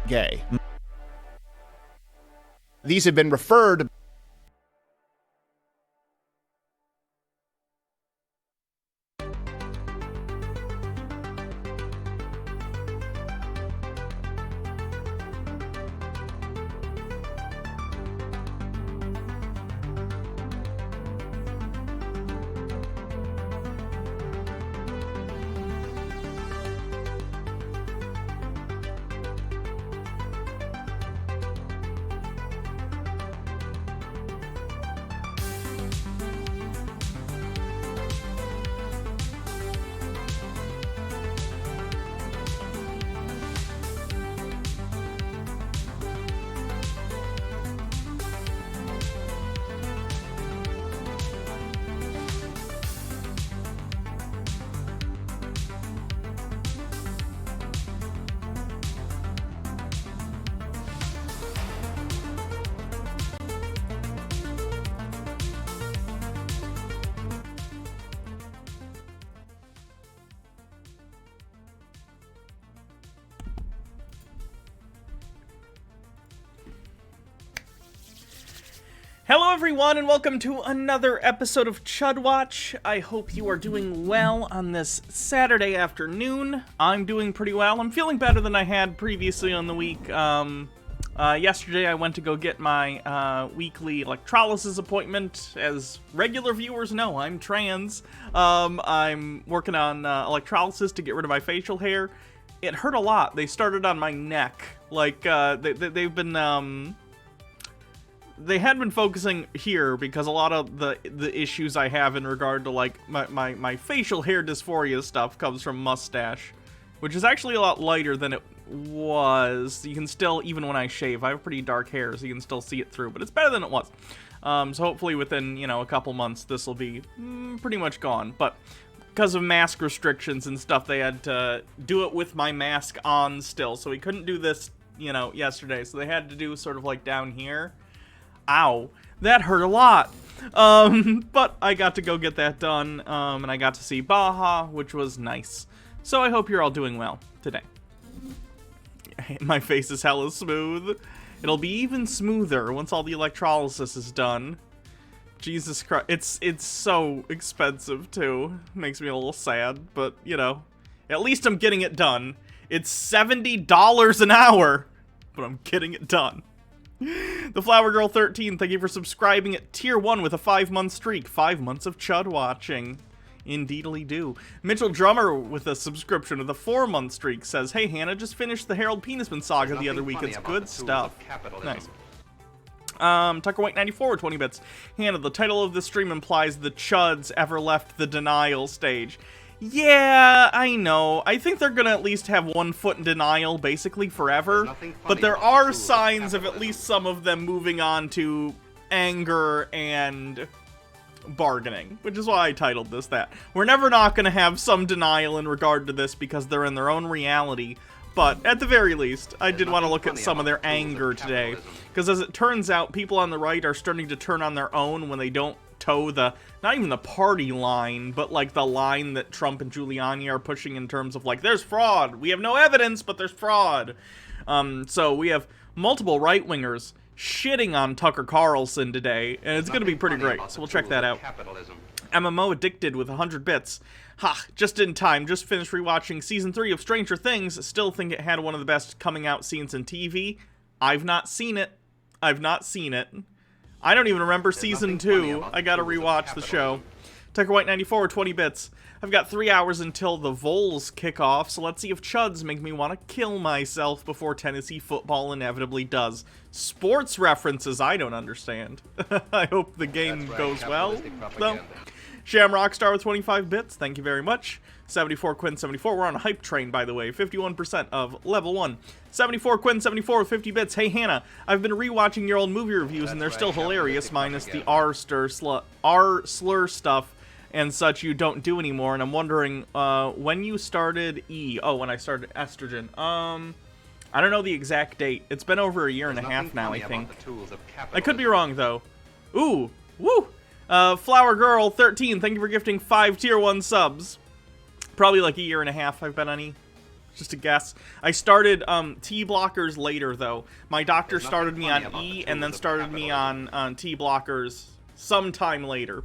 Gay. These have been referred Hello everyone and welcome to another episode of Chud Watch. I hope you are doing well on this Saturday afternoon. I'm doing pretty well. I'm feeling better than I had previously on the week. Yesterday I went to go get my weekly electrolysis appointment. As regular viewers know, I'm trans. I'm working on electrolysis to get rid of my facial hair. It hurt a lot. They started on my neck. Like, they've been, they had been focusing here because a lot of the issues I have in regard to, like, my facial hair dysphoria stuff comes from mustache, which is actually a lot lighter than it was. You can still, even when I shave, I have pretty dark hair, so you can still see it through, but it's better than it was. So hopefully within, you know, a couple months, this will be pretty much gone, but because of mask restrictions and stuff, they had to do it with my mask on still, so we couldn't do this, you know, yesterday, so they had to do sort of like down here. Ow, that hurt a lot. But I got to go get that done, and I got to see Baja, which was nice. So I hope you're all doing well today. My face is hella smooth. It'll be even smoother once all the electrolysis is done. Jesus Christ, it's so expensive too. Makes me a little sad, but you know, at least I'm getting it done. It's $70 an hour, but I'm getting it done. The Flower Girl 13, thank you for subscribing at Tier 1 with a 5-month streak. 5 months of Chud watching. Indeedly do. Mitchell Drummer with a subscription with a 4-month streak says, hey Hannah, just finished the Harold Penisman saga the other week. It's good stuff. Nice. Tucker White 94 with 20 bits. Hannah, the title of this stream implies the Chuds ever left the denial stage. Yeah, I know. I think they're gonna at least have one foot in denial basically forever. But there are signs of at least some of them moving on to anger and bargaining, which is why I titled this that. We're never not gonna have some denial in regard to this because they're in their own reality. But at the very least, I did want to look at some of their anger today. Because as it turns out, people on the right are starting to turn on their own when they don't toe the, not even the party line, but like the line that Trump and Giuliani are pushing in terms of like, there's fraud. We have no evidence, but there's fraud. So we have multiple right-wingers shitting on Tucker Carlson today, and it's going to be pretty great. So we'll check that out. MMO Addicted with 100 bits. Ha, just in time. Just finished rewatching Season 3 of Stranger Things. Still think it had one of the best coming out scenes in TV. I've not seen it. I don't even remember Season 2. I gotta rewatch the show. Tucker White 94 with 20 bits. I've got 3 hours until the Vols kick off, so let's see if Chuds make me want to kill myself before Tennessee football inevitably does. Sports references I don't understand. I hope the game goes well, though. Sham Rockstar with 25 bits, thank you very much. 74 Quinn 74, we're on a hype train, by the way. 51% of level 1. 74 Quinn 74 with 50 bits. Hey Hannah, I've been rewatching your old movie reviews and they're still hilarious, minus the R slur stuff and such you don't do anymore. And I'm wondering when you started when I started Estrogen. I don't know the exact date. It's been over a year and a half now, I think. I could be wrong though. Ooh, woo! Flower Girl 13, thank you for gifting 5 tier 1 subs. Probably like a year and a half I've been on E. Just a guess. I started T blockers later though. My doctor started me on E and then started me on T blockers sometime later.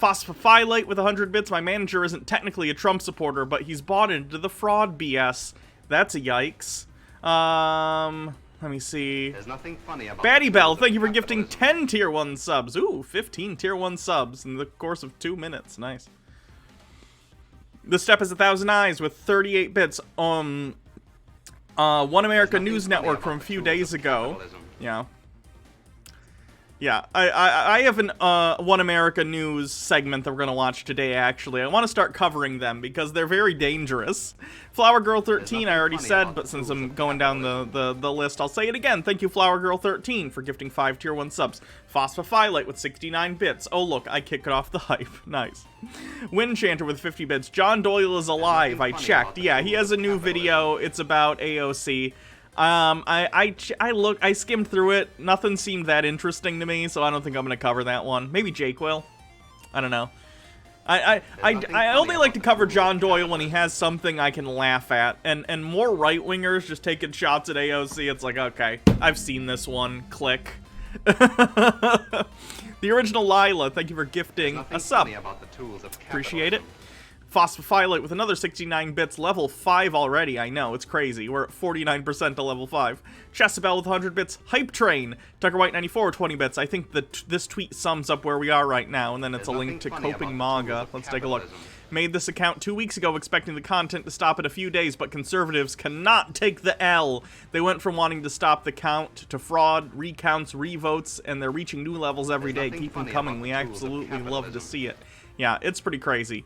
Phosphophyllite with 100 bits. My manager isn't technically a Trump supporter, but he's bought into the fraud BS. That's a yikes. Let me see. There's nothing funny about Batty Bell, thank you for gifting 10 tier 1 subs. Ooh, 15 tier 1 subs in the course of 2 minutes. Nice. The Step is 1,000 Eyes with 38 bits. One America News Network from a few days ago. Yeah. Yeah, I have an One America News segment that we're going to watch today, actually. I want to start covering them because they're very dangerous. Flower Girl 13, I already said, but since I'm going down the list, I'll say it again. Thank you, Flower Girl 13, for gifting 5 tier 1 subs. Phosphophyllite with 69 bits. Oh, look, I kick it off the hype. Nice. Windshanter with 50 bits. John Doyle is alive. I checked. Yeah, he has a new video. It's about AOC. I skimmed through it. Nothing seemed that interesting to me, so I don't think I'm gonna cover that one. Maybe Jake will. I don't know. I only like to cover John Doyle when he has something I can laugh at, and more right-wingers just taking shots at AOC, it's like, okay, I've seen this one. Click. The original Lila, thank you for gifting a sub. Appreciate it. Phosphophyllite with another 69 bits, level 5 already, I know, it's crazy. We're at 49% to level 5. Chesabel with 100 bits, Hype Train. Tucker White 94 with 20 bits. I think that this tweet sums up where we are right now, and then it's a link to Coping MAGA. Let's take a look. Made this account 2 weeks ago expecting the content to stop in a few days, but conservatives cannot take the L. They went from wanting to stop the count to fraud, recounts, revotes, and they're reaching new levels every day. Keep them coming. We absolutely love to see it. Yeah, it's pretty crazy.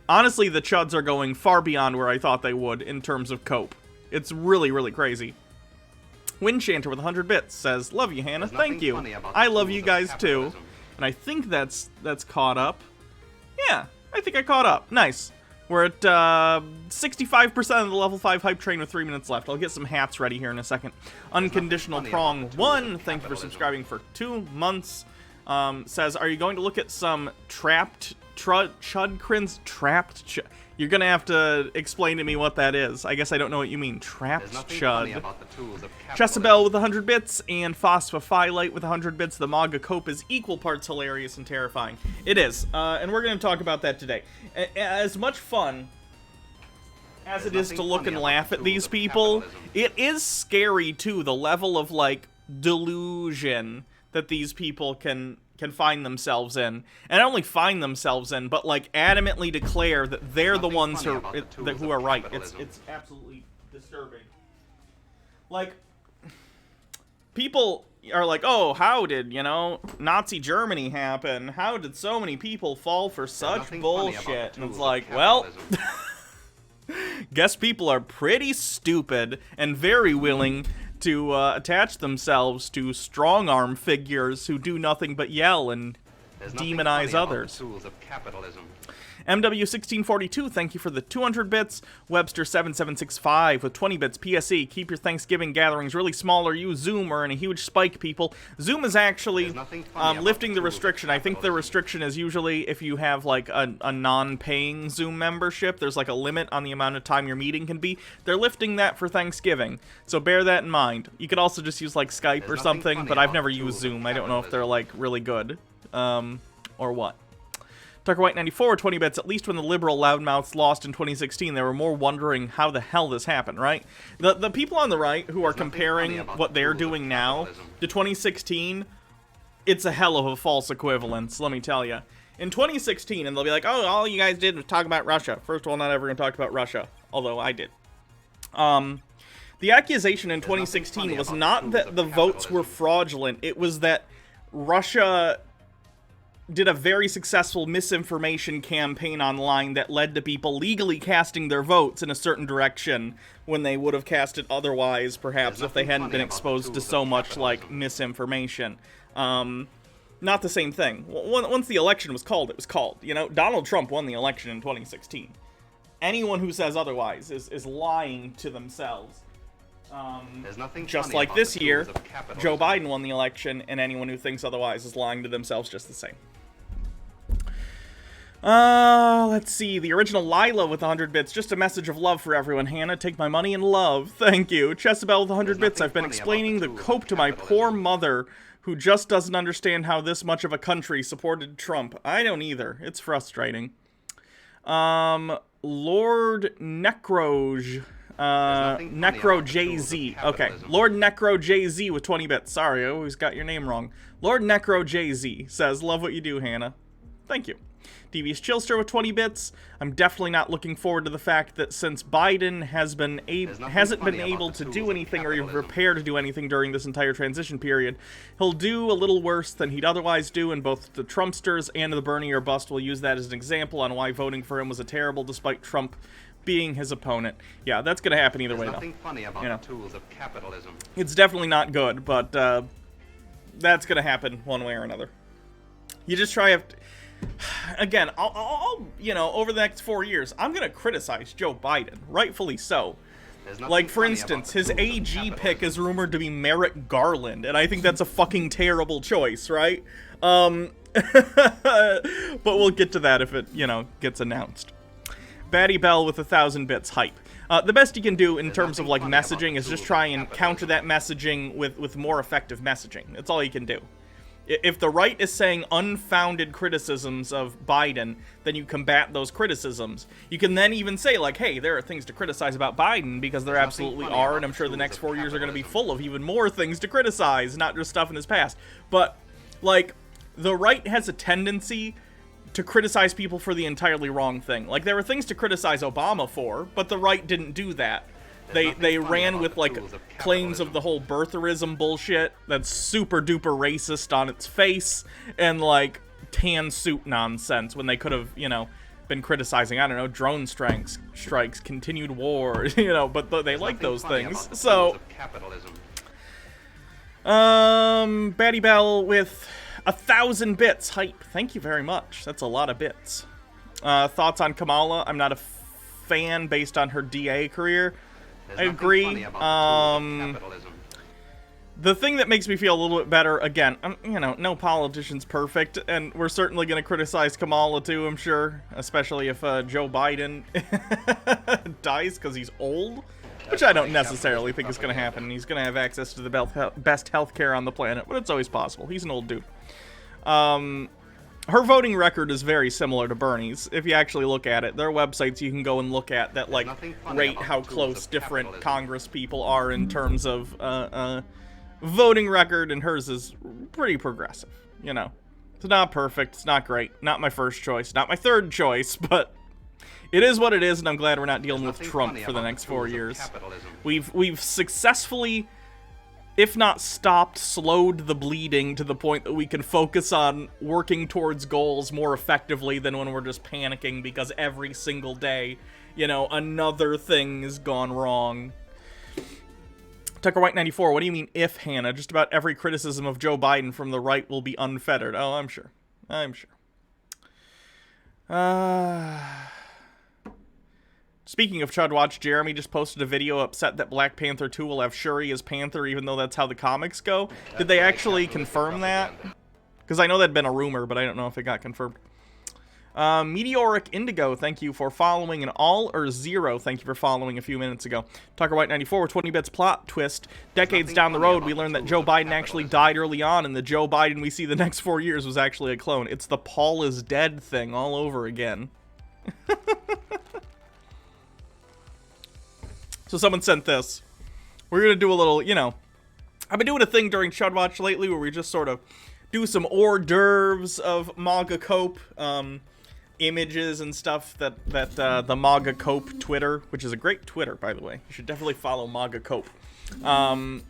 Honestly, the Chuds are going far beyond where I thought they would in terms of cope. It's really, really crazy. Windshanter with 100 bits says, love you, Hannah. Thank you. I love you guys, too. And I think that's caught up. Yeah, I think I caught up. Nice. We're at 65% of the level 5 hype train with 3 minutes left. I'll get some hats ready here in a second. Unconditional Prong 1, thank you for subscribing for 2 months. Says, are you going to look at some trapped... Chudkrins? Trapped You're gonna have to explain to me what that is. I guess I don't know what you mean. Trapped Chud. Chesabel with 100 bits and Phosphophyllite with 100 bits. The MAGA cope is equal parts hilarious and terrifying. It is. And we're gonna talk about that today. As much fun as it is to look and laugh at these people, it is scary too, the level of like delusion that these people can find themselves in. And not only find themselves in, but, like, adamantly declare that they're the ones who are right. It's absolutely disturbing. Like, people are like, oh, how did, Nazi Germany happen? How did so many people fall for such bullshit? And it's like, well, guess people are pretty stupid and very willing to attach themselves to strong-arm figures who do nothing but yell and demonize others. MW1642, thank you for the 200 bits. Webster7765 with 20 bits. PSE, keep your Thanksgiving gatherings really small or use Zoom or in a huge spike, people. Zoom is actually lifting the restriction. I think the restriction is usually if you have, like, a non-paying Zoom membership. There's, like, a limit on the amount of time your meeting can be. They're lifting that for Thanksgiving, so bear that in mind. You could also just use, like, Skype or something, but I've never used Zoom. I don't know if they're, like, really good, or what. Tucker White 94, 20 bits. At least when the liberal loudmouths lost in 2016, they were more wondering how the hell this happened, right? The people on the right who are comparing what they're doing now to 2016, it's a hell of a false equivalence, let me tell you. In 2016, and they'll be like, oh, all you guys did was talk about Russia. First of all, not everyone talked about Russia, although I did. The accusation in 2016 was not that the votes were fraudulent. It was that Russia did a very successful misinformation campaign online that led to people legally casting their votes in a certain direction when they would have cast it otherwise, perhaps, if they hadn't been exposed to so much, like, misinformation. Not the same thing. Once the election was called, it was called. Donald Trump won the election in 2016. Anyone who says otherwise is lying to themselves. Just like this year, Joe Biden won the election, and anyone who thinks otherwise is lying to themselves just the same. Let's see. The original Lila with 100 bits. Just a message of love for everyone. Hannah, take my money and love. Thank you. Chesabel with 100 bits. I've been explaining the cope to my poor mother, who just doesn't understand how this much of a country supported Trump. I don't either. It's frustrating. Lord Necroj. Necro JZ. Okay. Lord Necro JZ with 20 bits. Sorry, I always got your name wrong. Lord Necro JZ says, love what you do, Hannah. Thank you. Devious Chillster with 20 bits. I'm definitely not looking forward to the fact that since Biden hasn't been able to do anything or even prepare to do anything during this entire transition period, he'll do a little worse than he'd otherwise do, and both the Trumpsters and the Bernie or bust will use that as an example on why voting for him was a terrible despite Trump being his opponent. Yeah, that's gonna happen either way, though. Nothing funny about the tools of capitalism. It's definitely not good, but that's gonna happen one way or another. You just try to... Again, I'll over the next 4 years, I'm gonna criticize Joe Biden, rightfully so. Like, for instance, his AG pick is rumored to be Merrick Garland, and I think that's a fucking terrible choice, right? But we'll get to that if it, gets announced. Batty Bell with 1,000 bits. Hype. The best you can do in terms of, like, messaging is just try and counter that messaging with more effective messaging. That's all you can do. If the right is saying unfounded criticisms of Biden, then you combat those criticisms. You can then even say, like, hey, there are things to criticize about Biden, because there absolutely are, and I'm sure the next 4 years are going to be full of even more things to criticize, not just stuff in his past. But, like, the right has a tendency to criticize people for the entirely wrong thing. Like, there were things to criticize Obama for, but the right didn't do that. They ran with, like, claims of the whole birtherism bullshit that's super duper racist on its face, and, like, tan suit nonsense when they could have, been criticizing, I don't know, drone strikes, continued war, but they like those things. So, Batty Bell with 1,000 bits. Hype. Thank you very much. That's a lot of bits. Thoughts on Kamala? I'm not a fan based on her DA career. I agree. The thing that makes me feel a little bit better, again, no politician's perfect, and we're certainly going to criticize Kamala too, I'm sure, especially if Joe Biden dies because he's old, which I don't necessarily think is going to happen. He's going to have access to the best healthcare on the planet, but it's always possible. He's an old dude. Her voting record is very similar to Bernie's. If you actually look at it, there are websites you can go and look at that, like, rate how close different Congress people are in terms of voting record, and hers is pretty progressive, you know. It's not perfect, it's not great, not my first choice, not my third choice, but it is what it is, and I'm glad we're not dealing with Trump for the next 4 years. We've successfully, if not stopped, slowed the bleeding to the point that we can focus on working towards goals more effectively than when we're just panicking because every single day, you know, another thing has gone wrong. Tucker White 94, what do you mean if, Hannah? Just about every criticism of Joe Biden from the right will be unfettered. Oh, I'm sure. I'm sure. Speaking of Chud Watch, Jeremy just posted a video upset that Black Panther 2 will have Shuri as Panther, even though that's how the comics go. Did they actually confirm that? Because I know that'd been a rumor, but I don't know if it got confirmed. Meteoric Indigo, thank you for following. An all or zero, thank you for following a few minutes ago. Tucker White 94, 20 bits plot twist. Decades down the road, we learned that Joe Biden actually died early on, and the Joe Biden we see the next 4 years was actually a clone. It's the Paul is dead thing all over again. So someone sent this. We're going to do a little, you know, I've been doing a thing during Chud Watch lately where we just sort of do some hors d'oeuvres of MAGA cope, images and stuff that the MAGA cope Twitter, which is a great Twitter, by the way. You should definitely follow MAGA cope. I've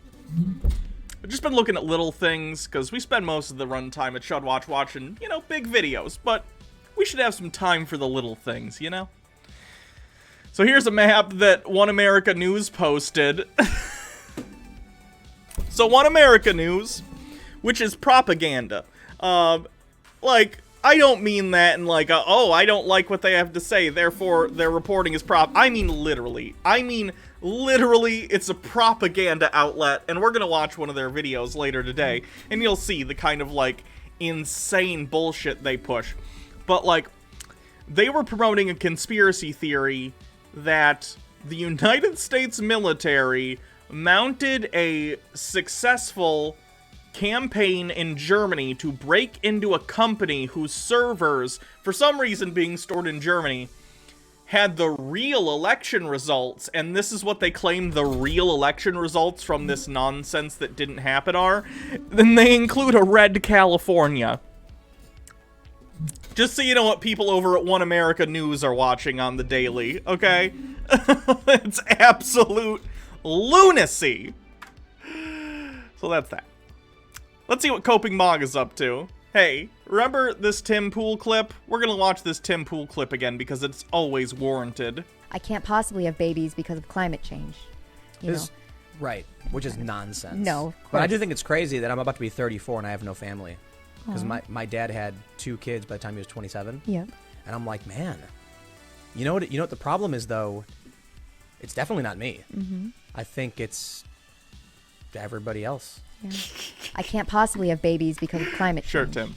just been looking at little things, because we spend most of the runtime at Chud Watch watching, you know, big videos, but we should have some time for the little things, you know? So here's a map that One America News posted. So One America News, which is propaganda. Like, I don't mean that in like, oh, I don't like what they have to say, therefore their reporting is I mean literally. I mean literally, it's a propaganda outlet, and we're gonna watch one of their videos later today, and you'll see the kind of, like, insane bullshit they push. But, like, they were promoting a conspiracy theory that the United States military mounted a successful campaign in Germany to break into a company whose servers, for some reason being stored in Germany, had the real election results, and this is what they claimed the real election results from this nonsense that didn't happen are. Then they include a red California. Just so you know what people over at One America News are watching on the daily, okay? It's absolute lunacy. So that's that. Let's see what Coping MAGA's up to. Hey, remember this Tim Pool clip? We're gonna watch this Tim Pool clip again because it's always warranted. I can't possibly have babies because of climate change. You know? Right, which is nonsense. No. But I do think it's crazy that I'm about to be 34 and I have no family. Because my dad had 2 kids by the time he was 27. Yep. And I'm like, man, you know what the problem is, though? It's definitely not me. Mm-hmm. I think it's everybody else. Yeah. I can't possibly have babies because of climate change. Sure, Tim.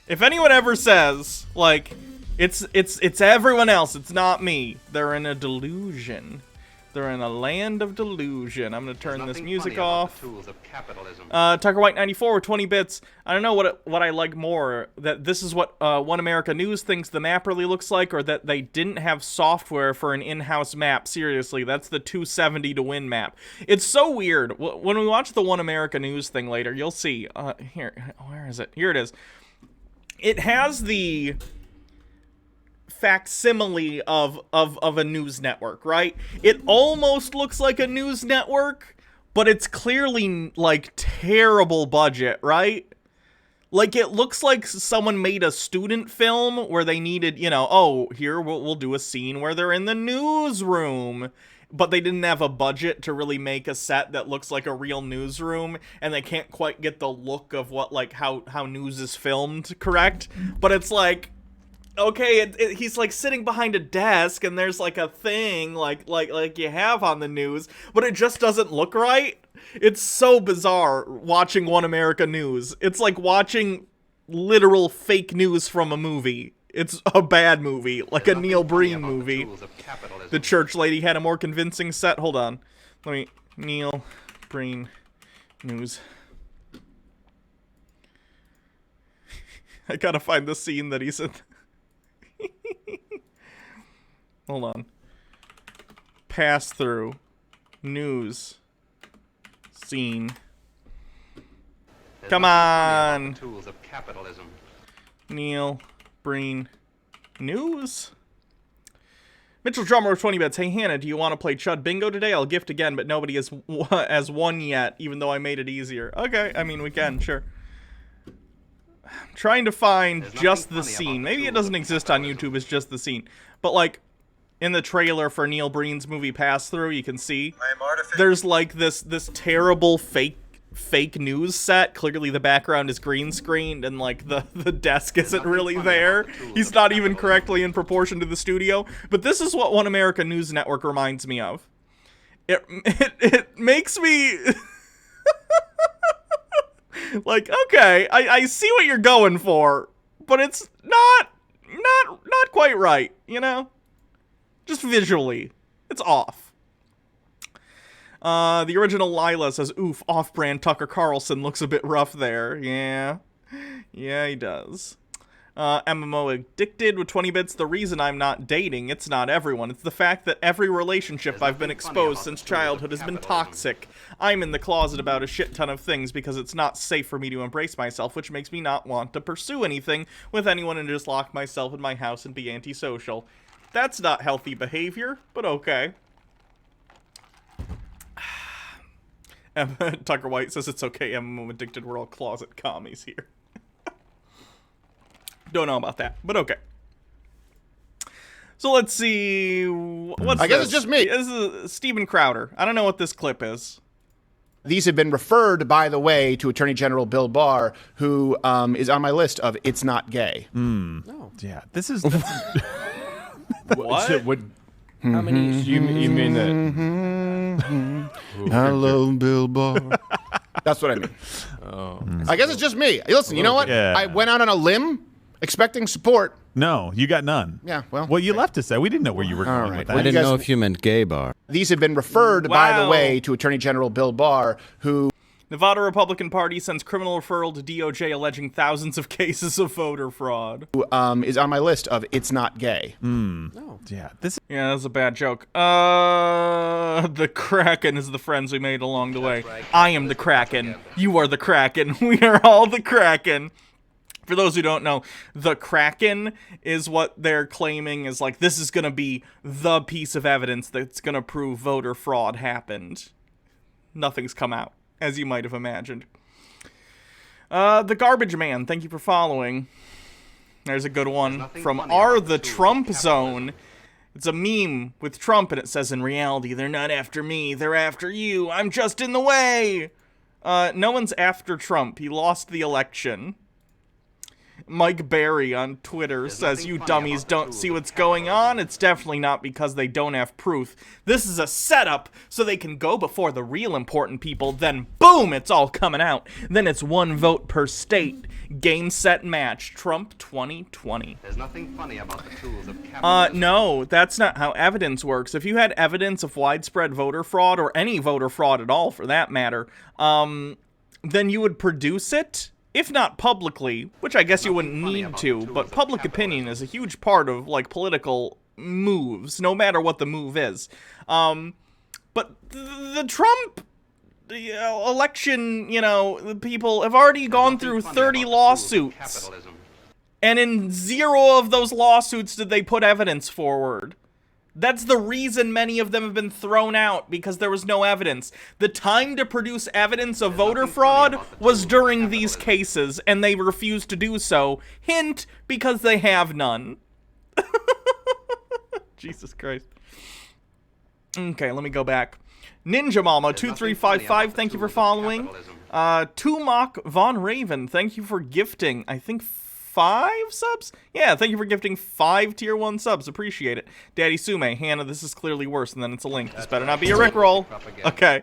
If anyone ever says, like, it's everyone else, it's not me, they're in a delusion. They're in a land of delusion. I'm going to turn this music off. Tucker White 94 with 20 bits. I don't know what I like more. That this is what One America News thinks the map really looks like, or that they didn't have software for an in-house map. Seriously, that's the 270 to win map. It's so weird. When we watch the One America News thing later, you'll see. Here, where is it? Here it is. It has the facsimile of a news network, right? It almost looks like a news network, but it's clearly, like, terrible budget, right? Like, it looks like someone made a student film where they needed, you know, oh, here, we'll do a scene where they're in the newsroom, but they didn't have a budget to really make a set that looks like a real newsroom, and they can't quite get the look of what, like, how news is filmed correct, but it's like, okay, he's like sitting behind a desk, and there's like a thing like you have on the news, but it just doesn't look right. It's so bizarre watching One America News. It's like watching literal fake news from a movie. It's a bad movie, like a Neil Breen movie. The church lady had a more convincing set. Hold on, Neil Breen news. I gotta find the scene that he's in. Hold on. Pass through. News. Scene. Come on. Tools of capitalism. Neil Breen News. Mitchell Drummer with 20 bits. Hey, Hannah, do you want to play Chud Bingo today? I'll gift again, but nobody has won yet, even though I made it easier. Okay, I mean, we can, sure. I'm trying to find just the scene. Maybe it doesn't exist on YouTube, it's just the scene. But, like, in the trailer for Neil Breen's movie Pass-Through, you can see there's, like, this terrible fake news set. Clearly the background is green screened and like the desk isn't really there. He's not even correctly in proportion to the studio. But this is what One America News Network reminds me of. It makes me like, okay, I see what you're going for, but it's not quite right, you know? Just visually. It's off. The original Lila says, oof, off-brand Tucker Carlson looks a bit rough there. Yeah. Yeah, he does. MMO Addicted with 20 bits. The reason I'm not dating, it's not everyone. It's the fact that every relationship I've been exposed since childhood has been toxic. I'm in the closet about a shit ton of things because it's not safe for me to embrace myself, which makes me not want to pursue anything with anyone and just lock myself in my house and be antisocial. That's not healthy behavior, but okay. Tucker White says it's okay, MMO Addicted, we're all closet commies here. Don't know about that, but okay. So let's see, what's I guess this? it's just me. This is Steven Crowder. I don't know what this clip is. These have been referred, by the way, to Attorney General Bill Barr, who is on my list of It's Not Gay. No. Yeah, this is... What? How many? You mean that? I love Bill Barr. That's what I mean. Oh. I guess it's just me. Listen, you know what? Yeah. I went out on a limb expecting support. No, you got none. Yeah, well. Well, you left us there. We didn't know where you were going right. with Well, that. I didn't guys- know if you meant gay bar. These have been referred, by the Wow. way, to Attorney General Bill Barr, who Nevada Republican Party sends criminal referral to DOJ alleging thousands of cases of voter fraud. is on my list of It's Not Gay. No. Yeah, this. Yeah, that's a bad joke. The Kraken is the friends we made along the way. I am the Kraken. You are the Kraken. We are all the Kraken. For those who don't know, the Kraken is what they're claiming is like, this is going to be the piece of evidence that's going to prove voter fraud happened. Nothing's come out, as you might have imagined. The Garbage Man, thank you for following. There's a good one from the Trump Zone. It's a meme with Trump, and it says, in reality, they're not after me, they're after you. I'm just in the way. No one's after Trump. He lost the election. Mike Berry on Twitter says, you dummies don't see what's going on. It's definitely not because they don't have proof. This is a setup so they can go before the real important people. Then, boom, it's all coming out. Then it's one vote per state. Game, set, match. Trump 2020. There's nothing funny about the tools of capitalism. No, that's not how evidence works. If you had evidence of widespread voter fraud, or any voter fraud at all for that matter, then you would produce it. If not publicly, which I guess you wouldn't need to, but public opinion is a huge part of, like, political moves, no matter what the move is. But the Trump election, you know, the people have already gone through 30 lawsuits. And in 0 of those lawsuits did they put evidence forward. That's the reason many of them have been thrown out, because there was no evidence. The time to produce evidence of voter fraud was during these cases, and they refused to do so. Hint, because they have none. Jesus Christ. Okay, let me go back. Ninja Mama 2355, thank you for following. Tumok Von Raven, thank you for gifting, I think, 5 subs? Yeah, thank you for gifting 5 tier 1 subs. Appreciate it. Daddy Sume, Hannah, this is clearly worse, and then it's a link. This better not be a Rickroll. Okay.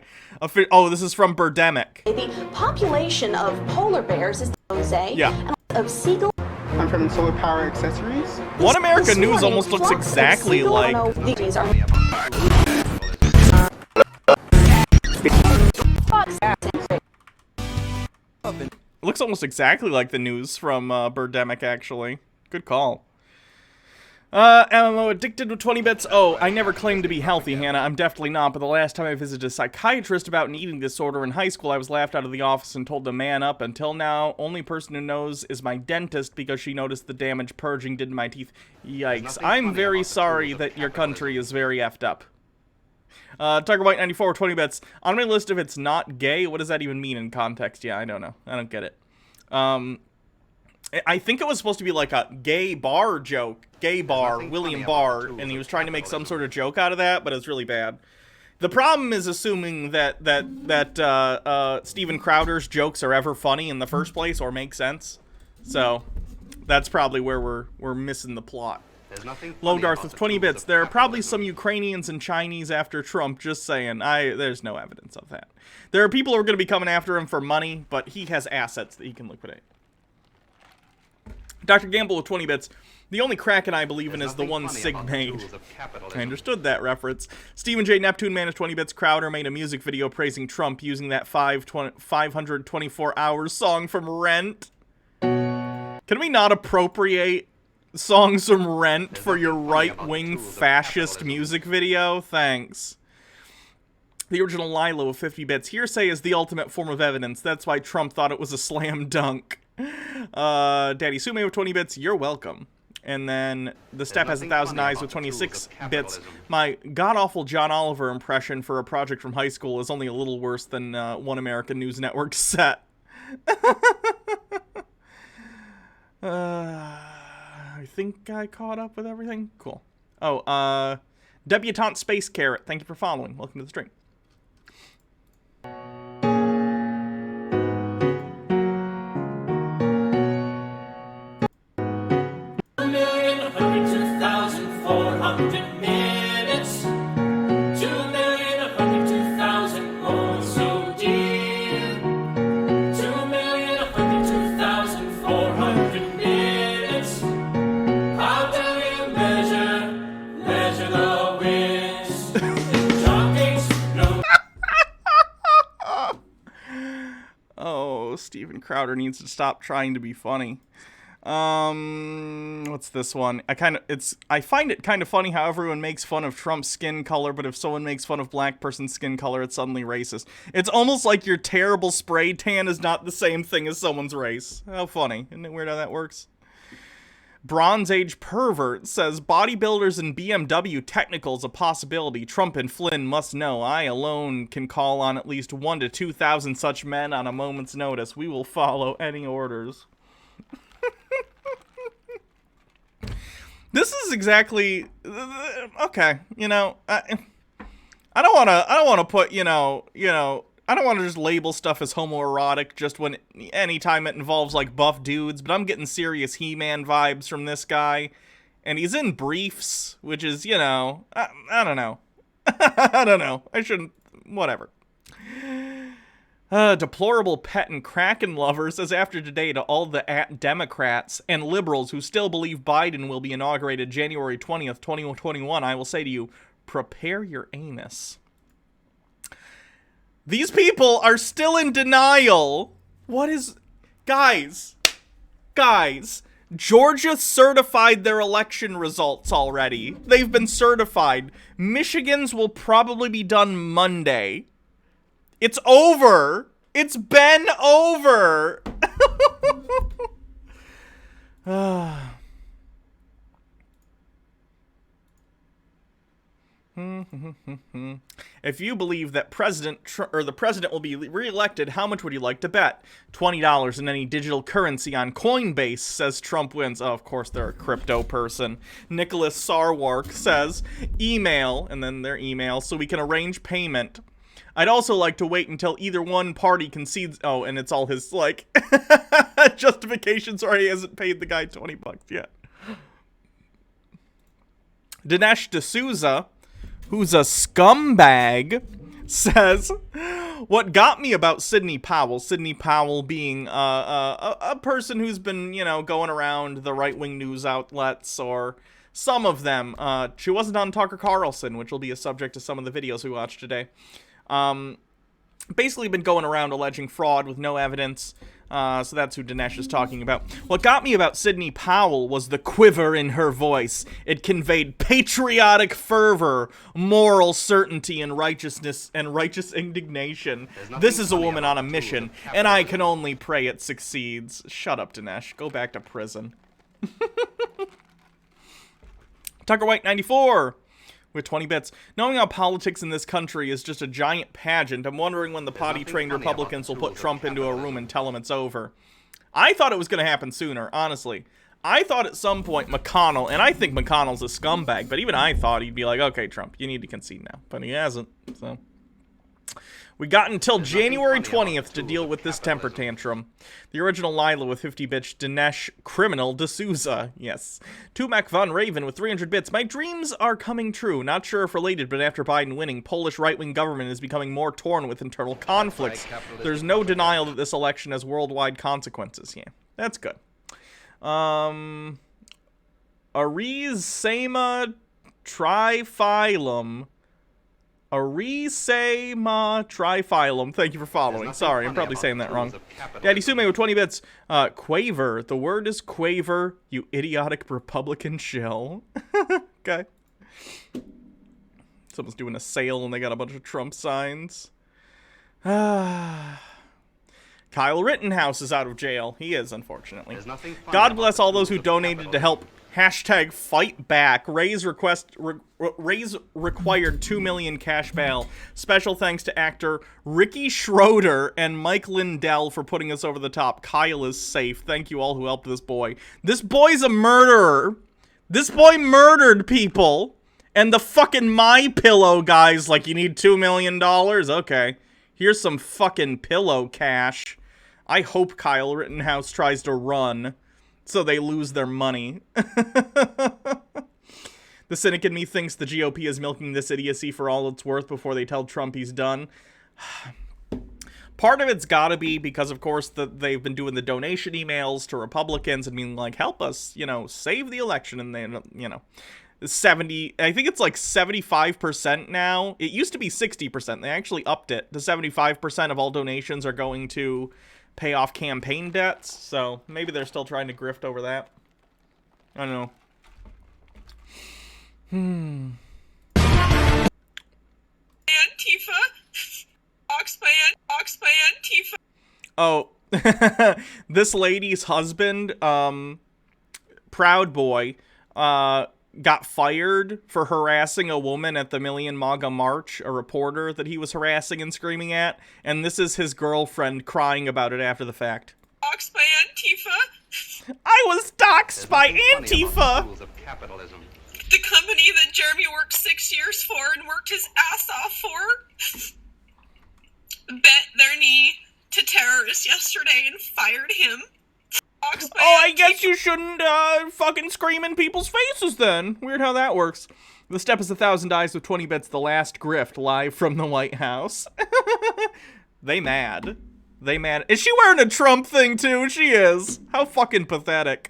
Oh, this is from Birdemic. The population of polar bears is Jose. Yeah. And of seagull. I'm from Solar Power Accessories. One America This News morning, almost looks flocks of exactly seagull- like... no, these are Looks almost exactly like the news from Birdemic, actually. Good call. MMO addicted with 20 bits. Oh, I never claimed to be healthy, Hannah. I'm definitely not, but the last time I visited a psychiatrist about an eating disorder in high school, I was laughed out of the office and told to man up. Until now, only person who knows is my dentist because she noticed the damage purging did to my teeth. Yikes. I'm very sorry that your country is very effed up. Tucker White 94, 20 bits. On my list, if it's not gay, what does that even mean in context? Yeah, I don't know. I don't get it. I think it was supposed to be like a gay bar joke. Gay bar, William Barr, and he was trying to make some sort of joke out of that, but it's really bad. The problem is assuming that Steven Crowder's jokes are ever funny in the first place or make sense. So that's probably where we're missing the plot. Low Darth with 20 bits. There are probably some Ukrainians and Chinese after Trump, just saying. There's no evidence of that. There are people who are going to be coming after him for money, but he has assets that he can liquidate. Dr. Gamble with 20 bits. The only Kraken I believe in is the one Sig made. I understood that reference. Stephen J. Neptune Man of 20 bits. Crowder made a music video praising Trump using that 524 hours song from Rent. Can we not appropriate songs from Rent for your right-wing fascist music video? Thanks. The original Lilo of 50 bits. Hearsay is the ultimate form of evidence. That's why Trump thought it was a slam dunk. Daddy Sume with 20 bits. You're welcome. And then the Step has 1,000 eyes with 26 bits. My god-awful John Oliver impression for a project from high school is only a little worse than One American News Network set. I think I caught up with everything. Cool. Oh, Debutante Space Carrot. Thank you for following. Welcome to the stream. Steven Crowder needs to stop trying to be funny. What's this one? I find it kind of funny how everyone makes fun of Trump's skin color, but if someone makes fun of black person's skin color, it's suddenly racist. It's almost like your terrible spray tan is not the same thing as someone's race. How funny. Isn't it weird how that works? Bronze Age Pervert says, bodybuilders and BMW technical's a possibility. Trump and Flynn must know. I alone can call on at least 1,000 to 2,000 such men on a moment's notice. We will follow any orders. This is exactly okay. You know, I don't want to put I don't want to just label stuff as homoerotic just when anytime it involves like buff dudes, but I'm getting serious He-Man vibes from this guy, and he's in briefs, which is I don't know. I don't know. I shouldn't. Whatever. Deplorable pet and Kraken lover says, after today, to all the Democrats and liberals who still believe Biden will be inaugurated January 20th, 2021, I will say to you, prepare your anus. These people are still in denial. What is... Guys, Georgia certified their election results already. They've been certified. Michigan's will probably be done Monday. It's over. It's been over. If you believe that the president will be reelected, how much would you like to bet? $20 in any digital currency on Coinbase, says Trump wins. Oh, of course they're a crypto person. Nicholas Sarwark says, email, and then their email, so we can arrange payment. I'd also like to wait until either one party concedes. Oh, and it's all his, like, justification. Sorry, he hasn't paid the guy $20 yet. Dinesh D'Souza, who's a scumbag, says, what got me about Sidney Powell being a person who's been, going around the right-wing news outlets, or some of them. She wasn't on Tucker Carlson, which will be a subject of some of the videos we watched today. basically been going around alleging fraud with no evidence. So that's who Dinesh is talking about. What got me about Sidney Powell was the quiver in her voice. It conveyed patriotic fervor, moral certainty, and righteousness and righteous indignation. This is a woman on a mission, and I can only pray it succeeds. Shut up, Dinesh. Go back to prison. Tucker White 94 with 20 bits. Knowing how politics in this country is just a giant pageant, I'm wondering when the potty-trained Republicans will put Trump into a room and tell him it's over. I thought it was going to happen sooner, honestly. I thought at some point McConnell, and I think McConnell's a scumbag, but even I thought he'd be like, okay, Trump, you need to concede now. But he hasn't, so... We got until January 20th to deal with this temper tantrum. The original Lila with 50 bits, Dinesh Criminal D'Souza. Yes. Tumac Von Raven with 300 bits. My dreams are coming true. Not sure if related, but after Biden winning, Polish right-wing government is becoming more torn with internal conflicts. There's no denial that this election has worldwide consequences. Yeah, that's good. Arisema triphyllum. Arisema triphyllum. Thank you for following. Sorry, I'm probably saying that wrong. Daddy Sume with 20 bits. Quaver. The word is quaver, you idiotic Republican shell. Okay. Someone's doing a sale and they got a bunch of Trump signs. Kyle Rittenhouse is out of jail. He is, unfortunately. God bless all those who donated to help. Hashtag fight back. Raise required 2 million cash bail. Special thanks to actor Ricky Schroeder and Mike Lindell for putting us over the top. Kyle is safe. Thank you all who helped this boy. This boy's a murderer. This boy murdered people. And the fucking MyPillow guys like, you need $2 million? Okay. Here's some fucking pillow cash. I hope Kyle Rittenhouse tries to run so they lose their money. The cynic in me thinks the GOP is milking this idiocy for all it's worth before they tell Trump he's done. Part of it's gotta be because, of course, they've been doing the donation emails to Republicans and being like, help us, save the election. And then, I think it's like 75% now. It used to be 60%. They actually upped it to 75% of all donations are going to pay off campaign debts, so maybe they're still trying to grift over that. I don't know. Antifa. Oxby Antifa. Oh, this lady's husband, Proud Boy, got fired for harassing a woman at the Million MAGA March, a reporter that he was harassing and screaming at, and this is his girlfriend crying about it after the fact. Doxed by Antifa. I was doxed by Antifa! The company that Jeremy worked 6 years for and worked his ass off for bent their knee to terrorists yesterday and fired him. I guess you shouldn't fucking scream in people's faces then. Weird how that works. The step is 1,000 eyes with 20 bits. The last grift live from the White House. They mad. Is she wearing a Trump thing too? She is. How fucking pathetic.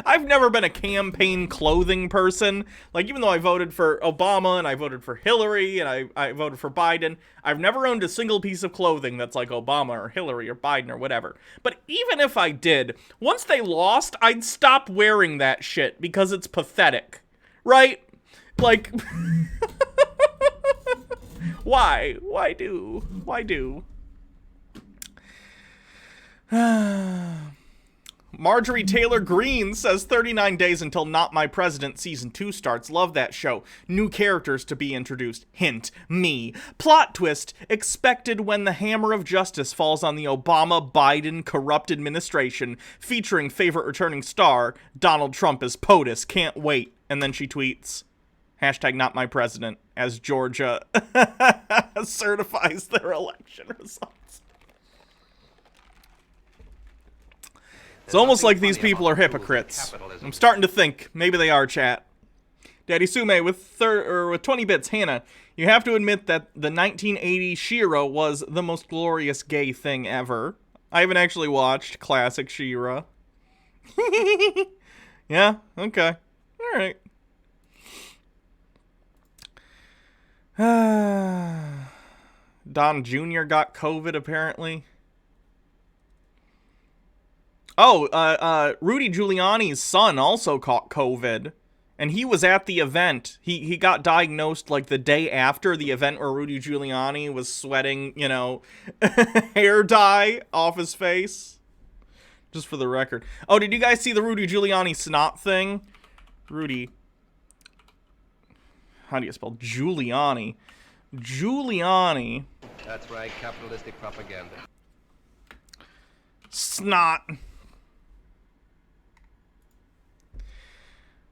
I've never been a campaign clothing person. Like, even though I voted for Obama and I voted for Hillary and I voted for Biden, I've never owned a single piece of clothing that's like Obama or Hillary or Biden or whatever. But even if I did, once they lost, I'd stop wearing that shit because it's pathetic. Right? Like, why? Why do? Marjorie Taylor Greene says 39 days until Not My President Season 2 starts. Love that show. New characters to be introduced. Hint, me. Plot twist, expected when the hammer of justice falls on the Obama-Biden corrupt administration, featuring favorite returning star, Donald Trump as POTUS. Can't wait. And then she tweets, hashtag Not My President, as Georgia certifies their election results. It's almost like these people are hypocrites. I'm starting to think maybe they are, chat. Daddy Sume with 20 bits. Hannah, you have to admit that the 1980 She-Ra was the most glorious gay thing ever. I haven't actually watched classic She-Ra. Yeah, okay. All right. Don Jr. got COVID, apparently. Oh, Rudy Giuliani's son also caught COVID. And he was at the event. He got diagnosed like the day after the event where Rudy Giuliani was sweating, you know, hair dye off his face. Just for the record. Oh, did you guys see the Rudy Giuliani snot thing? Rudy. How do you spell Giuliani? Giuliani. That's right, capitalistic propaganda. Snot.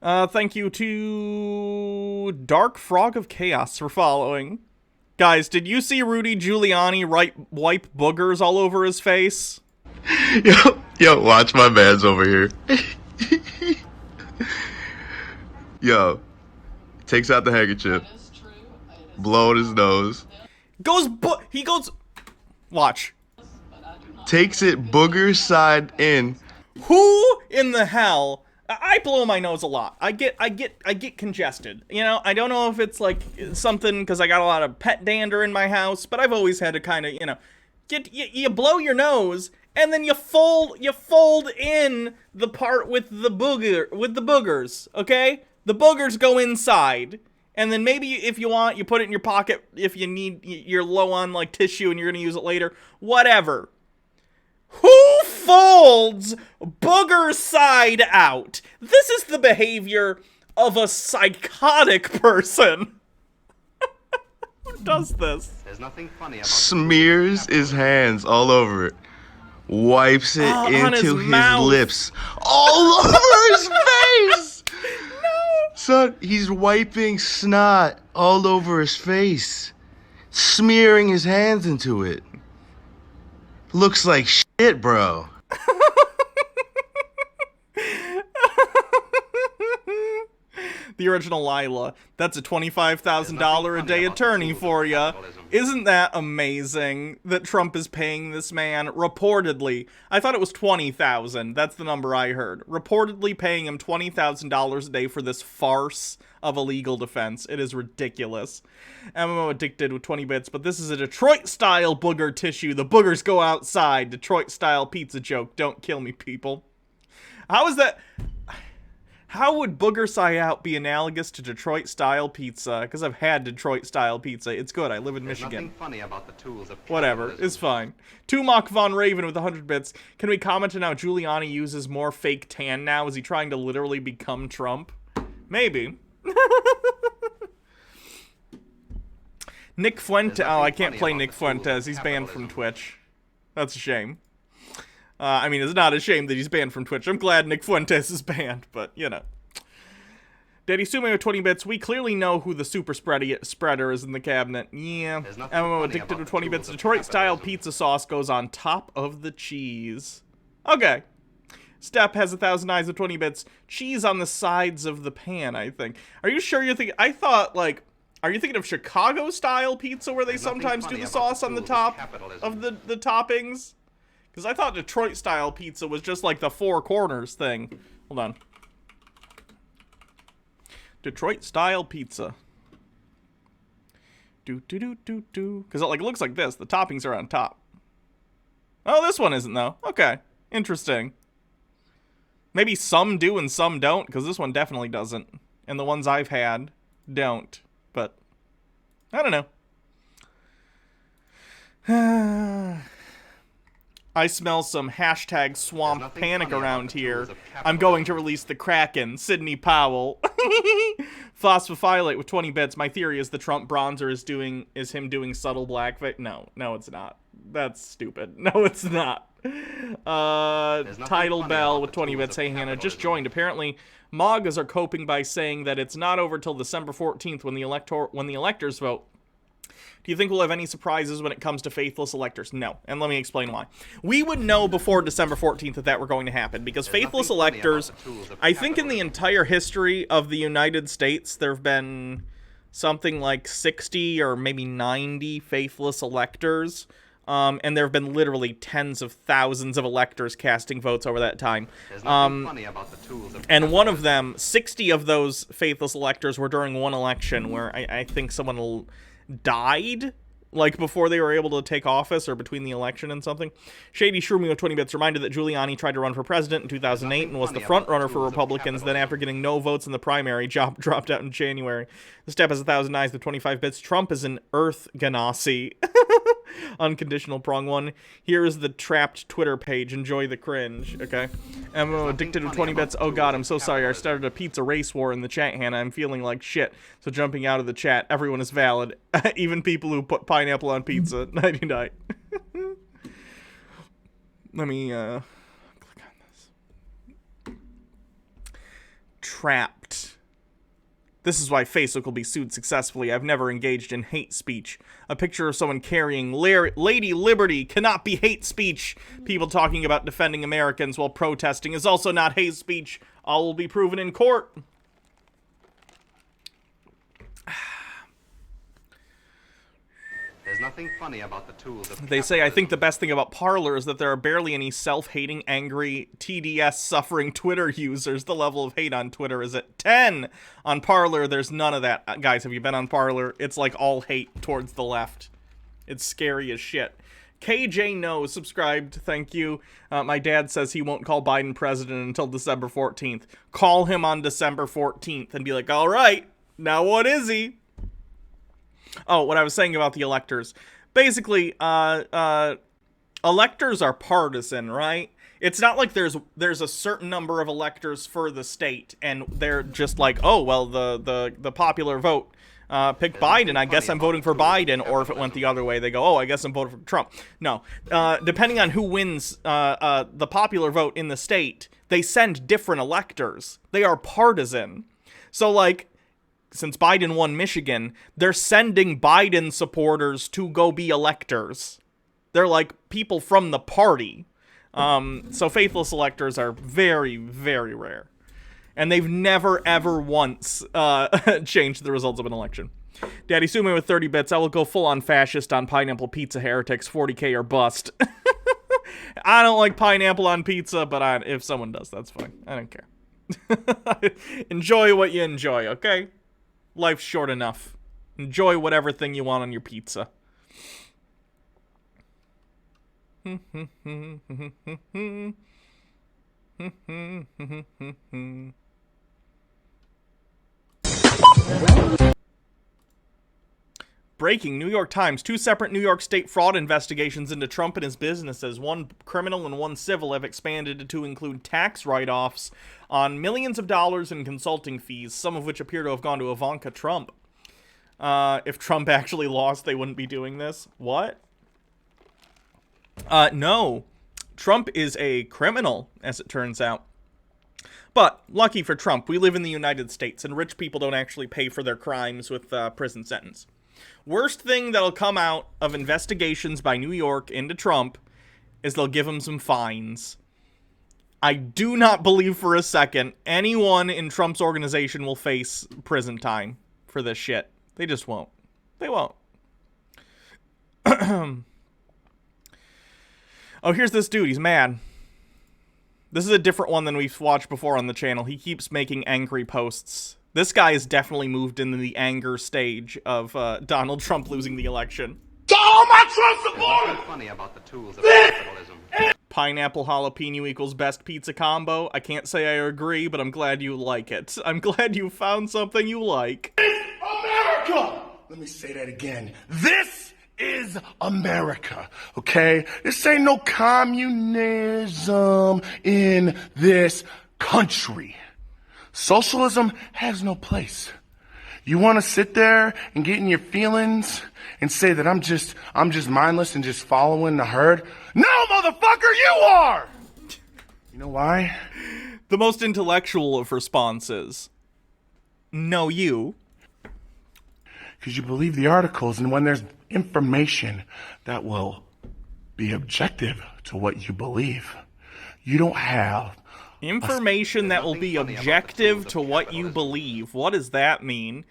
Thank you to Dark Frog of Chaos for following. Guys, did you see Rudy Giuliani wipe boogers all over his face? Yo, watch my man's over here. Yo, takes out the handkerchief, blow his nose. He goes, watch. Takes it booger side in. Who in the hell? I blow my nose a lot. I get congested. You know, I don't know if it's like something because I got a lot of pet dander in my house, but I've always had to kind of, you know, you blow your nose and then you fold in the part with the boogers, okay? The boogers go inside. And then maybe if you want, you put it in your pocket if you need, you're low on like tissue and you're going to use it later. Whatever. Who folds booger side out? This is the behavior of a psychotic person. Who does this? There's nothing funny about Smears his hands all over it. Wipes it into his lips. All over his face! No! Son, he's wiping snot all over his face. Smearing his hands into it. Looks like shit, bro. The original Lila. That's a $25,000 a day attorney for ya. Isn't that amazing that Trump is paying this man reportedly? I thought it was $20,000. That's the number I heard. Reportedly paying him $20,000 a day for this farce of a legal defense. It is ridiculous. MMO addicted with 20 bits, but this is a Detroit-style booger tissue. The boogers go outside. Detroit-style pizza joke. Don't kill me, people. How is that? How would booger side out be analogous to Detroit-style pizza? Because I've had Detroit-style pizza. It's good. I live in Michigan. Nothing funny about the tools of Whatever. It's fine. Tumok Von Raven with 100 bits. Can we comment on how Giuliani uses more fake tan now? Is he trying to literally become Trump? Maybe. Nick Fuentes. Oh, I can't play Nick Fuentes. He's banned from Twitch. That's a shame. I mean, it's not a shame that he's banned from Twitch. I'm glad Nick Fuentes is banned, but, you know. Daddy Sume with 20 bits. We clearly know who the super spreader is in the cabinet. Yeah. MMO addicted with 20 bits. Detroit-style pizza sauce goes on top of the cheese. Okay. Step has 1,000 eyes with 20 bits. Cheese on the sides of the pan, I think. Are you sure you're thinking... I thought, like... Are you thinking of Chicago-style pizza where they sometimes do the sauce on the top of the toppings? Because I thought Detroit-style pizza was just like the Four Corners thing. Hold on. Detroit-style pizza. Do-do-do-do-do. Because it looks like this. The toppings are on top. Oh, this one isn't, though. Okay. Interesting. Maybe some do and some don't, because this one definitely doesn't. And the ones I've had don't. But, I don't know. I smell some hashtag swamp panic around here. I'm going to release the Kraken. Sidney Powell. Phosphophylate with 20 bits. My theory is the Trump bronzer is him doing subtle blackface. No, it's not. That's stupid. No, it's not. Title Bell with 20 bits. Hey, Hannah, just joined. Apparently, MAGAs are coping by saying that it's not over till December 14th when the electors vote. Do you think we'll have any surprises when it comes to faithless electors? No, and let me explain why. We would know before December 14th that were going to happen, because faithless electors, I think in the entire history of the United States, there have been something like 60 or maybe 90 faithless electors, and there have been literally tens of thousands of electors casting votes over that time. And one of them, 60 of those faithless electors were during one election where I think someone died like before they were able to take office or between the election and something. Shady Shroomy with 20 bits reminded that Giuliani tried to run for president in 2008 and was the front runner for Republicans. Then after getting no votes in the primary, dropped out in January. The step has 1,000 eyes with 25 bits. Trump is an Earth Ganassi. Unconditional prong one. Here is the trapped Twitter page. Enjoy the cringe. Okay. I'm addicted to 20 bits. Oh god, I'm so sorry. I started a pizza race war in the chat, Hannah. I'm feeling like shit. So jumping out of the chat. Everyone is valid. Even people who put pineapple on pizza. Nighty night. Let me click on this. Trapped. This is why Facebook will be sued successfully. I've never engaged in hate speech. A picture of someone carrying Lady Liberty cannot be hate speech. People talking about defending Americans while protesting is also not hate speech. All will be proven in court. There's nothing funny about the tools of They say, I think the best thing about Parler is that there are barely any self-hating, angry, TDS-suffering Twitter users. The level of hate on Twitter is at 10. On Parler, there's none of that. Guys, have you been on Parler? It's like all hate towards the left. It's scary as shit. KJ No subscribed, thank you. My dad says he won't call Biden president until December 14th. Call him on December 14th and be like, all right, now what is he? Oh, what I was saying about the electors. Basically, electors are partisan, right? It's not like there's a certain number of electors for the state, and they're just like, oh, well, the popular vote picked Biden. I guess I'm voting for Biden. Or if it went the other way, they go, oh, I guess I'm voting for Trump. No. Depending on who wins the popular vote in the state, they send different electors. They are partisan. So, like, since Biden won Michigan, they're sending Biden supporters to go be electors. They're like people from the party. So faithless electors are very, very rare. And they've never, ever once changed the results of an election. Daddy Sue me with 30 bits. I will go full-on fascist on pineapple pizza heretics, 40K or bust. I don't like pineapple on pizza, but if someone does, that's fine. I don't care. Enjoy what you enjoy, okay? Life's short enough. Enjoy whatever thing you want on your pizza. Breaking, New York Times. 2 separate New York State fraud investigations into Trump and his businesses, one criminal and one civil, have expanded to include tax write-offs on millions of dollars in consulting fees, some of which appear to have gone to Ivanka Trump. If Trump actually lost, they wouldn't be doing this. What? No. Trump is a criminal, as it turns out. But, lucky for Trump, we live in the United States, and rich people don't actually pay for their crimes with prison sentence. Worst thing that'll come out of investigations by New York into Trump is they'll give him some fines. I do not believe for a second anyone in Trump's organization will face prison time for this shit. They just won't. They won't. Oh, here's this dude. He's mad. This is a different one than we've watched before on the channel. He keeps making angry posts. This guy has definitely moved into the anger stage of Donald Trump losing the election. To all my Trump supporters! Funny about the tools of capitalism. Pineapple jalapeno equals best pizza combo. I can't say I agree, but I'm glad you like it. I'm glad you found something you like. America! Let me say that again. This is America, okay? This ain't no communism in this country. Socialism has no place. You want to sit there and get in your feelings and say that I'm just mindless and just following the herd? No, motherfucker, you are! You know why? The most intellectual of responses. No, you. Because you believe the articles, and when there's information that will be objective to what you believe, you don't have information that will be objective to what you believe. What does that mean?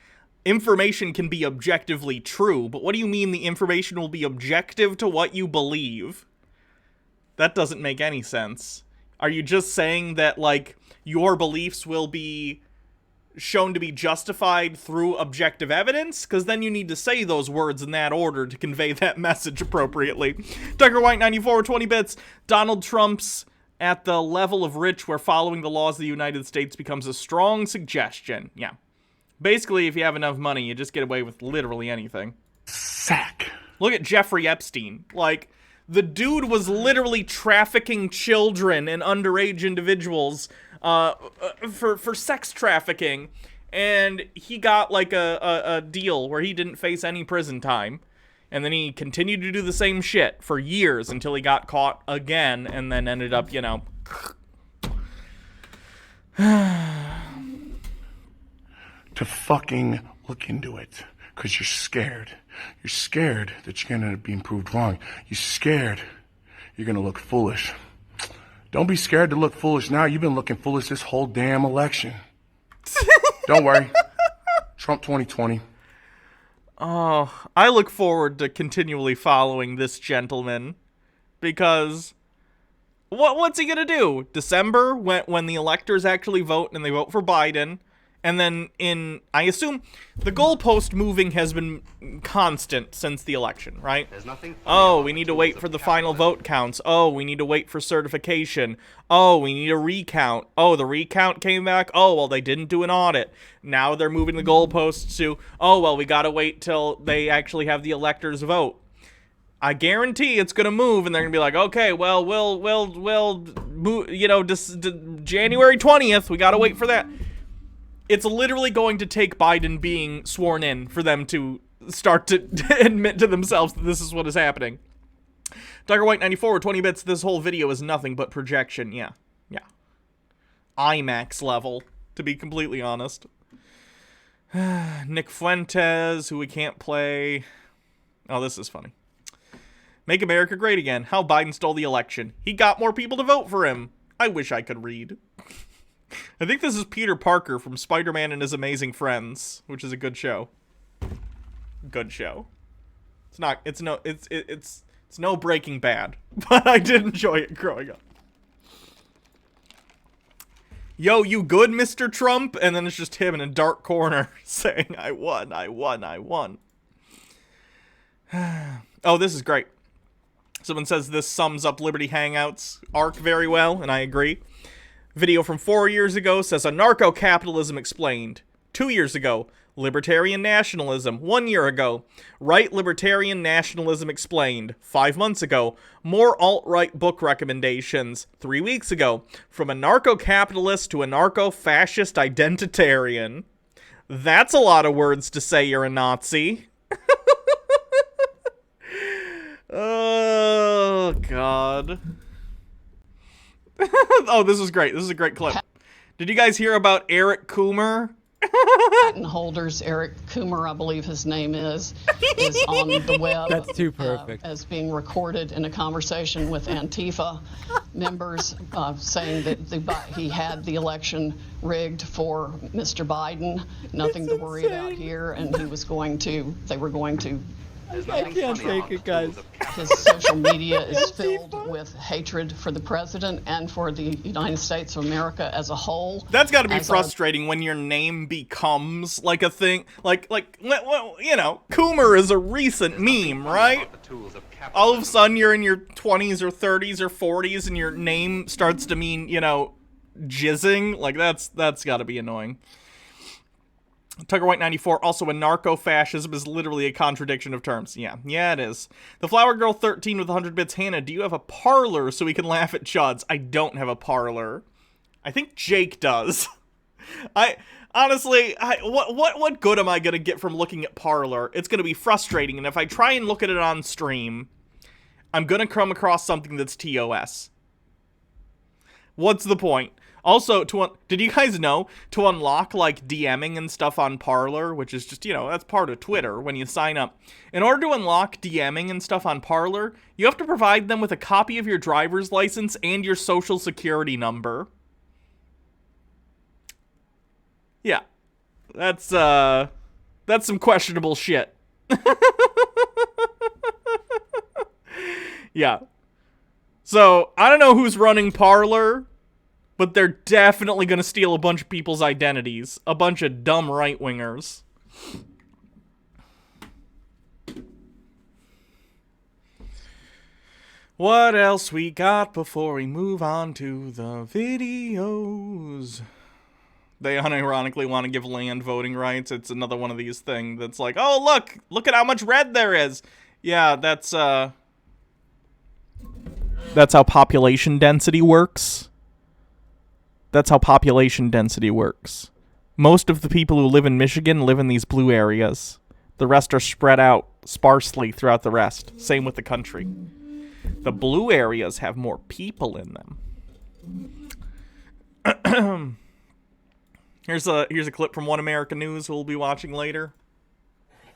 Information can be objectively true, but what do you mean the information will be objective to what you believe? That doesn't make any sense. Are you just saying that, like, your beliefs will be shown to be justified through objective evidence, because then you need to say those words in that order to convey that message appropriately. Tucker White 94 20 bits. Donald Trump's at the level of rich where following the laws of the United States becomes a strong suggestion. Yeah. Basically, if you have enough money, you just get away with literally anything. Sack. Look at Jeffrey Epstein. Like, the dude was literally trafficking children and underage individuals for sex trafficking, and he got like a deal where he didn't face any prison time, and then he continued to do the same shit for years until he got caught again, and then ended up, you know. To fucking look into it, because you're scared. You're scared that you're gonna be proved wrong. You're scared you're gonna look foolish. Don't be scared to look foolish now. You've been looking foolish this whole damn election. Don't worry. Trump 2020. Oh, I look forward to continually following this gentleman, because what's he gonna do? December, when the electors actually vote and they vote for Biden, and then I assume the goalpost moving has been constant since the election, right? There's nothing. Oh, we need to wait for the final vote counts. Oh, we need to wait for certification. Oh, we need a recount. Oh, the recount came back. Oh, well, they didn't do an audit. Now they're moving the goalposts to, oh, well, we gotta wait till they actually have the electors vote. I guarantee it's gonna move, and they're gonna be like, okay, well, we'll move, you know, January 20th, we gotta wait for that. It's literally going to take Biden being sworn in for them to start to admit to themselves that this is what is happening. Tucker White 94 20 bits. This whole video is nothing but projection. Yeah. IMAX level, to be completely honest. Nick Fuentes, who we can't play. Oh, this is funny. Make America Great Again. How Biden stole the election. He got more people to vote for him. I wish I could read. I think this is Peter Parker from Spider-Man and His Amazing Friends, which is a good show. Good show. It's no Breaking Bad, but I did enjoy it growing up. Yo, you good, Mr. Trump? And then it's just him in a dark corner saying, I won. Oh, this is great. Someone says this sums up Liberty Hangouts arc very well, and I agree. Video from 4 years ago says anarcho-capitalism explained. 2 years ago, libertarian nationalism. 1 year ago, right libertarian nationalism explained. 5 months ago, more alt-right book recommendations. 3 weeks ago, from anarcho-capitalist to anarcho-fascist identitarian. That's a lot of words to say you're a Nazi. Oh, God. Oh, this is great. This is a great clip. Did you guys hear about Eric Coomer? Patent holders, Eric Coomer, I believe his name is on the web. That's too perfect. As being recorded in a conversation with Antifa members, saying that he had the election rigged for Mr. Biden. Nothing to worry about here, and they were going to. I can't take it, guys. His social media is filled with hatred for the president and for the United States of America as a whole. That's got to be frustrating when your name becomes like a thing. Like, you know, Coomer is a recent meme, right? All of a sudden you're in your 20s or 30s or 40s and your name starts to mean, you know, jizzing. Like, that's got to be annoying. Tucker White 94, also anarcho-fascism is literally a contradiction of terms. Yeah, it is. The Flower Girl 13 with 100 bits. Hannah, do you have a parlor so we can laugh at chuds? I don't have a parlor. I think Jake does. Honestly, what good am I going to get from looking at Parler? It's going to be frustrating, and if I try and look at it on stream, I'm going to come across something that's TOS. What's the point? Also, did you guys know, to unlock, like, DMing and stuff on Parler, which is just, you know, that's part of Twitter when you sign up. In order to unlock DMing and stuff on Parler, you have to provide them with a copy of your driver's license and your social security number. Yeah. That's some questionable shit. Yeah. So, I don't know who's running Parler, but they're definitely going to steal a bunch of people's identities. A bunch of dumb right-wingers. What else we got before we move on to the videos? They unironically want to give land voting rights. It's another one of these things that's like, oh, look at how much red there is. Yeah, that's how population density works. That's how population density works. Most of the people who live in Michigan live in these blue areas. The rest are spread out sparsely throughout the rest. Same with the country. The blue areas have more people in them. Here's a clip from One America News we'll be watching later.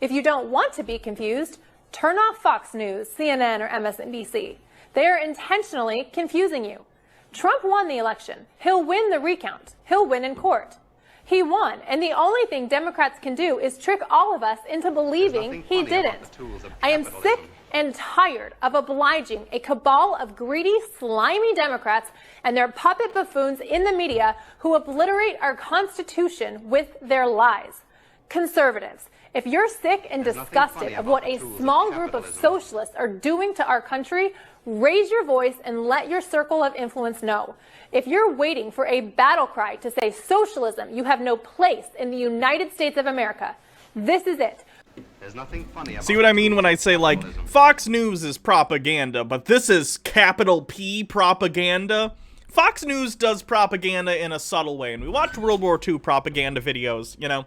If you don't want to be confused, turn off Fox News, CNN, or MSNBC. They are intentionally confusing you. Trump won the election. He'll win the recount. He'll win in court. He won, and the only thing Democrats can do is trick all of us into believing he didn't. I am sick and tired of obliging a cabal of greedy, slimy Democrats and their puppet buffoons in the media who obliterate our Constitution with their lies. Conservatives, if you're sick and disgusted of what a small group of socialists are doing to our country, raise your voice and let your circle of influence know. If you're waiting for a battle cry to say socialism, you have no place in the United States of America. This is it. There's nothing funny about See what I mean when I say, like, Fox News is propaganda, but this is capital P propaganda? Fox News does propaganda in a subtle way, and we watched World War II propaganda videos, you know,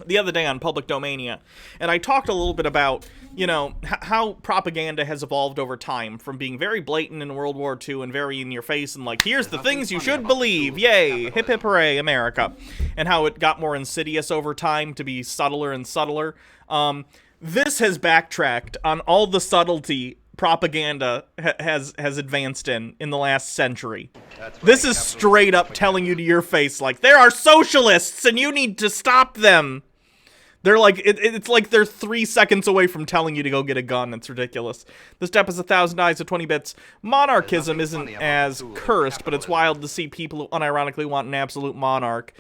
the other day on Public Domania, and I talked a little bit about, you know, how propaganda has evolved over time from being very blatant in World War II and very in your face and like, here's the things you should believe, yay, hip hip hooray, America, and how it got more insidious over time to be subtler and subtler. This has backtracked on all the subtlety propaganda has advanced in the last century. This is straight up telling you to your face, like, there are socialists and you need to stop them. They're like, it's like they're 3 seconds away from telling you to go get a gun. It's ridiculous. This step is 1,000 eyes of 20 bits. Monarchism isn't as cursed, but it's wild to see people who unironically want an absolute monarch.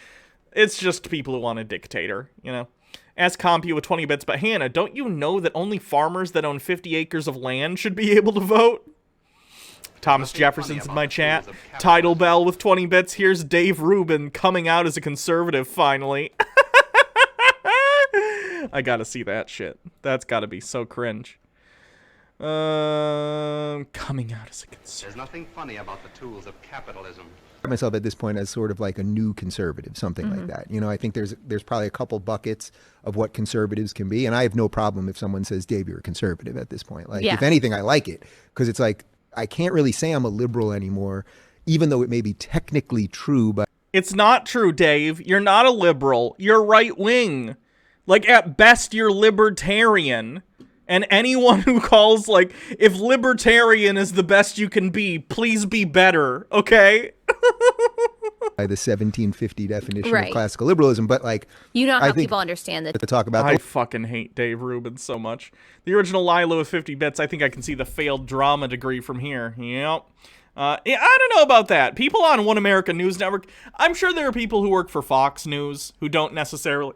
It's just people who want a dictator, you know? Ask Compu with 20 bits, but Hannah, don't you know that only farmers that own 50 acres of land should be able to vote? Thomas Jefferson's in my chat. Tidal Bell with 20 bits. Here's Dave Rubin coming out as a conservative, finally. I gotta see that shit. That's gotta be so cringe. Coming out as a conservative. There's nothing funny about the tools of capitalism. Myself at this point as sort of like a new conservative, something like that. You know, I think there's probably a couple buckets of what conservatives can be, and I have no problem if someone says, Dave, you're a conservative at this point. Like, if anything, I like it, because it's like, I can't really say I'm a liberal anymore, even though it may be technically true, but... It's not true, Dave. You're not a liberal. You're right-wing. Like, at best, you're libertarian. And anyone who calls, like, if libertarian is the best you can be, please be better, okay? By the 1750 definition of classical liberalism, but, like... You know how people understand that. To talk about I fucking hate Dave Rubin so much. The original Lilo with 50 bits, I think I can see the failed drama degree from here. Yep. I don't know about that. People on One America News Network, I'm sure there are people who work for Fox News who don't necessarily...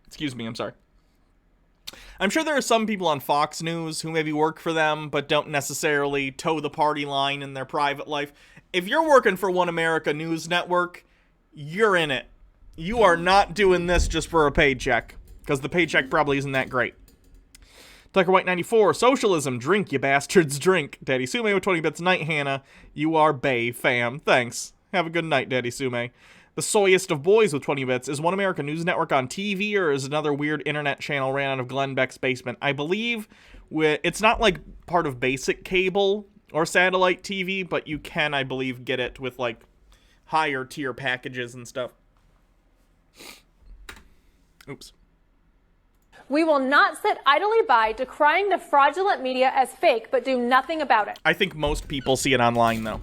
Excuse me, I'm sorry. I'm sure there are some people on Fox News who maybe work for them, but don't necessarily toe the party line in their private life. If you're working for One America News Network, you're in it. You are not doing this just for a paycheck, because the paycheck probably isn't that great. Tucker White 94, socialism, drink, you bastards, drink. Daddy Sume with 20 bits, night, Hannah. You are bae, fam. Thanks. Have a good night, Daddy Sume. The soyest of boys with 20 bits. Is One America News Network on TV, or is another weird internet channel ran out of Glenn Beck's basement? I believe it's not like part of basic cable or satellite TV, but you can, I believe, get it with like higher tier packages and stuff. Oops. We will not sit idly by decrying the fraudulent media as fake, but do nothing about it. I think most people see it online, though.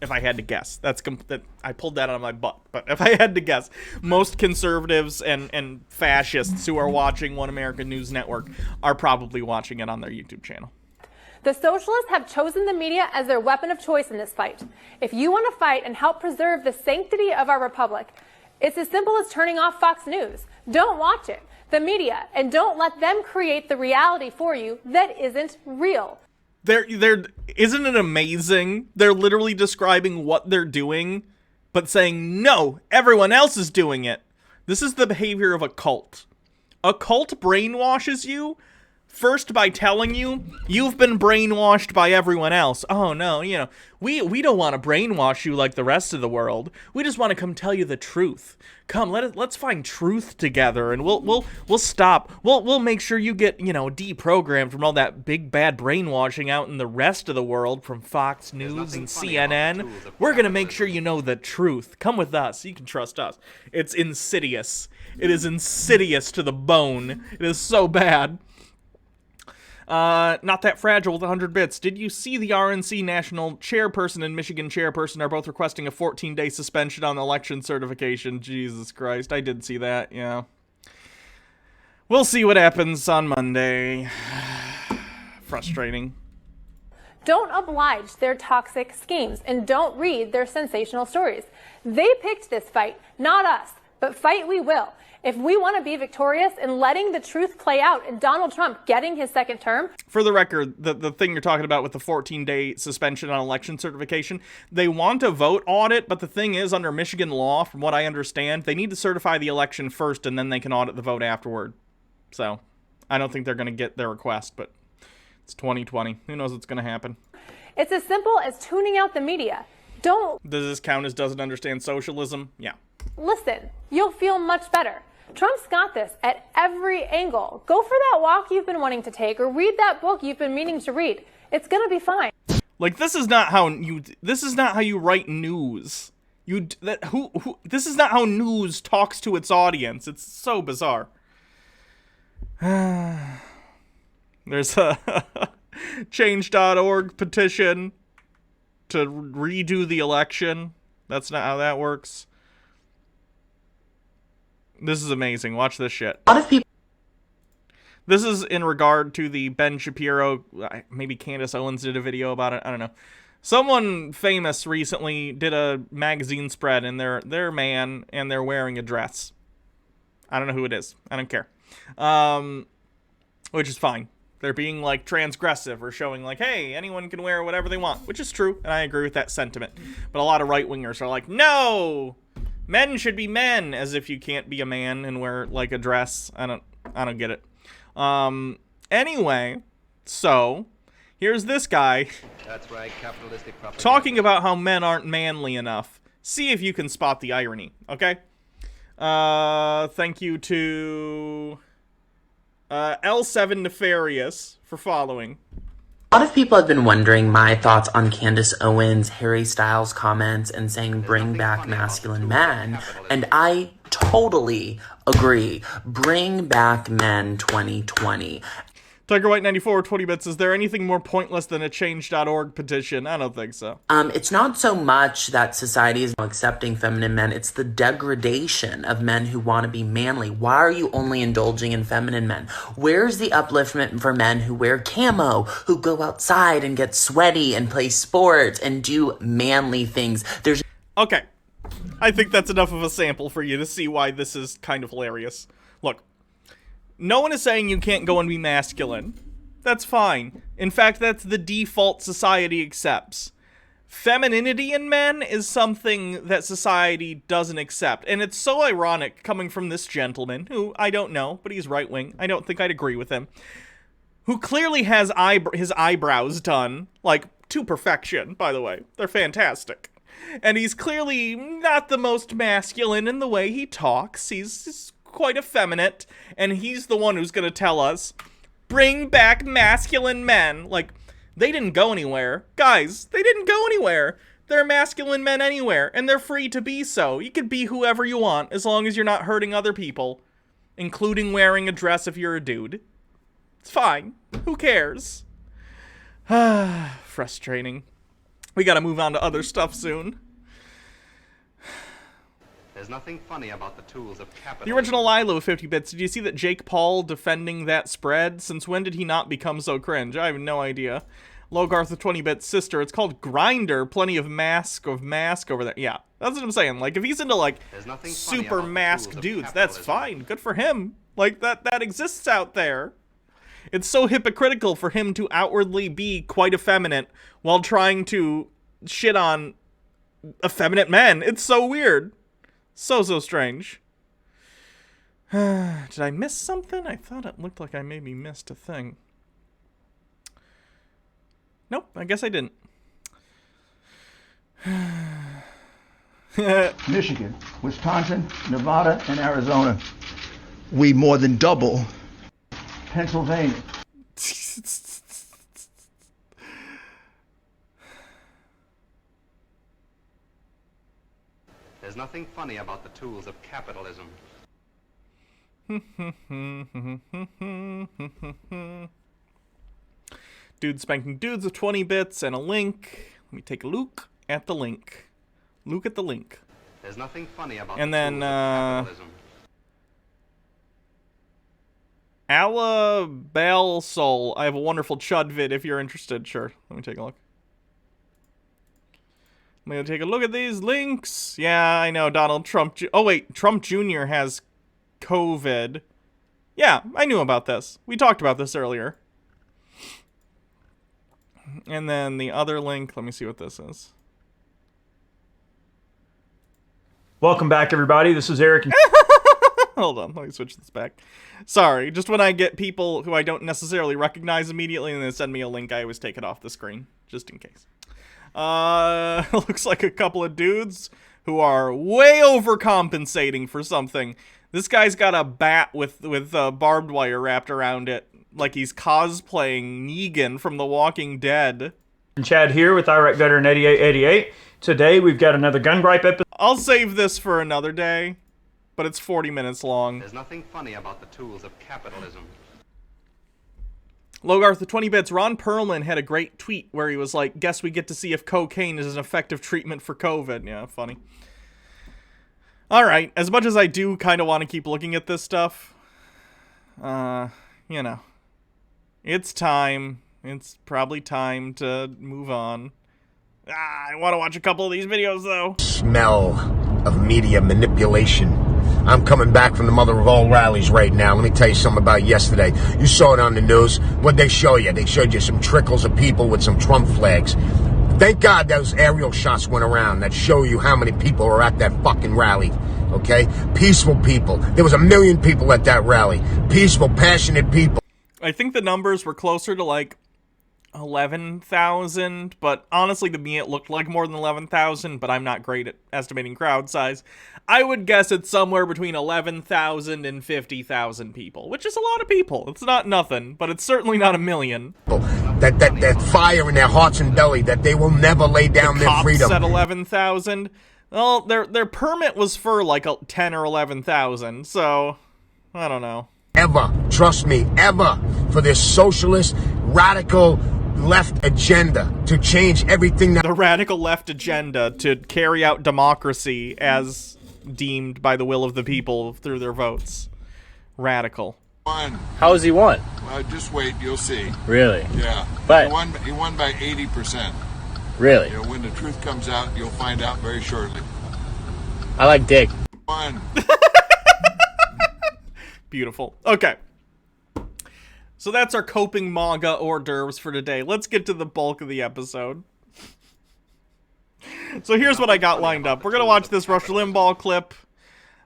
If I had to guess. I pulled that out of my butt. But if I had to guess, most conservatives and fascists who are watching One American News Network are probably watching it on their YouTube channel. The socialists have chosen the media as their weapon of choice in this fight. If you want to fight and help preserve the sanctity of our republic, it's as simple as turning off Fox News. Don't watch it, the media, and don't let them create the reality for you that isn't real. Isn't it amazing? They're literally describing what they're doing, but saying, no, everyone else is doing it. This is the behavior of a cult. A cult brainwashes you first by telling you you've been brainwashed by everyone else. Oh no, we don't want to brainwash you like the rest of the world. We just want to come tell you the truth. Come, let's find truth together, and we'll stop. We'll make sure you get deprogrammed from all that big bad brainwashing out in the rest of the world from Fox News and CNN. We're gonna make sure you know the truth. Come with us. You can trust us. It's insidious. It is insidious to the bone. It is so bad. Not that fragile with 100 bits. Did you see the RNC national chairperson and Michigan chairperson are both requesting a 14-day suspension on election certification? Jesus Christ, I did see that, yeah. We'll see what happens on Monday. Frustrating. Don't oblige their toxic schemes, and don't read their sensational stories. They picked this fight, not us, but fight we will. If we want to be victorious in letting the truth play out and Donald Trump getting his second term. For the record, the thing you're talking about with the 14-day suspension on election certification, they want a vote audit, but the thing is, under Michigan law, from what I understand, they need to certify the election first and then they can audit the vote afterward. So, I don't think they're going to get their request, but it's 2020. Who knows what's going to happen? It's as simple as tuning out the media. Does this count as doesn't understand socialism? Yeah. Listen, you'll feel much better. Trump's got this at every angle. Go for that walk you've been wanting to take, or read that book you've been meaning to read. It's gonna be fine. Like, this is not how you write news. This is not how news talks to its audience. It's so bizarre. There's a change.org petition to redo the election. That's not how that works. This is amazing. Watch this shit. A lot of people. This is in regard to the Ben Shapiro, maybe Candace Owens did a video about it. I don't know. Someone famous recently did a magazine spread, and they're a man, and they're wearing a dress. I don't know who it is. I don't care. Which is fine. They're being, like, transgressive or showing, like, hey, anyone can wear whatever they want, which is true, and I agree with that sentiment. But a lot of right-wingers are like, no! Men should be men, as if you can't be a man and wear, like, a dress. I don't get it. Anyway, so, here's this guy. That's right, capitalistic propaganda. Talking about how men aren't manly enough. See if you can spot the irony, okay? Thank you to L7 Nefarious for following. A lot of people have been wondering my thoughts on Candace Owens, Harry Styles' comments and saying bring back masculine men, and I totally agree. Bring back men 2020. Tiger White 94, 20 bits. Is there anything more pointless than a change.org petition? I don't think so. It's not so much that society is accepting feminine men. It's the degradation of men who want to be manly. Why are you only indulging in feminine men? Where's the upliftment for men who wear camo, who go outside and get sweaty and play sports and do manly things? Okay. I think that's enough of a sample for you to see why this is kind of hilarious. Look. No one is saying you can't go and be masculine. That's fine. In fact, that's the default society accepts. Femininity in men is something that society doesn't accept. And it's so ironic coming from this gentleman, who I don't know, but he's right-wing. I don't think I'd agree with him. Who clearly has his eyebrows done, like, to perfection, by the way. They're fantastic. And he's clearly not the most masculine in the way he talks. He's quite effeminate, and he's the one who's gonna tell us, bring back masculine men. Like, they didn't go anywhere. Guys, they didn't go anywhere. They're masculine men anywhere, and they're free to be so. You can be whoever you want, as long as you're not hurting other people, including wearing a dress if you're a dude. It's fine. Who cares? Frustrating. We gotta move on to other stuff soon. There's nothing funny about the tools of The capitalism. original Lilo 50 bits. Did you see that Jake Paul defending that spread? Since when did he not become so cringe? I have no idea. Logarth with 20 bits. Sister, it's called Grinder. Plenty of mask over there. Yeah, that's what I'm saying. Like, if he's into, like, super masked dudes, that's fine. Good for him. Like, that exists out there. It's so hypocritical for him to outwardly be quite effeminate while trying to shit on effeminate men. It's so weird. So strange. Did I miss something? I thought it looked like I maybe missed a thing. Nope, I guess I didn't. Michigan, Wisconsin, Nevada, and Arizona. We more than double. Pennsylvania. There's nothing funny about the tools of capitalism. Dude spanking dudes with 20 bits and a link. Let me take a look at the link. Look at the link. There's nothing funny about and the then, tools of capitalism. Alabel Soul. I have a wonderful Chud vid if you're interested. Sure. Let me take a look. I'm going to take a look at these links. Yeah, I know. Donald Trump. Oh, wait. Trump Jr. has COVID. Yeah, I knew about this. We talked about this earlier. And then the other link. Let me see what this is. Welcome back, everybody. This is Eric. Hold on, let me switch this back. Sorry, just when I get people who I don't necessarily recognize immediately and they send me a link, I always take it off the screen, just in case. Looks like a couple of dudes who are way overcompensating for something. This guy's got a bat with barbed wire wrapped around it, like he's cosplaying Negan from The Walking Dead. Chad here with Iraq Veteran 8888. Today we've got another gun gripe episode. I'll save this for another day. But it's 40 minutes long. There's nothing funny about the tools of capitalism. Logarth, the 20 bits. Ron Perlman had a great tweet where he was like, guess we get to see if cocaine is an effective treatment for COVID. Yeah, funny. Alright, as much as I do kind of want to keep looking at this stuff, you know, it's time. It's probably time to move on. I want to watch a couple of these videos, though. Smell of media manipulation. I'm coming back from the mother of all rallies right now. Let me tell you something about yesterday. You saw it on the news. What'd they show you? They showed you some trickles of people with some Trump flags. Thank God those aerial shots went around that show you how many people were at that fucking rally. Okay? Peaceful people. There was 1 million people at that rally. Peaceful, passionate people. I think the numbers were closer to like 11,000, but honestly to me it looked like more than 11,000, but I'm not great at estimating crowd size. I would guess it's somewhere between 11,000 and 50,000 people, which is a lot of people. It's not nothing, but it's certainly not 1 million. That fire in their hearts and belly, that they will never lay down their freedom. Cops said 11,000. Well, their permit was for like 10 or 11,000, so I don't know. Ever, trust me, ever, for this socialist, radical left agenda to change everything. The radical left agenda to carry out democracy as deemed by the will of the people through their votes. Radical. How has he won? Just wait, you'll see. Really? Yeah. But he won by 80%. Really? You know, when the truth comes out, you'll find out very shortly. I like dick. Beautiful. Okay. So that's our coping MAGA hors d'oeuvres for today. Let's get to the bulk of the episode. So here's what I got lined up. We're going to watch this Rush Limbaugh clip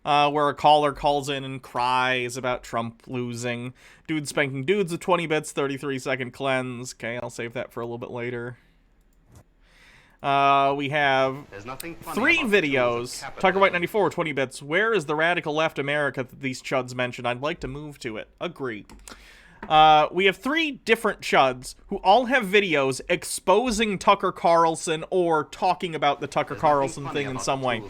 where a caller calls in and cries about Trump losing. Dude spanking dudes with 20 bits, 33-second cleanse. Okay, I'll save that for a little bit later. We have 3 videos. Tucker White 94, 20 bits. Where is the radical left America that these chuds mentioned? I'd like to move to it. Agree. We have 3 different chuds who all have videos exposing Tucker Carlson or talking about the Tucker Carlson thing in some way.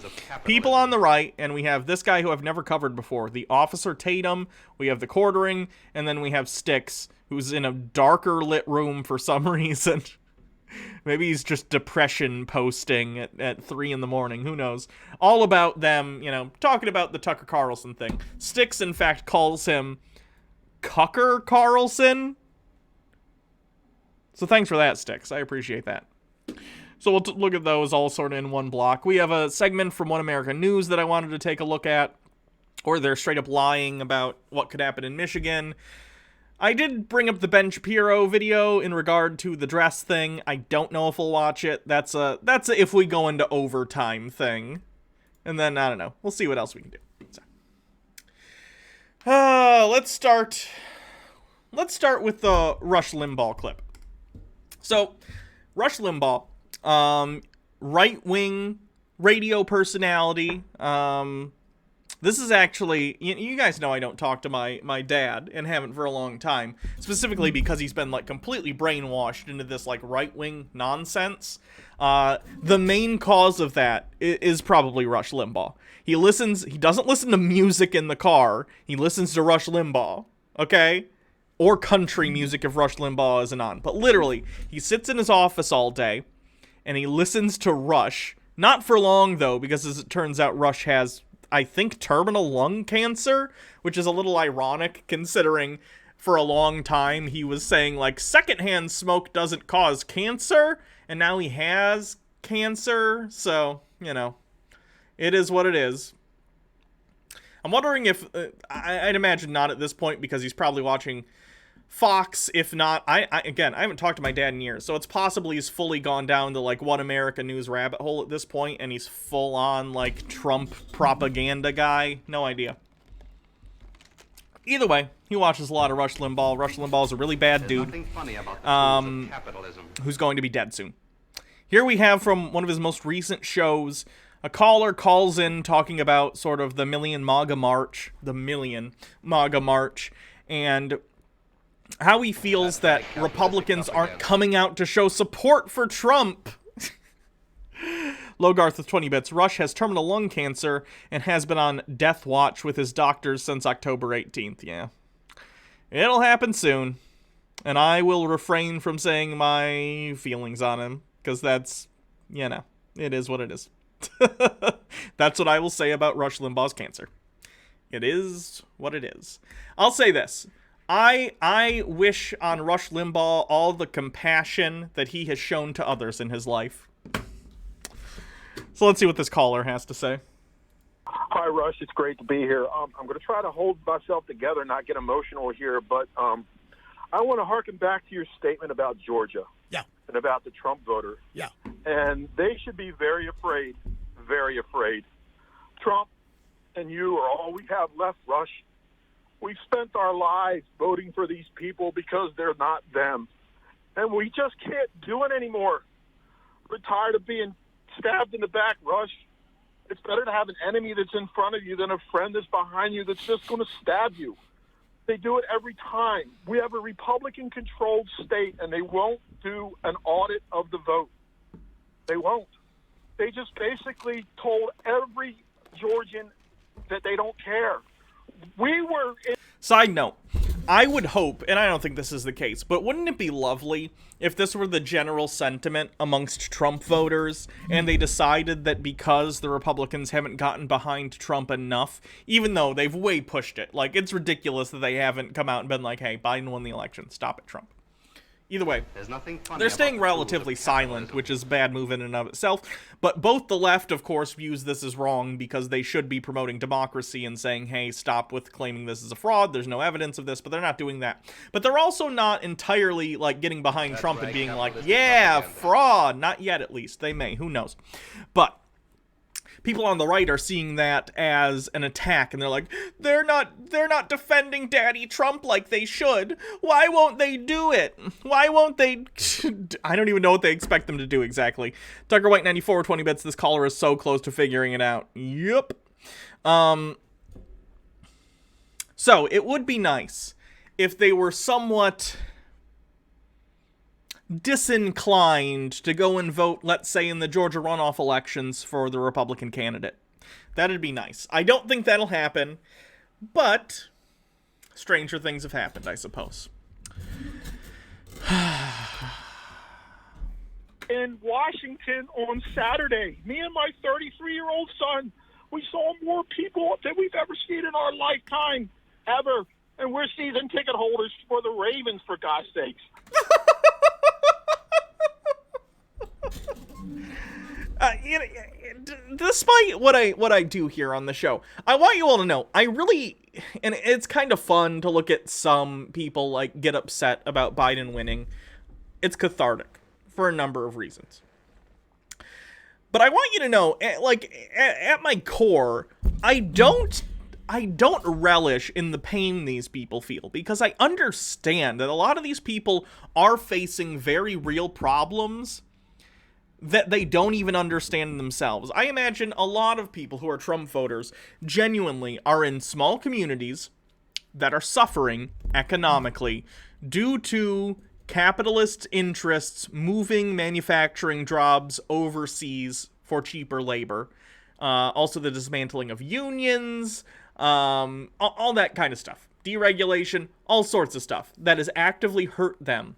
People on the right, and we have this guy who I've never covered before, the Officer Tatum, we have the Quartering, and then we have Styx, who's in a darker lit room for some reason. Maybe he's just depression posting at 3 in the morning. Who knows? All about them, talking about the Tucker Carlson thing. Styx, in fact, calls him Tucker Carlson. So thanks for that, Styx. I appreciate that. So we'll look at those all sort of in one block. We have a segment from One America News that I wanted to take a look at, or they're straight up lying about what could happen in Michigan. I did bring up the Ben Shapiro video in regard to the dress thing. I don't know if we'll watch it. That's a if we go into overtime thing. And then, I don't know. We'll see what else we can do. So. Let's start with the Rush Limbaugh clip. So, Rush Limbaugh, right-wing radio personality. This is actually, you guys know I don't talk to my dad, and haven't for a long time, specifically because he's been, completely brainwashed into this, right-wing nonsense. The main cause of that is probably Rush Limbaugh. He doesn't listen to music in the car, he listens to Rush Limbaugh, okay? Or country music if Rush Limbaugh isn't on. But literally, he sits in his office all day, and he listens to Rush. Not for long, though, because as it turns out, Rush has, I think, terminal lung cancer, which is a little ironic, considering for a long time he was saying, secondhand smoke doesn't cause cancer, and now he has cancer, so, it is what it is. I'm wondering if, I'd imagine not at this point, because he's probably watching Fox. If not, I haven't talked to my dad in years, so it's possible he's fully gone down the One America News rabbit hole at this point, and he's full on Trump propaganda guy. No idea. Either way, he watches a lot of Rush Limbaugh. Rush Limbaugh is a really bad dude. Nothing funny about the tools of capitalism. Who's going to be dead soon. Here we have from one of his most recent shows, a caller calls in talking about sort of the Million MAGA March, and how he feels that Republicans aren't coming out to show support for Trump. Logarth with 20 bits. Rush has terminal lung cancer and has been on death watch with his doctors since October 18th. Yeah. It'll happen soon. And I will refrain from saying my feelings on him, because that's, it is what it is. That's what I will say about Rush Limbaugh's cancer. It is what it is. I'll say this. I wish on Rush Limbaugh all the compassion that he has shown to others in his life. So let's see what this caller has to say. Hi, Rush. It's great to be here. I'm going to try to hold myself together, not get emotional here, but I want to harken back to your statement about Georgia. Yeah. And about the Trump voter. Yeah. And they should be very afraid, very afraid. Trump and you are all we have left, Rush. We've spent our lives voting for these people because they're not them. And we just can't do it anymore. We're tired of being stabbed in the back, Rush. It's better to have an enemy that's in front of you than a friend that's behind you that's just going to stab you. They do it every time. We have a Republican-controlled state, and they won't do an audit of the vote. They won't. They just basically told every Georgian that they don't care. We were... Side note, I would hope, and I don't think this is the case, but wouldn't it be lovely if this were the general sentiment amongst Trump voters, and they decided that because the Republicans haven't gotten behind Trump enough, even though they've way pushed it, it's ridiculous that they haven't come out and been like, hey, Biden won the election, stop it, Trump. Either way, There's nothing funny they're about staying the relatively silent, which is a bad move in and of itself. But both the left, of course, views this as wrong because they should be promoting democracy and saying, hey, stop with claiming this is a fraud. There's no evidence of this, but they're not doing that. But they're also not entirely, getting behind Trump and being like, yeah, fraud. Not yet, at least. They may. Who knows? But people on the right are seeing that as an attack, and they're like, they're not defending Daddy Trump like they should. Why won't they do it? Why won't they? I don't even know what they expect them to do exactly. Tucker White 94, 20 bits. This caller is so close to figuring it out. Yep. So it would be nice if they were somewhat disinclined to go and vote, let's say, in the Georgia runoff elections for the Republican candidate. That'd be nice. I don't think that'll happen, but stranger things have happened, I suppose. in Washington on Saturday. Me and my 33-year-old son, we saw more people than we've ever seen in our lifetime, ever. And we're season ticket holders for the Ravens, for God's sakes. Despite what I do here on the show, I want you all to know, I really, and it's kind of fun to look at some people like get upset about Biden winning. It's cathartic for a number of reasons. But I want you to know, at my core, I don't relish in the pain these people feel, because I understand that a lot of these people are facing very real problems that they don't even understand themselves. I imagine a lot of people who are Trump voters genuinely are in small communities that are suffering economically due to capitalist interests moving manufacturing jobs overseas for cheaper labor. Also the dismantling of unions, all that kind of stuff. Deregulation, all sorts of stuff that has actively hurt them.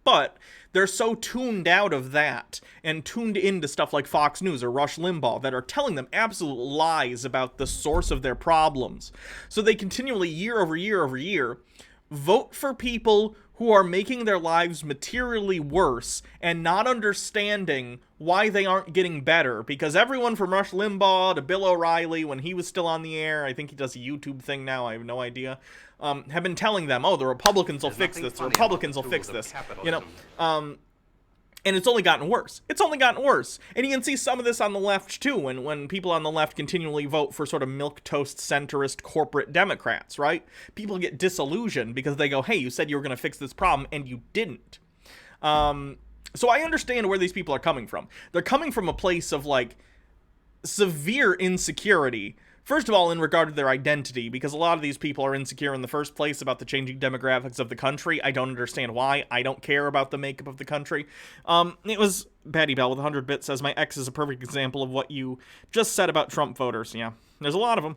But they're so tuned out of that and tuned into stuff like Fox News or Rush Limbaugh that are telling them absolute lies about the source of their problems. So they continually, year over year over year, vote for people who are making their lives materially worse and not understanding why they aren't getting better. Because everyone from Rush Limbaugh to Bill O'Reilly, when he was still on the air, I think he does a YouTube thing now, I have no idea, have been telling them, oh, the Republicans will fix this, the Republicans will fix this, you know, and it's only gotten worse. It's only gotten worse. And you can see some of this on the left, too, when people on the left continually vote for sort of milquetoast centrist corporate Democrats, right? People get disillusioned because they go, hey, you said you were going to fix this problem, and you didn't. So I understand where these people are coming from. They're coming from a place of, like, severe insecurity. First of all, in regard to their identity, because a lot of these people are insecure in the first place about the changing demographics of the country. I don't understand why. I don't care about the makeup of the country. It was Patty Bell with 100 bits says, my ex is a perfect example of what you just said about Trump voters. Yeah, there's a lot of them.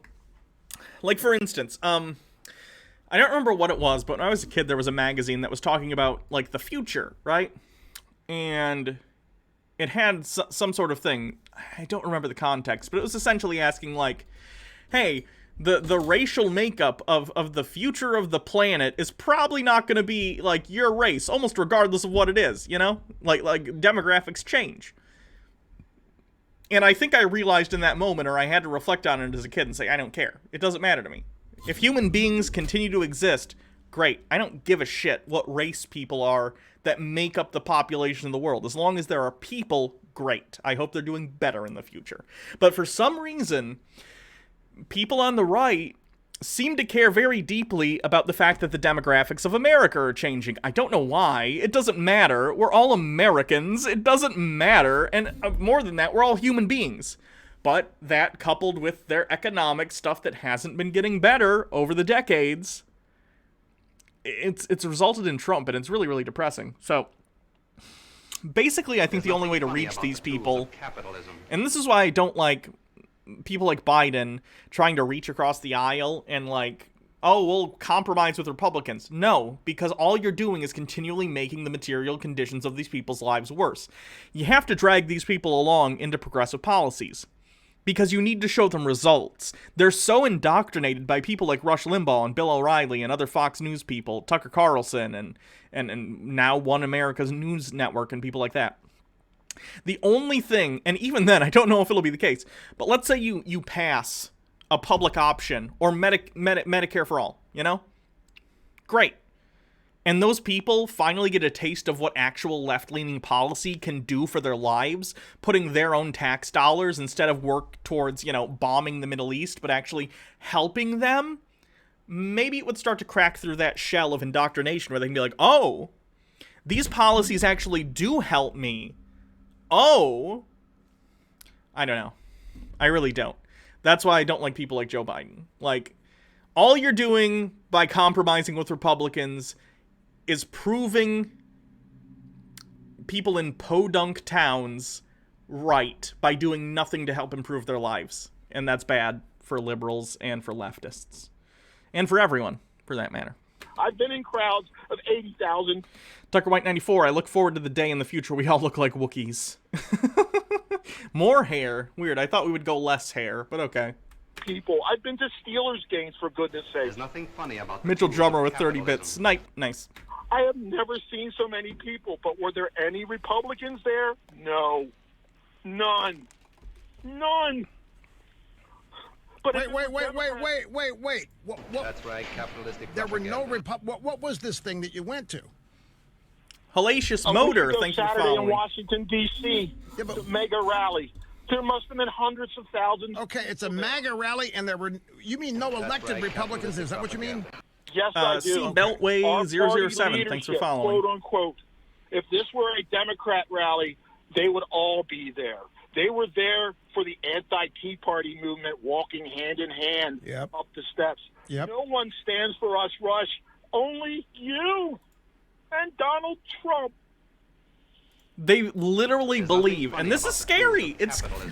Like, for instance, I don't remember what it was, but when I was a kid, there was a magazine that was talking about, like, the future, right? And it had some sort of thing. I don't remember the context, but it was essentially asking, like, hey, the racial makeup of the future of the planet is probably not going to be, like, your race, almost regardless of what it is, you know? Like demographics change. And I think I realized in that moment, or I had to reflect on it as a kid and say, I don't care. It doesn't matter to me. If human beings continue to exist, great. I don't give a shit what race people are that make up the population of the world. As long as there are people, great. I hope they're doing better in the future. But for some reason, people on the right seem to care very deeply about the fact that the demographics of America are changing. I don't know why. It doesn't matter. We're all Americans. It doesn't matter. And more than that, we're all human beings. But that, coupled with their economic stuff that hasn't been getting better over the decades, it's resulted in Trump, and it's really, really depressing. So, basically, I think the only way to reach these people, and this is why I don't like people like Biden trying to reach across the aisle and, like, oh, we'll compromise with Republicans. No, because all you're doing is continually making the material conditions of these people's lives worse. You have to drag these people along into progressive policies, because you need to show them results. They're so indoctrinated by people like Rush Limbaugh and Bill O'Reilly and other Fox News people, Tucker Carlson and now One America's News Network and people like that. The only thing, and even then, I don't know if it'll be the case, but let's say you pass a public option or Medicare for all, you know? Great. And those people finally get a taste of what actual left-leaning policy can do for their lives, putting their own tax dollars instead of work towards, you know, bombing the Middle East, but actually helping them. Maybe it would start to crack through that shell of indoctrination where they can be like, oh, these policies actually do help me. Oh, I don't know. I really don't. That's why I don't like people like Joe Biden. Like, all you're doing by compromising with Republicans is proving people in podunk towns right by doing nothing to help improve their lives. And that's bad for liberals and for leftists. And for everyone, for that matter. I've been in crowds of 80,000. Tucker White 94, I look forward to the day in the future we all look like Wookiees. More hair. Weird. I thought we would go less hair, but okay. People. I've been to Steelers games, for goodness sake. There's nothing funny about Mitchell Drummer with 30 bits. Nice. I have never seen so many people, but were there any Republicans there? No. None. But wait. That's right, capitalistic There were no propaganda. What was this thing that you went to? Hellacious Motor, thank you for Saturday in following. Washington, D.C., the MAGA rally. There must have been hundreds of thousands. Okay, it's a MAGA rally, and you mean no elected Republicans? Is that what you mean? Yes, I do. C Beltway Our 007, party thanks for leadership, following. Quote unquote. If this were a Democrat rally, they would all be there. They were there for the anti-Tea Party movement, walking hand in hand up the steps. No one stands for us, Rush. Only you and Donald Trump. They literally believe, and this is scary.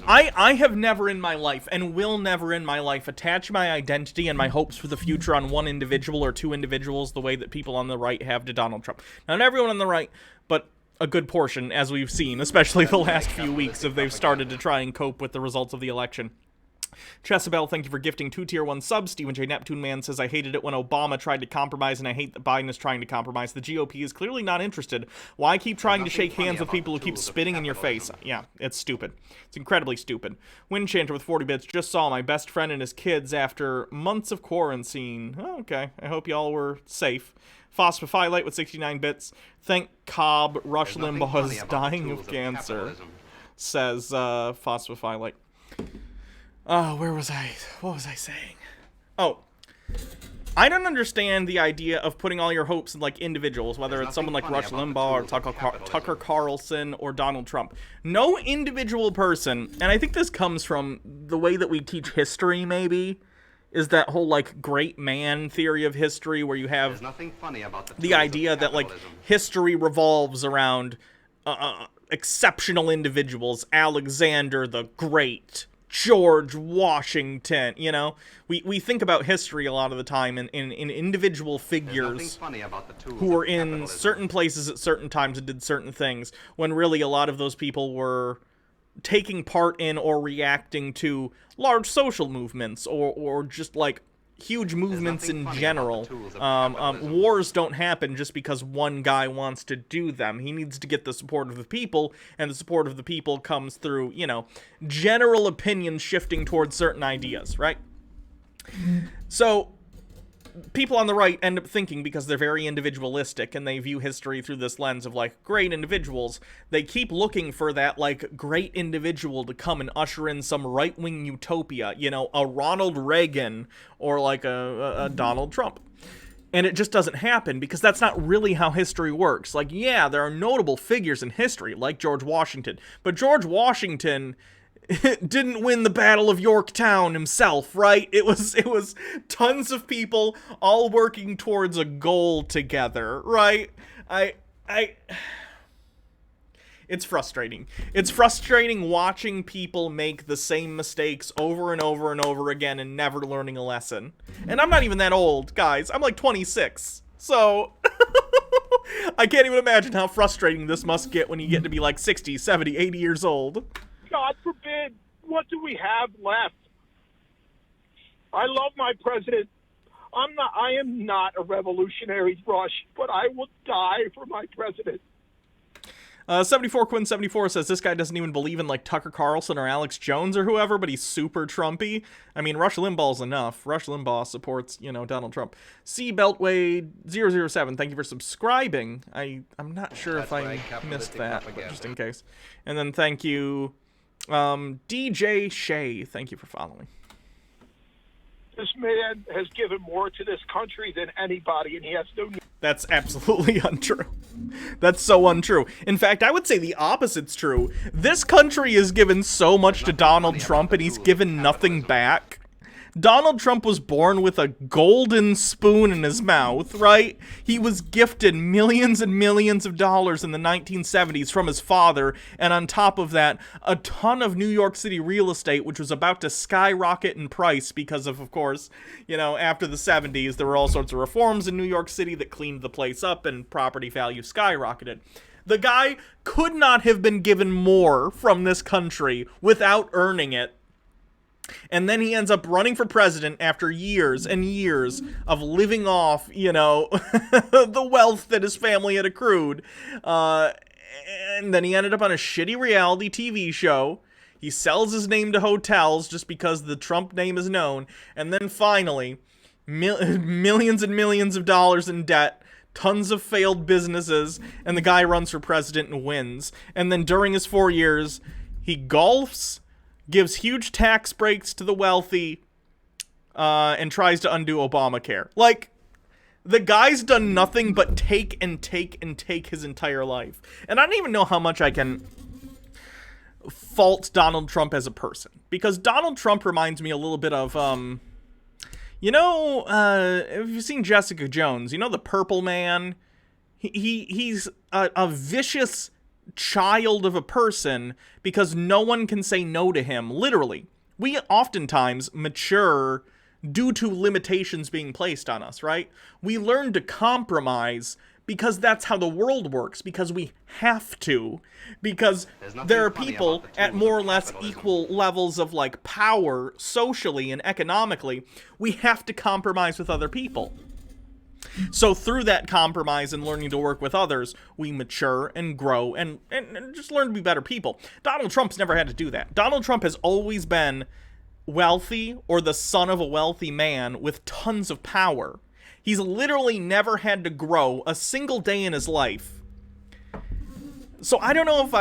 I have never in my life, and will never in my life, attach my identity and my hopes for the future on one individual or two individuals the way that people on the right have to Donald Trump. Not everyone on the right, but a good portion, as we've seen, especially the last few weeks, if they've started to try and cope with the results of the election. Chesabel, thank you for gifting 2 tier 1 subs. Stephen J. Neptune Man says, I hated it when Obama tried to compromise, and I hate that Biden is trying to compromise. The GOP is clearly not interested. Why keep trying to shake hands with people who keep spitting in your face? Yeah, it's stupid. It's incredibly stupid. Windchanter with 40 bits, just saw my best friend and his kids after months of quarantine. Oh, okay, I hope y'all were safe. Phosphophylite with 69 bits. Thank Cobb, Rush Limbaugh is dying of cancer, says Phosphophylite. Where was I? What was I saying? Oh, I don't understand the idea of putting all your hopes in, like, individuals, whether it's someone like Rush Limbaugh or Tucker Carlson or Donald Trump. No individual person, and I think this comes from the way that we teach history, maybe, is that whole, like, great man theory of history where you have the idea that, like, history revolves around exceptional individuals. Alexander the Great, George Washington, you know? We think about history a lot of the time in individual figures who were in certain places at certain times and did certain things, when really a lot of those people were taking part in or reacting to large social movements or just, like, huge movements in general. Wars don't happen just because one guy wants to do them. He needs to get the support of the people, and the support of the people comes through, you know, general opinions shifting towards certain ideas, right? So people on the right end up thinking, because they're very individualistic and they view history through this lens of, like, great individuals, they keep looking for that, like, great individual to come and usher in some right-wing utopia, you know, a Ronald Reagan or, like, a Donald Trump. And it just doesn't happen, because that's not really how history works. Like, yeah, there are notable figures in history, like George Washington, but George Washington didn't win the Battle of Yorktown himself, right? It was tons of people all working towards a goal together, right? It's frustrating. It's frustrating watching people make the same mistakes over and over and over again and never learning a lesson. And I'm not even that old, guys. I'm like 26. So I can't even imagine how frustrating this must get when you get to be like 60, 70, 80 years old. God forbid, what do we have left? I love my president. I am not a revolutionary, Rush, but I will die for my president. 74 Quinn 74 says this guy doesn't even believe in, like, Tucker Carlson or Alex Jones or whoever, but he's super Trumpy. I mean, Rush Limbaugh's enough. Rush Limbaugh supports, you know, Donald Trump. C Beltway 007, thank you for subscribing. I'm not sure if I missed that, but just in case. And then thank you, DJ Shea, thank you for following. This man has given more to this country than anybody, and he has no need. That's absolutely untrue. That's so untrue. In fact, I would say the opposite's true. This country has given so much to Donald Trump, and he's given nothing back. Donald Trump was born with a golden spoon in his mouth, right? He was gifted millions and millions of dollars in the 1970s from his father, and on top of that, a ton of New York City real estate, which was about to skyrocket in price because of course, after the 70s, there were all sorts of reforms in New York City that cleaned the place up and property value skyrocketed. The guy could not have been given more from this country without earning it. And then he ends up running for president after years and years of living off, the wealth that his family had accrued. And then he ended up on a shitty reality TV show. He sells his name to hotels just because the Trump name is known. And then finally, millions and millions of dollars in debt, tons of failed businesses, and the guy runs for president and wins. And then during his 4 years, he golfs, gives huge tax breaks to the wealthy, and tries to undo Obamacare. Like, the guy's done nothing but take and take and take his entire life. And I don't even know how much I can fault Donald Trump as a person. Because Donald Trump reminds me a little bit of, have you seen Jessica Jones? The Purple Man? He's a vicious child of a person because no one can say no to him. Literally, we oftentimes mature due to limitations being placed on us, right? We learn to compromise because that's how the world works, because we have to, because there are people at more or less equal levels of power socially and economically. We have to compromise with other people. So through that compromise and learning to work with others, we mature and grow and just learn to be better people. Donald Trump's never had to do that. Donald Trump has always been wealthy or the son of a wealthy man with tons of power. He's literally never had to grow a single day in his life. So I don't know if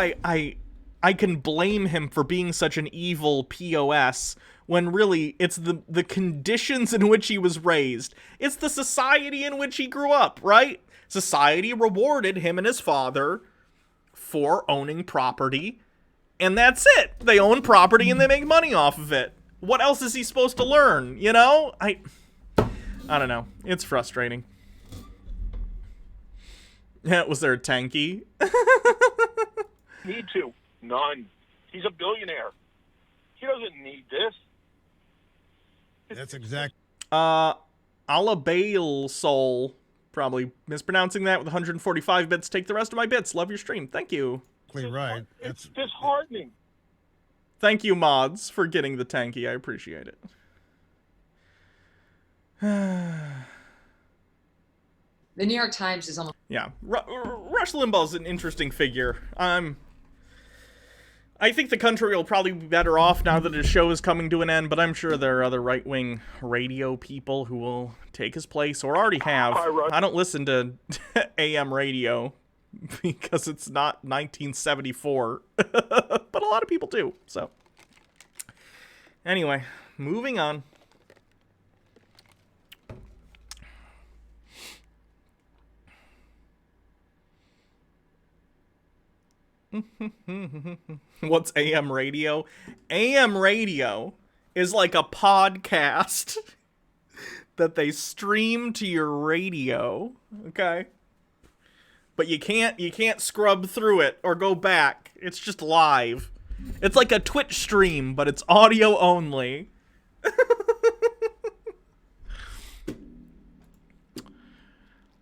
I can blame him for being such an evil POS when really it's the conditions in which he was raised. It's the society in which he grew up, right? Society rewarded him and his father for owning property, and that's it. They own property and they make money off of it. What else is he supposed to learn, I don't know. It's frustrating. Yeah, was there a tanky? Need to. None. He's a billionaire. He doesn't need this. That's exact. Alabale Soul, probably mispronouncing that with 145 bits. Take the rest of my bits. Love your stream. Thank you. Right. It's disheartening. Thank you, mods, for getting the tanky. I appreciate it. The New York Times is almost... Yeah. Rush Limbaugh's an interesting figure. I think the country will probably be better off now that his show is coming to an end, but I'm sure there are other right-wing radio people who will take his place, or already have. I don't listen to AM radio because it's not 1974, but a lot of people do, so. Anyway, moving on. What's AM radio? AM radio is like a podcast that they stream to your radio, okay? But you can't scrub through it or go back. It's just live. It's like a Twitch stream, but it's audio only.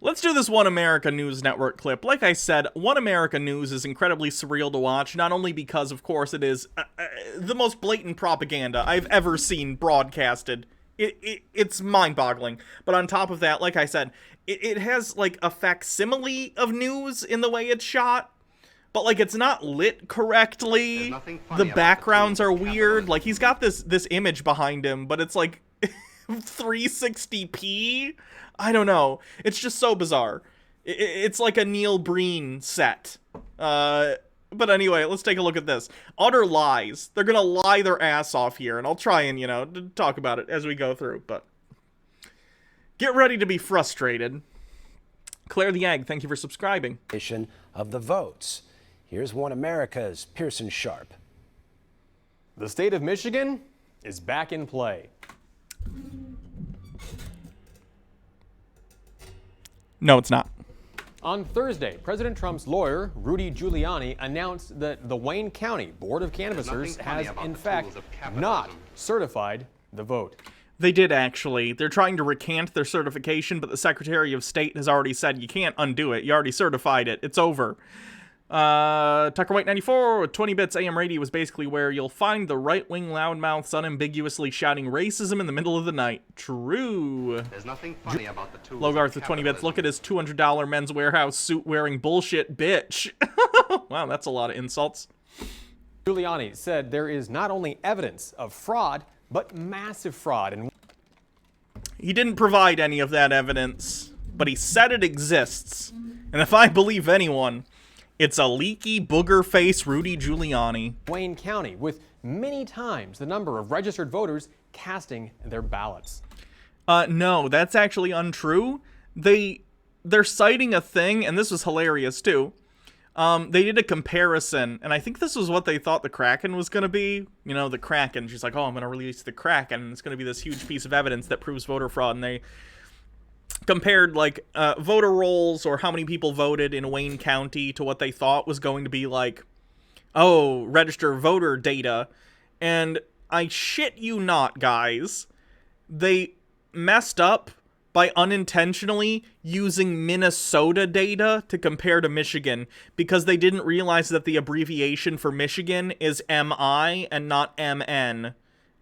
Let's do this One America News Network clip. Like I said, One America News is incredibly surreal to watch, not only because, of course, it is the most blatant propaganda I've ever seen broadcasted. It's mind-boggling. But on top of that, like I said, it has, like, a facsimile of news in the way it's shot. But, like, it's not lit correctly. The backgrounds are weird. Like, he's got this image behind him, but it's, like, 360p? I don't know. It's just so bizarre. It's like a Neil Breen set. But anyway, let's take a look at this. Utter lies. They're gonna lie their ass off here, and I'll try and, talk about it as we go through, but get ready to be frustrated. Claire the Egg, thank you for subscribing. Of the votes. Here's One America's Pearson Sharp. The state of Michigan is back in play. No, it's not. On Thursday, President Trump's lawyer, Rudy Giuliani, announced that the Wayne County Board of Canvassers has, in fact, not certified the vote. They did, actually. They're trying to recant their certification, but the Secretary of State has already said you can't undo it. You already certified it. It's over. Tucker White 94 with 20 bits AM radio was basically where you'll find the right-wing loudmouths unambiguously shouting racism in the middle of the night. True. There's nothing funny about the tools. Logarth with 20 bits. Look at his $200 Men's Warehouse suit wearing bullshit bitch. Wow, that's a lot of insults. Giuliani said there is not only evidence of fraud, but massive fraud. And he didn't provide any of that evidence, but he said it exists. And if I believe anyone, it's a leaky booger face Rudy Giuliani. Wayne County, with many times the number of registered voters casting their ballots. No, that's actually untrue. They're citing a thing, and this was hilarious too. They did a comparison, and I think this was what they thought the Kraken was going to be. You know, the Kraken. She's like, oh, I'm going to release the Kraken, and it's going to be this huge piece of evidence that proves voter fraud, and they compared, like, voter rolls or how many people voted in Wayne County to what they thought was going to be, like, oh, register voter data. And I shit you not, guys, they messed up by unintentionally using Minnesota data to compare to Michigan because they didn't realize that the abbreviation for Michigan is MI and not MN.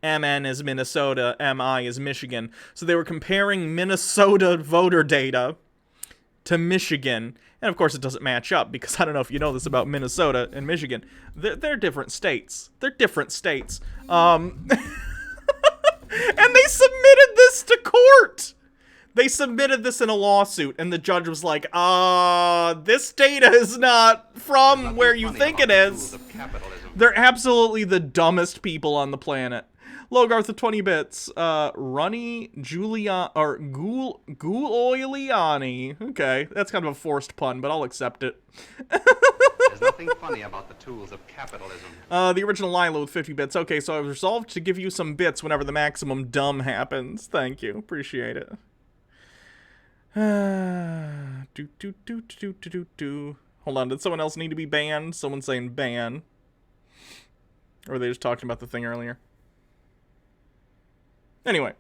MN is Minnesota, MI is Michigan. So they were comparing Minnesota voter data to Michigan. And of course it doesn't match up because I don't know if you know this about Minnesota and Michigan. They're different states. They're different states. And they submitted this to court. They submitted this in a lawsuit, and the judge was like, this data is not from where you think it is. They're absolutely the dumbest people on the planet. Logarth of 20 bits. Runny Giuliani. Okay, that's kind of a forced pun, but I'll accept it. There's nothing funny about the tools of capitalism. The original Lilo with 50 bits. Okay, so I've resolved to give you some bits whenever the maximum dumb happens. Thank you. Appreciate it. Hold on, did someone else need to be banned? Someone's saying ban. Or were they just talking about the thing earlier? Anyway.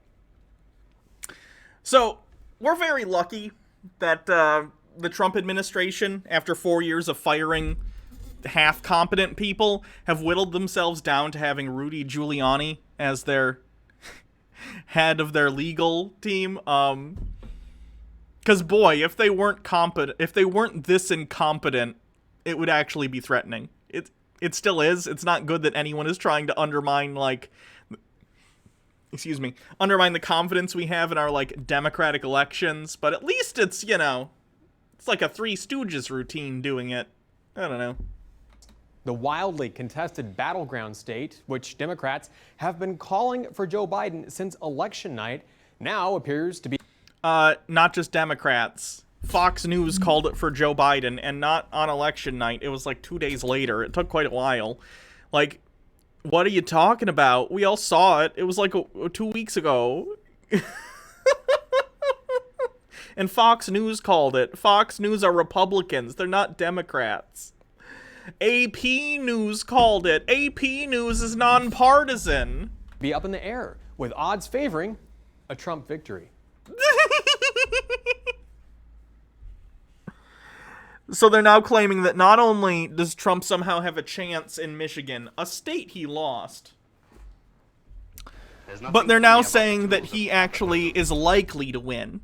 So, we're very lucky that the Trump administration, after 4 years of firing half-competent people, have whittled themselves down to having Rudy Giuliani as their head of their legal team. Because, boy, if they weren't this incompetent, it would actually be threatening. It still is. It's not good that anyone is trying to undermine, like, undermine the confidence we have in our, like, democratic elections. But at least it's, you know, it's like a Three Stooges routine doing it. I don't know. The wildly contested battleground state, which Democrats have been calling for Joe Biden since election night, now appears to be... not just Democrats. Fox News called it for Joe Biden, and not on election night. It was like 2 days later. It took quite a while. Like, what are you talking about? We all saw it. It was like 2 weeks ago. And Fox News called it. Fox News are Republicans. They're not Democrats. AP News called it. AP News is nonpartisan. Be up in the air, with odds favoring a Trump victory. So they're now claiming that not only does Trump somehow have a chance in Michigan, a state he lost, but they're now saying that he actually is likely to win.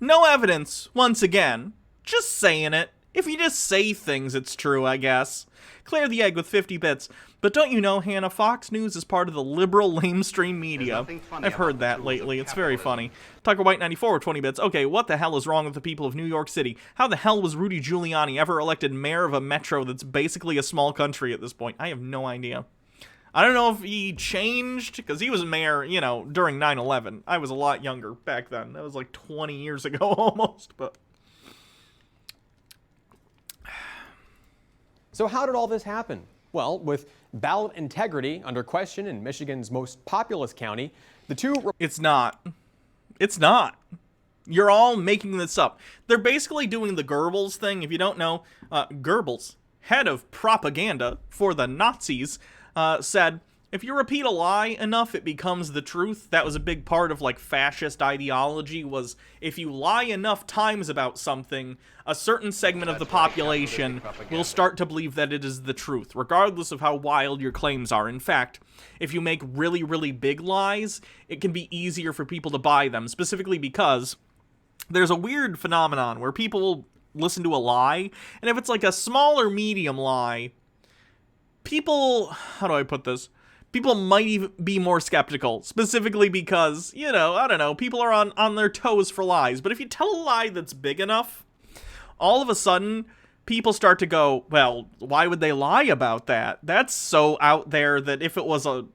No evidence, once again. Just saying it. If you just say things, it's true, I guess. Clear the egg with 50 bits. But don't you know, Hannah, Fox News is part of the liberal lamestream media. I've heard that lately. It's very funny. Tucker White 94 with 20 bits. Okay, what the hell is wrong with the people of New York City? How the hell was Rudy Giuliani ever elected mayor of a metro that's basically a small country at this point? I have no idea. I don't know if he changed, because he was mayor, you know, during 9/11. I was a lot younger back then. That was like 20 years ago almost, but... So how did all this happen? Well, with ballot integrity under question in Michigan's most populous county, the two... It's not. It's not. You're all making this up. They're basically doing the Goebbels thing. If you don't know, Goebbels, head of propaganda for the Nazis, said, if you repeat a lie enough, it becomes the truth. That was a big part of, like, fascist ideology, was if you lie enough times about something, a certain segment of the population will start to believe that it is the truth, regardless of how wild your claims are. In fact, if you make really, really big lies, it can be easier for people to buy them, specifically because there's a weird phenomenon where people will listen to a lie, and if it's like a small or medium lie, people, how do I put this? People might even be more skeptical, specifically because, you know, I don't know, people are on their toes for lies. But if you tell a lie that's big enough, all of a sudden, people start to go, well, why would they lie about that? That's so out there that if it was a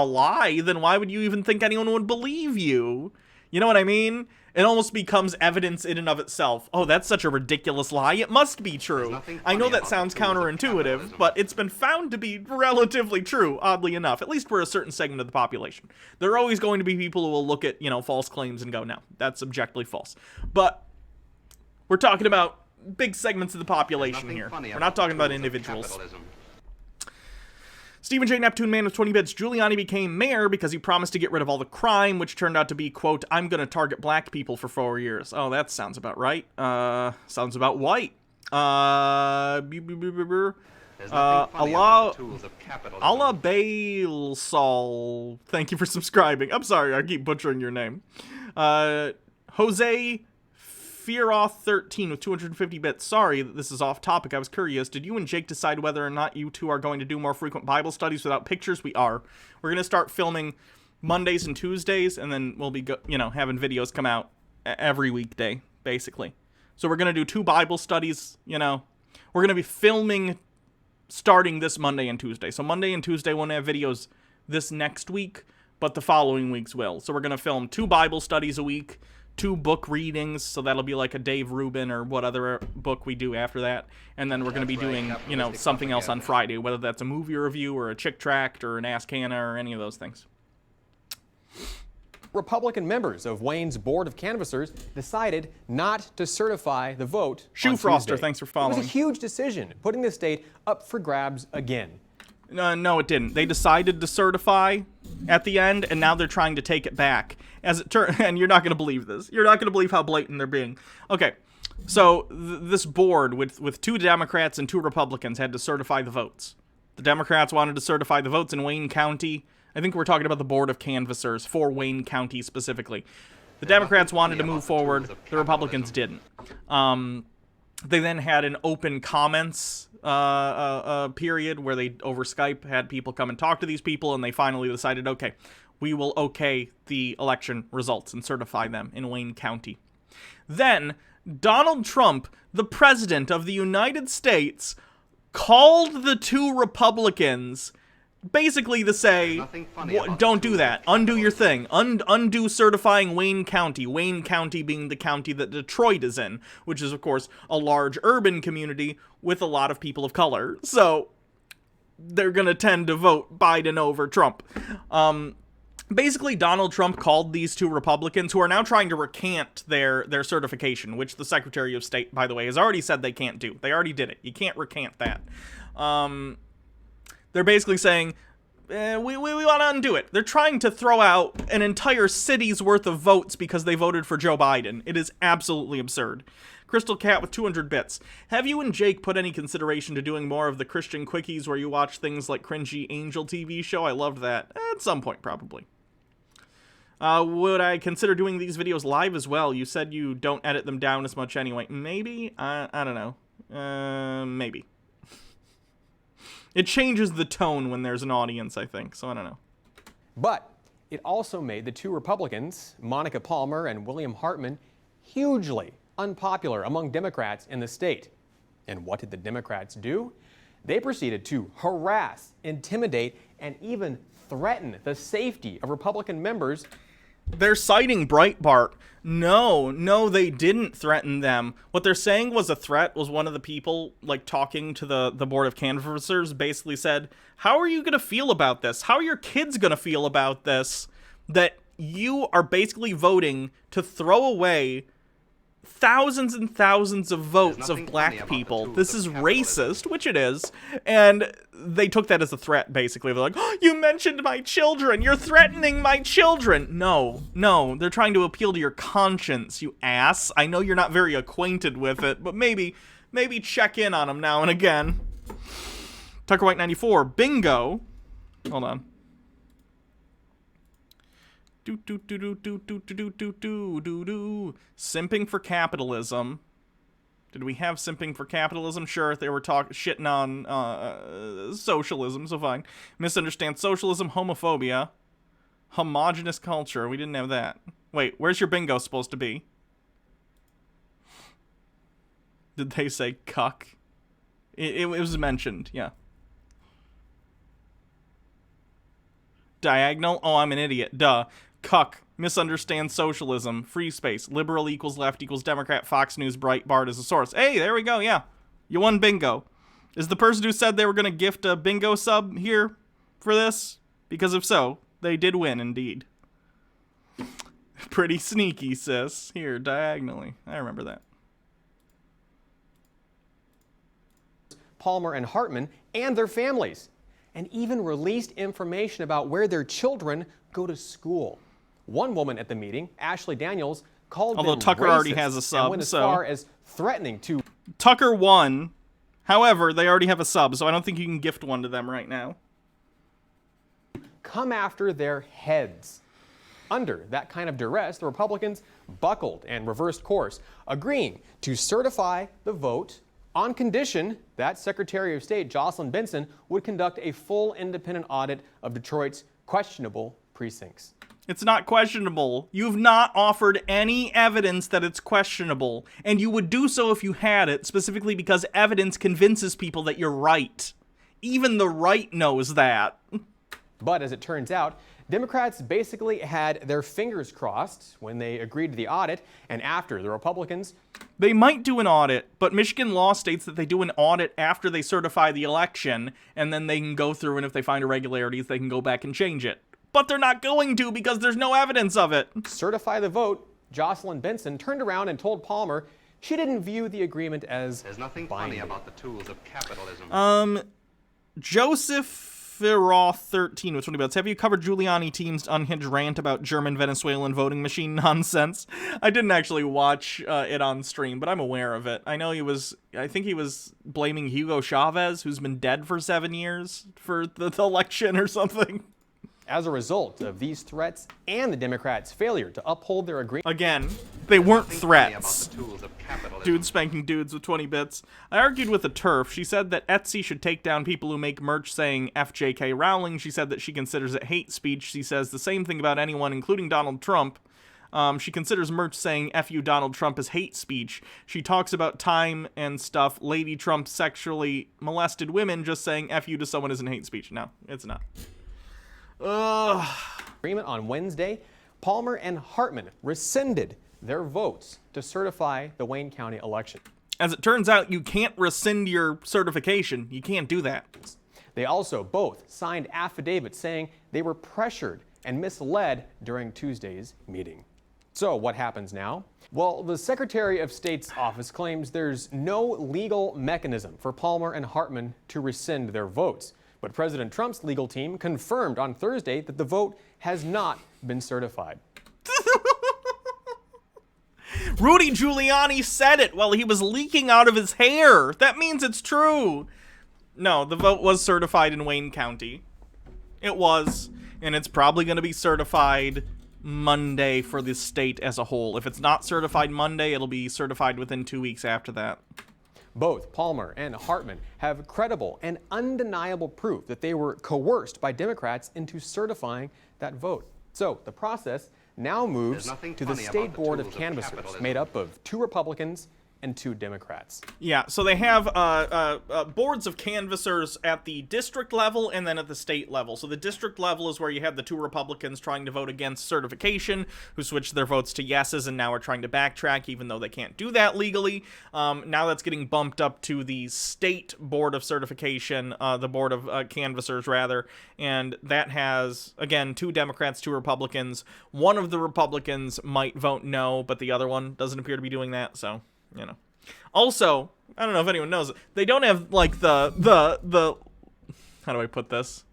lie, then why would you even think anyone would believe you? You know what I mean? It almost becomes evidence in and of itself. Oh, that's such a ridiculous lie. It must be true. I know that sounds counterintuitive, but it's been found to be relatively true, oddly enough, at least for a certain segment of the population. There are always going to be people who will look at, you know, false claims and go, no, that's objectively false. But we're talking about big segments of the population here. We're not talking about individuals. Stephen J. Neptune Man with 20 bits. Giuliani became mayor because he promised to get rid of all the crime, which turned out to be, quote, I'm going to target black people for 4 years. Oh, that sounds about right. Sounds about white. Allah Bailsol. Thank you for subscribing. I'm sorry, I keep butchering your name. Jose Fearoth 13 with 250 bits. Sorry that this is off topic. I was curious. Did you and Jake decide whether or not you two are going to do more frequent Bible studies without pictures? We are. We're going to start filming Mondays and Tuesdays, and then we'll be, having videos come out every weekday, basically. So we're going to do 2 Bible studies, We're going to be filming starting this Monday and Tuesday. So Monday and Tuesday won't have videos this next week, but the following weeks will. So we're going to film 2 Bible studies a week, 2 book readings, so that'll be like a Dave Rubin or what other book we do after that. And then we're going to be doing, something else on Friday, whether that's a movie review or a chick tract or an Ask Hannah or any of those things. Republican members of Wayne's Board of Canvassers decided not to certify the vote Shoe on Froster, Tuesday. thanks for following. It was a huge decision, putting the state up for grabs again. No, it didn't. They decided to certify at the end, and now they're trying to take it back. As it and you're not going to believe this. You're not going to believe how blatant they're being. Okay, so this board with 2 Democrats and 2 Republicans had to certify the votes. The Democrats wanted to certify the votes in Wayne County. I think we're talking about the Board of Canvassers for Wayne County specifically. The Democrats wanted to move forward. The Republicans didn't. They then had an open comments period where they, over Skype, had people come and talk to these people, and they finally decided, okay, we will okay the election results and certify them in Wayne County. Then, Donald Trump, the president of the United States, called the 2 Republicans basically to say, don't do that. Undo your thing. Undo certifying Wayne County. Wayne County being the county that Detroit is in, which is, of course, a large urban community with a lot of people of color. So, they're going to tend to vote Biden over Trump. Basically, Donald Trump called these 2 Republicans, who are now trying to recant their certification, which the Secretary of State, by the way, has already said they can't do. They already did it. You can't recant that. They're basically saying, we want to undo it. They're trying to throw out an entire city's worth of votes because they voted for Joe Biden. It is absolutely absurd. Crystal Cat with 200 bits. Have you and Jake put any consideration to doing more of the Christian quickies where you watch things like cringy Angel TV show? I loved that. At some point, probably. Would I consider doing these videos live as well? You said you don't edit them down as much anyway. Maybe? I don't know. Maybe. It changes the tone when there's an audience, I think, so I don't know. But it also made the 2 Republicans, Monica Palmer and William Hartman, hugely unpopular among Democrats in the state. And what did the Democrats do? They proceeded to harass, intimidate, and even threaten the safety of Republican members They're citing Breitbart. No, they didn't threaten them. What they're saying was a threat was one of the people, like, talking to the board of canvassers basically said, how are you going to feel about this? How are your kids going to feel about this? That you are basically voting to throw away thousands and thousands of votes of black people. This is racist, which it is, and they took that as a threat, basically. They're like, oh, you mentioned my children! You're threatening my children! No, they're trying to appeal to your conscience, you ass. I know you're not very acquainted with it, but maybe check in on them now and again. Tucker White 94, bingo. Hold on. Simping for capitalism. Did we have simping for capitalism? Sure, they were shitting on socialism, so fine. Misunderstand socialism, homophobia, homogenous culture. We didn't have that. Wait, where's your bingo supposed to be? Did they say cuck? It was mentioned, yeah. Diagonal? Oh, I'm an idiot. Duh. Cuck, misunderstand socialism, free space, liberal equals left equals Democrat, Fox News, Breitbart is a source. Hey, there we go, yeah. You won bingo. Is the person who said they were going to gift a bingo sub here for this? Because if so, they did win indeed. Pretty sneaky, sis. Here, diagonally. I remember that. Palmer and Hartman and their families, and even released information about where their children go to school. One woman at the meeting, Ashley Daniels, called Although them Tucker racist already has a sub, and went as far as threatening to... Tucker won. However, they already have a sub, so I don't think you can gift one to them right now. Come after their heads. Under that kind of duress, the Republicans buckled and reversed course, agreeing to certify the vote on condition that Secretary of State Jocelyn Benson would conduct a full independent audit of Detroit's questionable precincts. It's not questionable. You've not offered any evidence that it's questionable, and you would do so if you had it, specifically because evidence convinces people that you're right. Even the right knows that. But as it turns out, Democrats basically had their fingers crossed when they agreed to the audit, and after the Republicans... They might do an audit, but Michigan law states that they do an audit after they certify the election, and then they can go through, and if they find irregularities, they can go back and change it. But they're not going to because there's no evidence of it. Certify the vote, Jocelyn Benson turned around and told Palmer she didn't view the agreement as There's nothing binding. funny about the tools of capitalism. Joseph Roth 13 with 20 bucks. Have you covered Giuliani team's unhinged rant about German Venezuelan voting machine nonsense? I didn't actually watch it on stream, but I'm aware of it. I know I think he was blaming Hugo Chavez, who's been dead for 7 years, for the election or something. As a result of these threats and the Democrats' failure to uphold their agreement... Again, they weren't threats. Dude spanking dudes with 20 bits. I argued with a TERF. She said that Etsy should take down people who make merch saying FJK Rowling. She said that she considers it hate speech. She says the same thing about anyone, including Donald Trump. She considers merch saying F you Donald Trump as hate speech. She talks about time and stuff. Lady Trump sexually molested women. Just saying F you to someone isn't hate speech. No, it's not. Agreement on Wednesday, Palmer and Hartman rescinded their votes to certify the Wayne County election. As it turns out, you can't rescind your certification. You can't do that. They also both signed affidavits saying they were pressured and misled during Tuesday's meeting. So what happens now? Well, the Secretary of State's office claims there's no legal mechanism for Palmer and Hartman to rescind their votes. But President Trump's legal team confirmed on Thursday that the vote has not been certified. Rudy Giuliani said it while he was leaking out of his hair. That means it's true. No, the vote was certified in Wayne County. It was, and it's probably going to be certified Monday for the state as a whole. If it's not certified Monday, it'll be certified within 2 weeks after that. Both Palmer and Hartman have credible and undeniable proof that they were coerced by Democrats into certifying that vote. So the process now moves to the State Board of Canvassers, made up of 2 Republicans and 2 Democrats. Yeah, so they have boards of canvassers at the district level and then at the state level. So the district level is where you have the 2 Republicans trying to vote against certification, who switched their votes to yeses and now are trying to backtrack, even though they can't do that legally. Now that's getting bumped up to the state board of certification, the board of canvassers, rather, and that has, again, 2 Democrats, 2 Republicans. One of the Republicans might vote no, but the other one doesn't appear to be doing that, so... You know. Also, I don't know if anyone knows, they don't have, like, the how do I put this?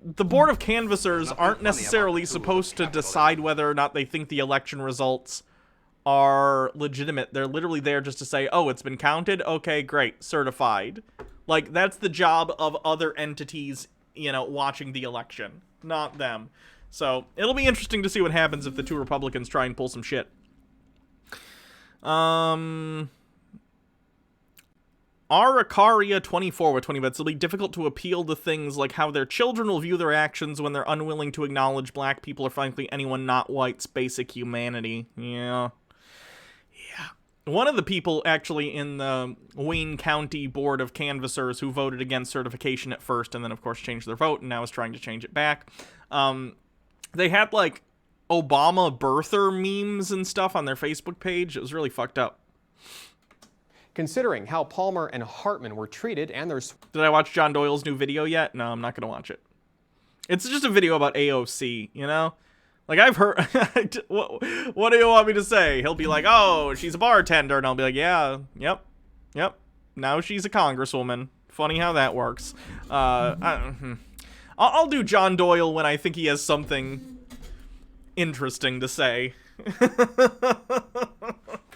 The Board of Canvassers aren't necessarily supposed to decide whether or not they think the election results are legitimate. They're literally there just to say, oh, it's been counted? Okay, great. Certified. Like, that's the job of other entities, you know, watching the election. Not them. So, it'll be interesting to see what happens if the 2 Republicans try and pull some shit. Arakaria24 with 20 bits. It'll be difficult to appeal to things like how their children will view their actions when they're unwilling to acknowledge black people or frankly anyone not white's basic humanity. Yeah. One of the people actually in the Wayne County Board of Canvassers who voted against certification at first and then of course changed their vote and now is trying to change it back. They had like Obama birther memes and stuff on their Facebook page. It was really fucked up. Considering how Palmer and Hartman were treated and their... Did I watch John Doyle's new video yet? No, I'm not going to watch it. It's just a video about AOC, you know? Like, I've heard... what do you want me to say? He'll be like, oh, she's a bartender. And I'll be like, yeah, yep. Now she's a congresswoman. Funny how that works. I'll do John Doyle when I think he has something interesting to say.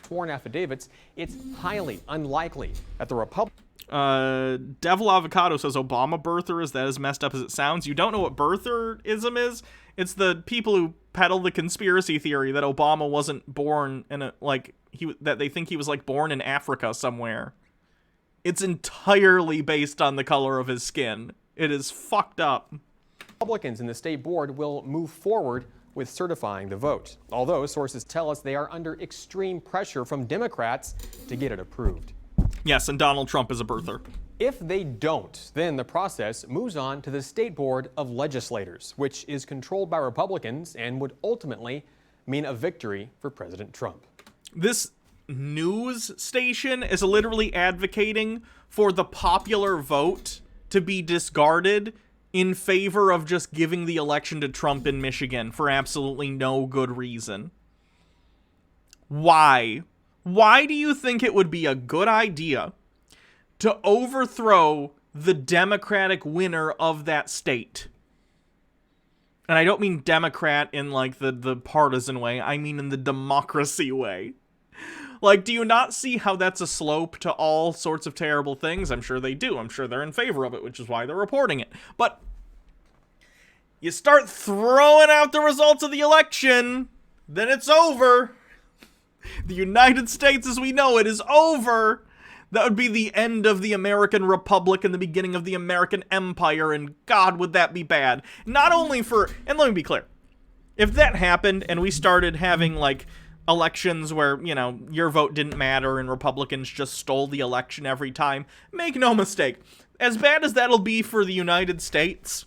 Sworn affidavits, it's highly unlikely that the Republicans... Devil Avocado says Obama birther is that as messed up as it sounds. You don't know what birtherism is? It's the people who peddle the conspiracy theory that Obama wasn't born in a, like, that they think he was, like, born in Africa somewhere. It's entirely based on the color of his skin. It is fucked up. Republicans in the state board will move forward with certifying the vote, although sources tell us they are under extreme pressure from Democrats to get it approved. Yes, and Donald Trump is a birther. If they don't, then the process moves on to the State Board of Legislators, which is controlled by Republicans and would ultimately mean a victory for President Trump. This news station is literally advocating for the popular vote to be discarded in favor of just giving the election to Trump in Michigan for absolutely no good reason. Why? Why do you think it would be a good idea to overthrow the Democratic winner of that state? And I don't mean Democrat in like the partisan way, I mean in the democracy way. Like, do you not see how that's a slope to all sorts of terrible things? I'm sure they do. I'm sure they're in favor of it, which is why they're reporting it. But you start throwing out the results of the election, then it's over. The United States as we know it is over. That would be the end of the American Republic and the beginning of the American Empire, and God, would that be bad. Not only for, and let me be clear, if that happened and we started having, like, elections where, you know, your vote didn't matter and Republicans just stole the election every time, make no mistake, as bad as that'll be for the United States,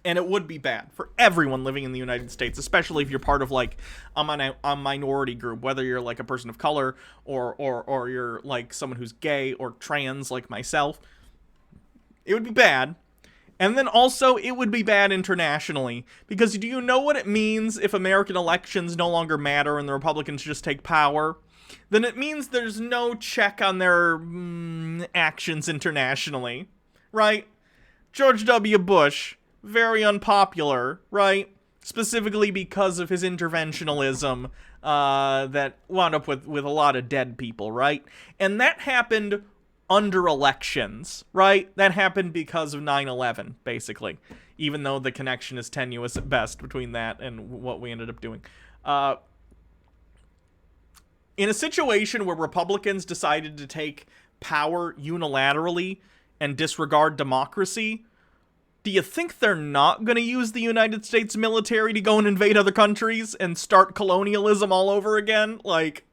and it would be bad for everyone living in the United States, especially if you're part of, like, a minority group, whether you're, like, a person of color or you're, like, someone who's gay or trans, like myself. It would be bad. And then also, it would be bad internationally, because do you know what it means if American elections no longer matter and the Republicans just take power? Then it means there's no check on their actions internationally, right? George W. Bush, very unpopular, right? Specifically because of his interventionalism that wound up with a lot of dead people, right? And that happened under elections, right? That happened because of 9/11, basically, even though the connection is tenuous at best between that and what we ended up doing. In a situation where Republicans decided to take power unilaterally and disregard democracy, do you think they're not going to use the United States military to go and invade other countries and start colonialism all over again? Like,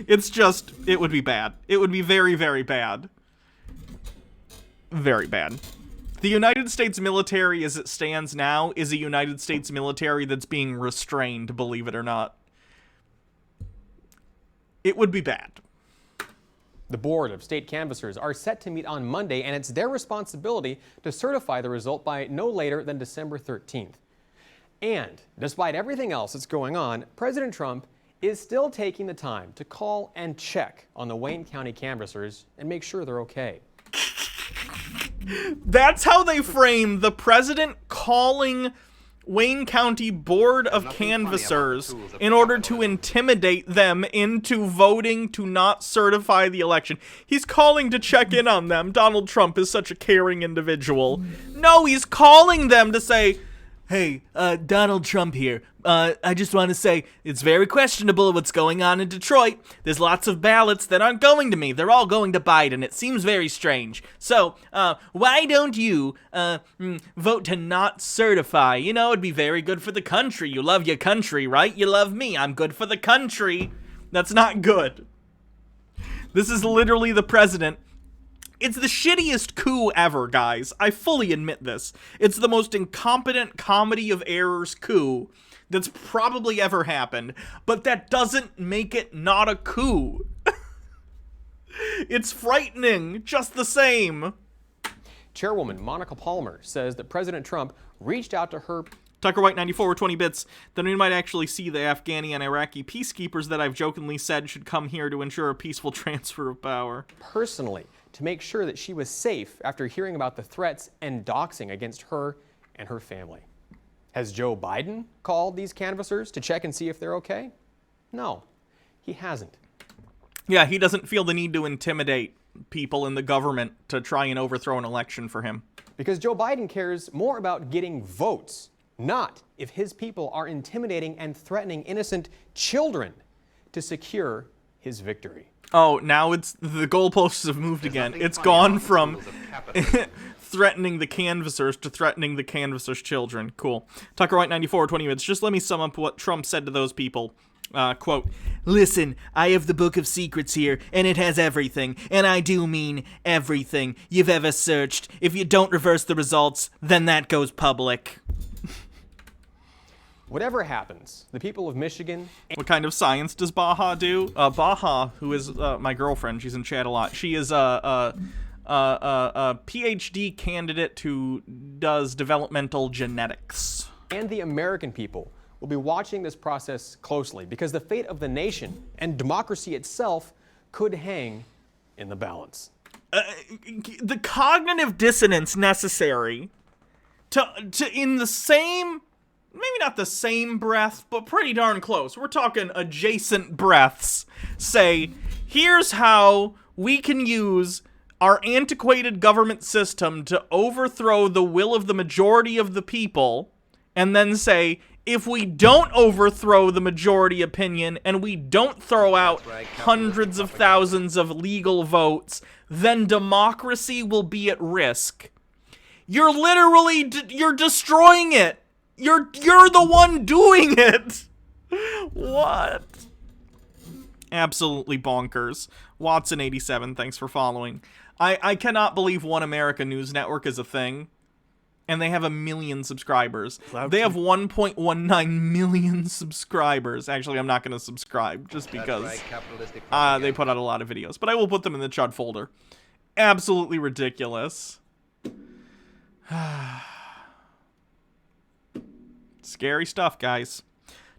it's just, it would be bad. It would be very, very bad. Very bad. The United States military, as it stands now, is a United States military that's being restrained, believe it or not. It would be bad. The board of state canvassers are set to meet on Monday, and it's their responsibility to certify the result by no later than December 13th. And despite everything else that's going on, President Trump is still taking the time to call and check on the Wayne County canvassers and make sure they're okay. That's how they frame the president calling Wayne County Board of Canvassers in order to intimidate them into voting to not certify the election. He's calling to check in on them. Donald Trump is such a caring individual. No, he's calling them to say, hey, Donald Trump here. I just want to say it's very questionable what's going on in Detroit. There's lots of ballots that aren't going to me. They're all going to Biden. It seems very strange. So, why don't you vote to not certify? You know, it'd be very good for the country. You love your country, right? You love me. I'm good for the country. That's not good. This is literally the president. It's the shittiest coup ever, guys. I fully admit this. It's the most incompetent comedy of errors coup that's probably ever happened, but that doesn't make it not a coup. It's frightening, just the same. Chairwoman Monica Palmer says that President Trump reached out to her. Tucker White 94 with 20 bits. Then we might actually see the Afghani and Iraqi peacekeepers that I've jokingly said should come here to ensure a peaceful transfer of power. Personally, to make sure that she was safe after hearing about the threats and doxing against her and her family. Has Joe Biden called these canvassers to check and see if they're okay? No, he hasn't. Yeah, he doesn't feel the need to intimidate people in the government to try and overthrow an election for him. Because Joe Biden cares more about getting votes, not if his people are intimidating and threatening innocent children to secure his victory. Oh, now it's the goalposts have moved again. It's gone from threatening the canvassers to threatening the canvassers' children. Cool. Tucker White 94, 20 minutes. Just let me sum up what Trump said to those people. Quote, listen, I have the book of secrets here, and it has everything, and I do mean everything you've ever searched. If you don't reverse the results, then that goes public. Whatever happens, the people of Michigan... What kind of science does Baha do? Baha, who is my girlfriend, she's in chat a lot. She is a PhD candidate who does developmental genetics. And the American people will be watching this process closely because the fate of the nation and democracy itself could hang in the balance. The cognitive dissonance necessary to in the same... maybe not the same breath, but pretty darn close. We're talking adjacent breaths. Say, here's how we can use our antiquated government system to overthrow the will of the majority of the people, and then say, if we don't overthrow the majority opinion and we don't throw out hundreds of thousands of legal votes, then democracy will be at risk. You're literally, you're destroying it. You're the one doing it. What? Absolutely bonkers. Watson87, thanks for following. I cannot believe One America News Network is a thing. And they have 1 million subscribers. They have 1.19 million subscribers. Actually, I'm not going to subscribe just because they put out a lot of videos. But I will put them in the Chud folder. Absolutely ridiculous. Scary stuff, guys.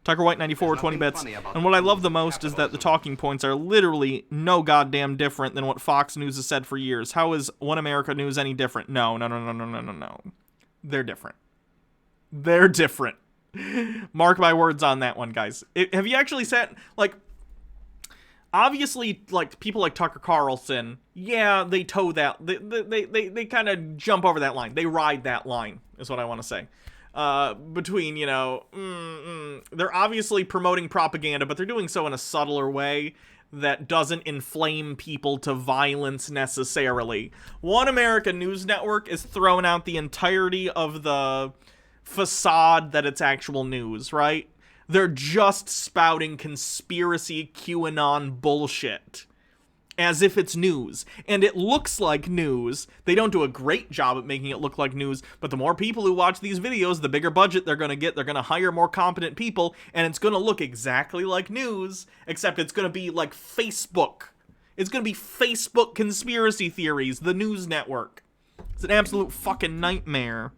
Tucker White 94, 20 bits. And what I love the most is that the talking points are literally no goddamn different than what Fox News has said for years. How is One America News any different? No. They're different. They're different. Mark my words on that one, guys. Have you actually said, like, obviously, like, people like Tucker Carlson, yeah, they toe that, they kind of jump over that line. They ride that line, is what I want to say. Between, you know, they're obviously promoting propaganda, but they're doing so in a subtler way that doesn't inflame people to violence necessarily. One America News Network is throwing out the entirety of the facade that it's actual news, right? They're just spouting conspiracy QAnon bullshit as if it's news. And it looks like news. They don't do a great job at making it look like news, but the more people who watch these videos, the bigger budget they're going to get. They're going to hire more competent people, and it's going to look exactly like news, except it's going to be like Facebook. It's going to be Facebook conspiracy theories, the news network. It's an absolute fucking nightmare.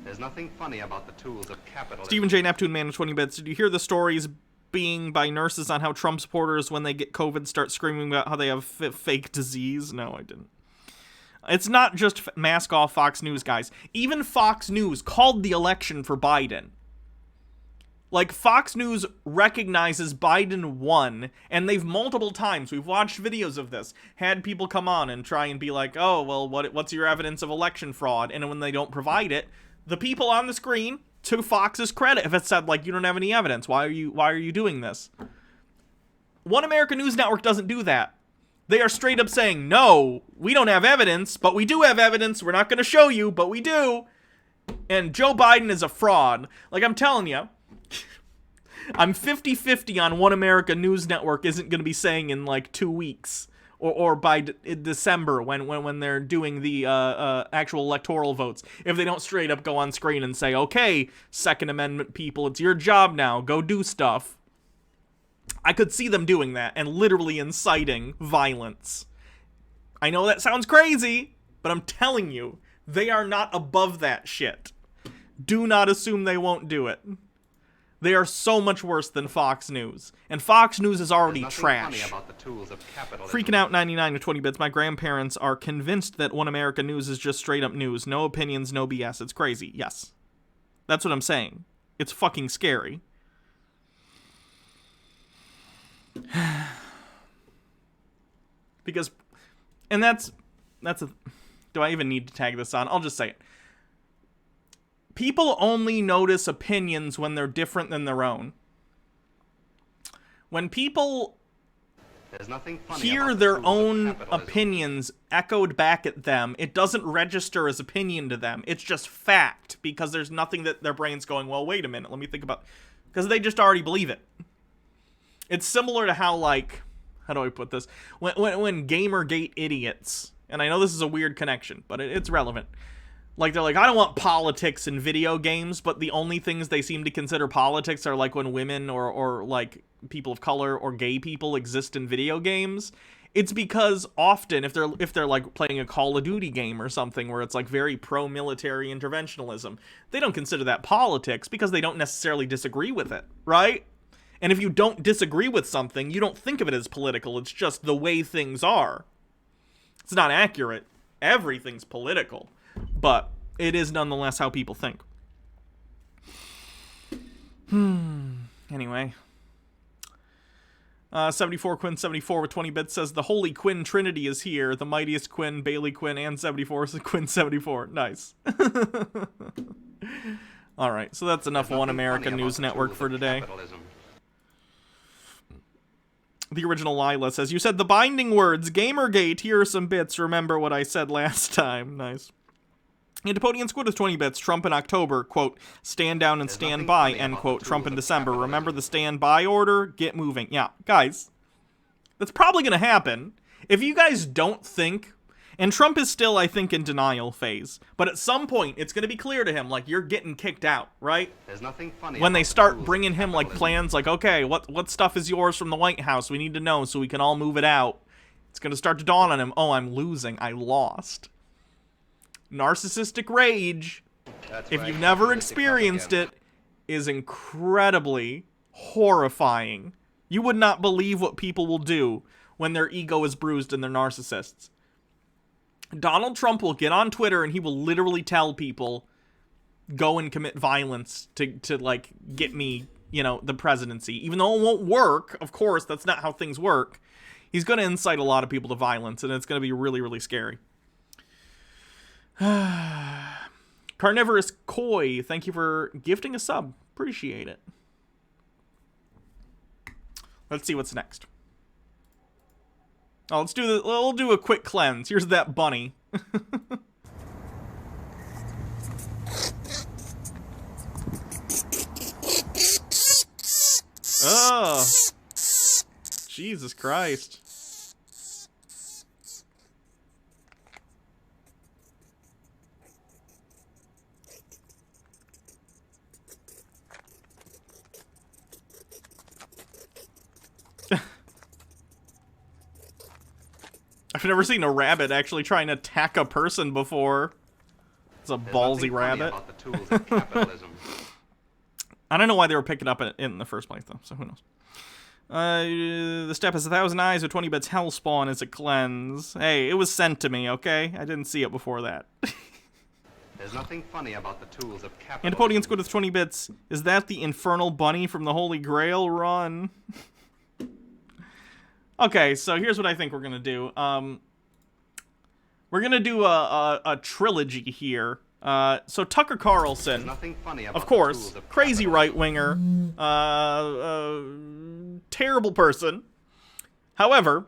There's nothing funny about the tools of capitalism. Stephen J. Neptune, man of 20 bits. Did you hear the stories being by nurses on how Trump supporters, when they get COVID, start screaming about how they have fake disease? No, I didn't. It's not just mask off Fox News, guys. Even Fox News called the election for Biden. Like, Fox News recognizes Biden won, and they've multiple times, we've watched videos of this, had people come on and try and be like, oh, well, what's your evidence of election fraud? And when they don't provide it, the people on the screen, to Fox's credit, if it said, like, you don't have any evidence, why are you doing this? One America News Network doesn't do that. They are straight up saying, no, we don't have evidence, but we do have evidence. We're not going to show you, but we do. And Joe Biden is a fraud. Like, I'm telling you, I'm 50-50 on One America News Network isn't going to be saying in, like, 2 weeks. Or by December, when they're doing the actual electoral votes, if they don't straight up go on screen and say, okay, Second Amendment people, it's your job now, go do stuff. I could see them doing that and literally inciting violence. I know that sounds crazy, but I'm telling you, they are not above that shit. Do not assume they won't do it. They are so much worse than Fox News. And Fox News is already trash. Freaking out 99 to 20 bits. My grandparents are convinced that One America News is just straight up news. No opinions, no BS. It's crazy. Yes. That's what I'm saying. It's fucking scary. Because, and that's do I even need to tag this on? I'll just say it. People only notice opinions when they're different than their own. When people hear their own opinions echoed back at them, it doesn't register as opinion to them. It's just fact, because there's nothing that their brain's going, well, wait a minute, let me think about, because they just already believe it. It's similar to how, like, how do I put this? When Gamergate idiots, and I know this is a weird connection, but it's relevant. Like, they're like, I don't want politics in video games, but the only things they seem to consider politics are, like, when women or like, people of color or gay people exist in video games. It's because often, if they're like, playing a Call of Duty game or something where it's, like, very pro-military interventionalism, they don't consider that politics because they don't necessarily disagree with it, right? And if you don't disagree with something, you don't think of it as political. It's just the way things are. It's not accurate. Everything's political. But it is nonetheless how people think. Anyway. 74 Quinn 74 with 20 bits says the Holy Quinn Trinity is here. The mightiest Quinn, Bailey Quinn, and 74 is Quinn 74. Nice. Alright, so that's enough One America News Network for today. The original Lila says, you said the binding words, Gamergate, here are some bits. Remember what I said last time. Nice. Antipodian Squid with 20 bits. Trump in October, quote, stand down and stand by, end quote. Trump in December. Remember the stand by order? Get moving. Yeah, guys, that's probably going to happen. If you guys don't think, and Trump is still, I think, in denial phase, but at some point, it's going to be clear to him, like, you're getting kicked out, right? There's nothing funny when they start bringing him, like, plans, like, okay, what stuff is yours from the White House? We need to know so we can all move it out. It's going to start to dawn on him, oh, I'm losing. I lost. Narcissistic rage, if you've never experienced it, is incredibly horrifying. You would not believe what people will do when their ego is bruised and they're narcissists. Donald Trump will get on Twitter and he will literally tell people, go and commit violence to like, get me, you know, the presidency. Even though it won't work, of course, that's not how things work. He's going to incite a lot of people to violence, and it's going to be really, really scary. Carnivorous Koi, thank you for gifting a sub. Appreciate it. Let's see what's next. Oh, we'll do a quick cleanse. Here's that bunny. Oh, Jesus Christ. I've never seen a rabbit actually trying to attack a person before. It's a ballsy rabbit. I don't know why they were picking up in the first place, though, so who knows. The step has 1,000 eyes with 20 bits hellspawn as a cleanse. Hey, it was sent to me, okay? I didn't see it before that. There's nothing funny about the tools of capitalism. Antipodian Squid with 20 bits. Is that the infernal bunny from the Holy Grail run? Okay, so here's what I think we're gonna do. We're gonna do a trilogy here. So Tucker Carlson, of course, crazy right-winger, terrible person. However,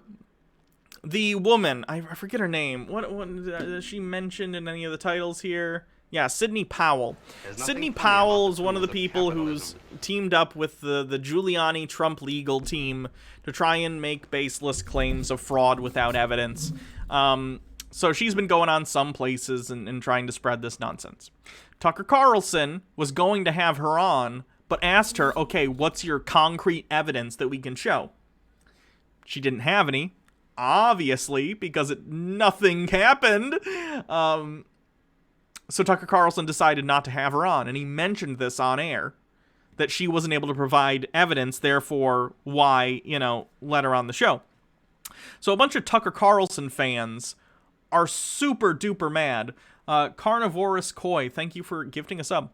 the woman, I forget her name. What is she mentioned in any of the titles here? Yeah, Sidney Powell. Sidney Powell is one of the people who's teamed up with the Giuliani Trump legal team to try and make baseless claims of fraud without evidence. So she's been going on some places and trying to spread this nonsense. Tucker Carlson was going to have her on, but asked her, okay, what's your concrete evidence that we can show? She didn't have any, obviously, because nothing happened. So Tucker Carlson decided not to have her on, and he mentioned this on air, that she wasn't able to provide evidence, therefore why, let her on the show. So a bunch of Tucker Carlson fans are super duper mad. Carnivorous Koi, thank you for gifting us up.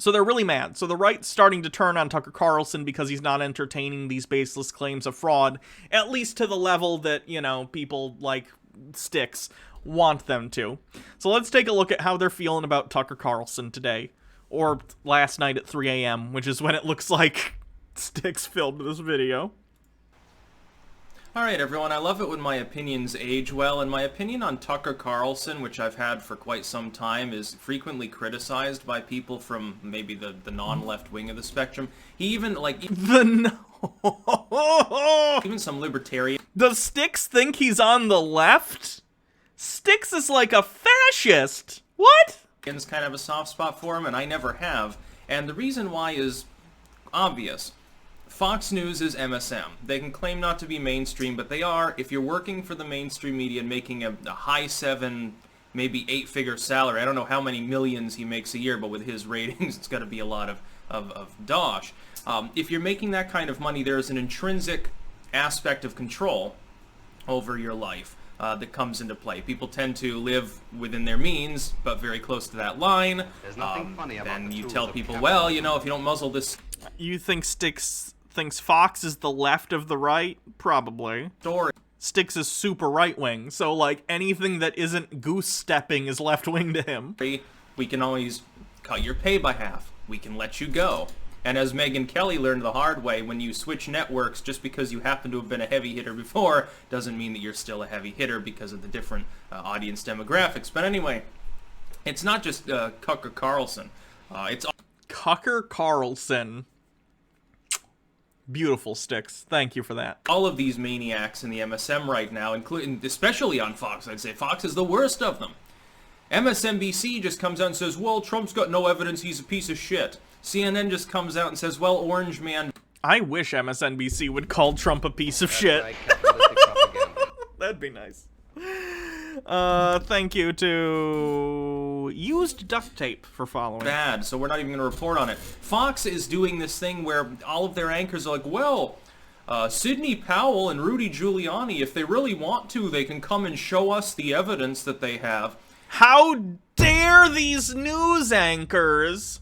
So they're really mad. So the right's starting to turn on Tucker Carlson because he's not entertaining these baseless claims of fraud, at least to the level that, people like Sticks want them to. So let's take a look at how they're feeling about Tucker Carlson today, or last night at 3 a.m., which is when it looks like Sticks filmed this video. Alright everyone, I love it when my opinions age well, and my opinion on Tucker Carlson, which I've had for quite some time, is frequently criticized by people from maybe the non-left wing of the spectrum. He even, even some libertarian... Does Sticks think he's on the left? Sticks is like a fascist! What? Kind of have a soft spot for him, and I never have. And the reason why is obvious. Fox News is MSM. They can claim not to be mainstream, but they are. If you're working for the mainstream media and making a high 7, maybe 8-figure salary, I don't know how many millions he makes a year, but with his ratings, it's got to be a lot of dosh. If you're making that kind of money, there's an intrinsic aspect of control over your life that comes into play. People tend to live within their means, but very close to that line. There's nothing funny about then the you tools tell of people, capitalism. well, if you don't muzzle this... You think Sticks thinks Fox is the left of the right? Probably. Story. Sticks is super right-wing, so, anything that isn't goose-stepping is left-wing to him. We can always cut your pay by half. We can let you go. And as Megyn Kelly learned the hard way, when you switch networks, just because you happen to have been a heavy hitter before, doesn't mean that you're still a heavy hitter because of the different audience demographics. But anyway, it's not just Tucker Carlson. It's Tucker Carlson. Beautiful, Sticks. Thank you for that. all of these maniacs in the MSM right now, including, especially on Fox. I'd say Fox is the worst of them. MSNBC just comes out and says, well, Trump's got no evidence, he's a piece of shit. CNN just comes out and says, well, Orange Man... I wish MSNBC would call Trump a piece of shit. That'd be nice. Thank you to Used Duct Tape for following. Bad, so we're not even going to report on it. Fox is doing this thing where all of their anchors are like, well, Sidney Powell and Rudy Giuliani, if they really want to, they can come and show us the evidence that they have. How dare these news anchors,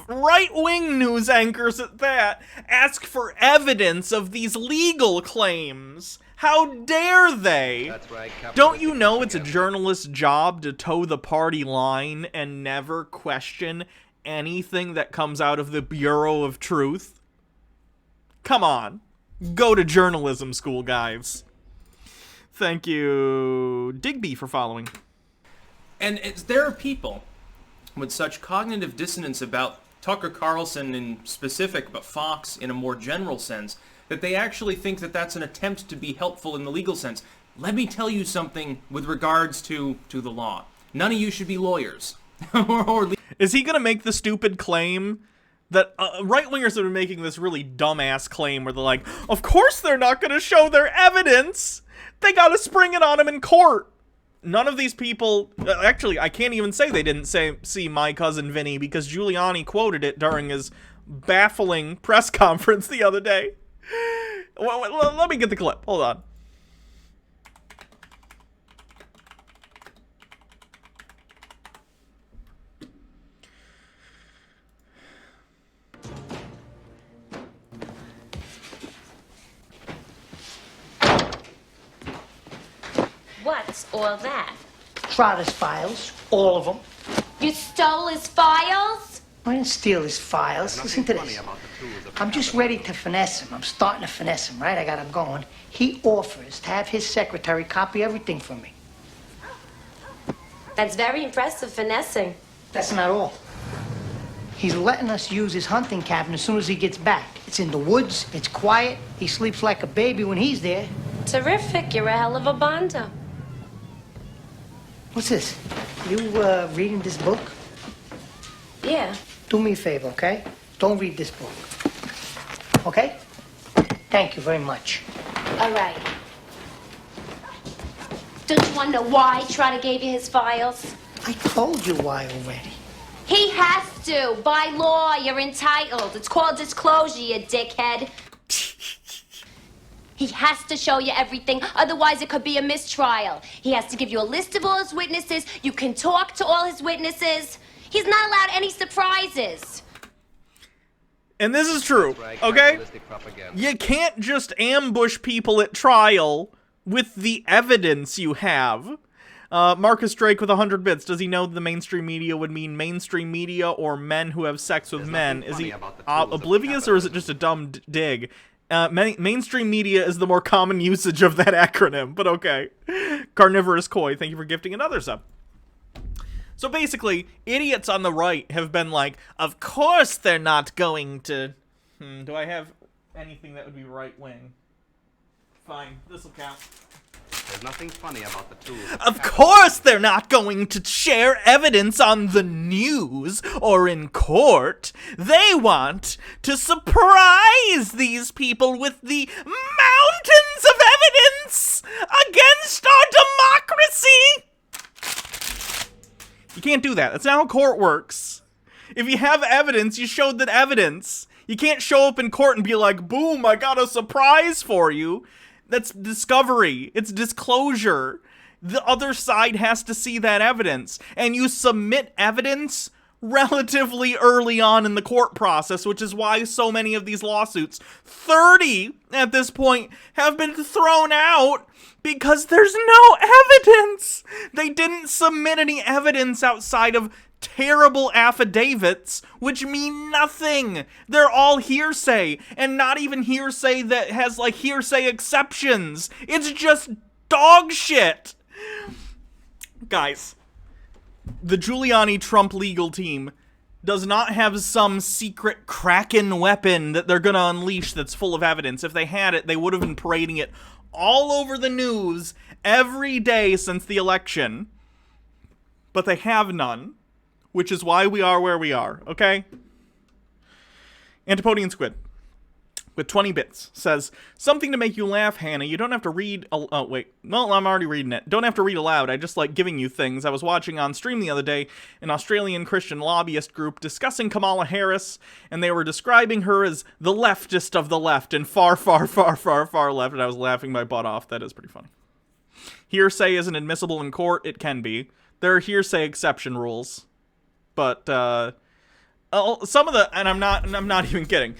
right-wing news anchors at that, ask for evidence of these legal claims? How dare they? That's right, Don't you know it's a journalist's job to toe the party line and never question anything that comes out of the Bureau of Truth? Come on. Go to journalism school, guys. Thank you, Digby, for following. And there are people with such cognitive dissonance about Tucker Carlson in specific, but Fox in a more general sense, that they actually think that that's an attempt to be helpful in the legal sense. Let me tell you something with regards to the law. None of you should be lawyers. Is he going to make the stupid claim that right-wingers have been making this really dumbass claim where they're like, of course they're not going to show their evidence. They got to spring it on him in court. None of these people, actually, I can't even say they didn't see My Cousin Vinny because Giuliani quoted it during his baffling press conference the other day. Well, let me get the clip. Hold on. What's all that? Trotter's files, all of them. You stole his files? I didn't steal his files. Listen to this. I'm just ready to finesse him. I'm starting to finesse him, right? I got him going. He offers to have his secretary copy everything for me. That's very impressive finessing. That's not all. He's letting us use his hunting cabin as soon as he gets back. It's in the woods. It's quiet. He sleeps like a baby when he's there. Terrific. You're a hell of a bondo. What's this? You reading this book? Yeah. Do me a favor, okay? Don't read this book. Okay? Thank you very much. All right. Don't you want to know why Trotter gave you his files? I told you why already. He has to. By law, you're entitled. It's called disclosure, you dickhead. He has to show you everything, otherwise it could be a mistrial. He has to give you a list of all his witnesses. You can talk to all his witnesses. He's not allowed any surprises. And this is true, okay? You can't just ambush people at trial with the evidence you have. Marcus Drake with 100 bits. Does he know the mainstream media would mean mainstream media or men who have sex with men? Is he oblivious or is it just a dumb dig? Mainstream media is the more common usage of that acronym, but okay. Carnivorous Koi, thank you for gifting another sub. So basically, idiots on the right have been like, of course they're not going to... do I have anything that would be right-wing? Fine, this'll count. There's nothing funny about the tools. Of course they're not going to share evidence on the news or in court. They want to surprise these people with the mountains of evidence against our democracy. You can't do that. That's not how court works. If you have evidence, you showed that evidence. You can't show up in court and be like, boom, I got a surprise for you. That's discovery. It's disclosure. The other side has to see that evidence. And you submit evidence relatively early on in the court process, which is why so many of these lawsuits, 30 at this point, have been thrown out because there's no evidence. They didn't submit any evidence outside of terrible affidavits, which mean nothing. They're all hearsay, and not even hearsay that has, like, hearsay exceptions. It's just dog shit. Guys, the Giuliani-Trump legal team does not have some secret Kraken weapon that they're gonna unleash that's full of evidence. If they had it, they would have been parading it all over the news every day since the election. But they have none. Which is why we are where we are, okay? Antipodian Squid, with 20 bits, says, something to make you laugh, Hannah. You don't have to read... Oh, wait. No, I'm already reading it. Don't have to read aloud. I just like giving you things. I was watching on stream the other day an Australian Christian lobbyist group discussing Kamala Harris, and they were describing her as the leftist of the left and far, far, far, far, far left, and I was laughing my butt off. That is pretty funny. Hearsay isn't admissible in court. It can be. There are hearsay exception rules. But some of the, and I'm not even kidding,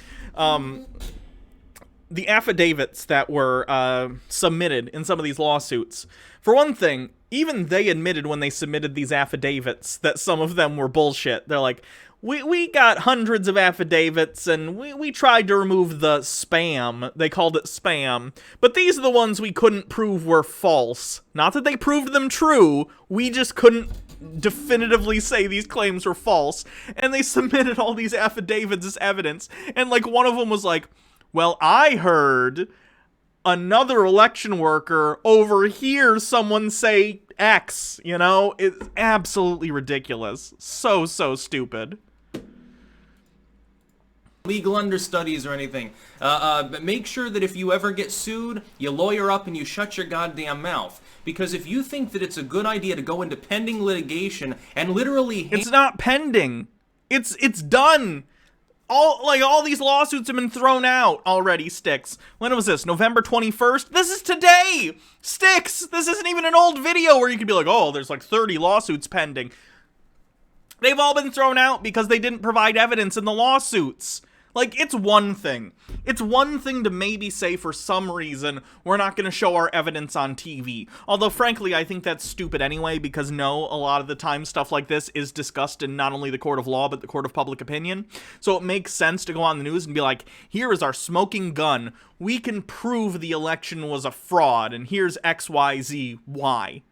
the affidavits that were submitted in some of these lawsuits, for one thing, even they admitted when they submitted these affidavits that some of them were bullshit. They're like, we got hundreds of affidavits, and we tried to remove the spam. They called it spam. But these are the ones we couldn't prove were false. Not that they proved them true, we just couldn't definitively say these claims were false. And they submitted all these affidavits as evidence. And, like, one of them was like, well, I heard another election worker overhear someone say X, you know? It's absolutely ridiculous. So stupid. Legal understudies or anything. But make sure that if you ever get sued, you lawyer up and you shut your goddamn mouth. Because if you think that it's a good idea to go into pending litigation and literally... It's not pending. It's done. All these lawsuits have been thrown out already, Sticks. When was this? November 21st? This is today! Sticks! This isn't even an old video where you could be like, oh, there's like 30 lawsuits pending. They've all been thrown out because they didn't provide evidence in the lawsuits. Like, it's one thing. It's one thing to maybe say for some reason we're not going to show our evidence on TV. Although, frankly, I think that's stupid anyway, because no, a lot of the time stuff like this is discussed in not only the court of law, but the court of public opinion. So it makes sense to go on the news and be like, here is our smoking gun. We can prove the election was a fraud, and here's X, Y, Z, Y.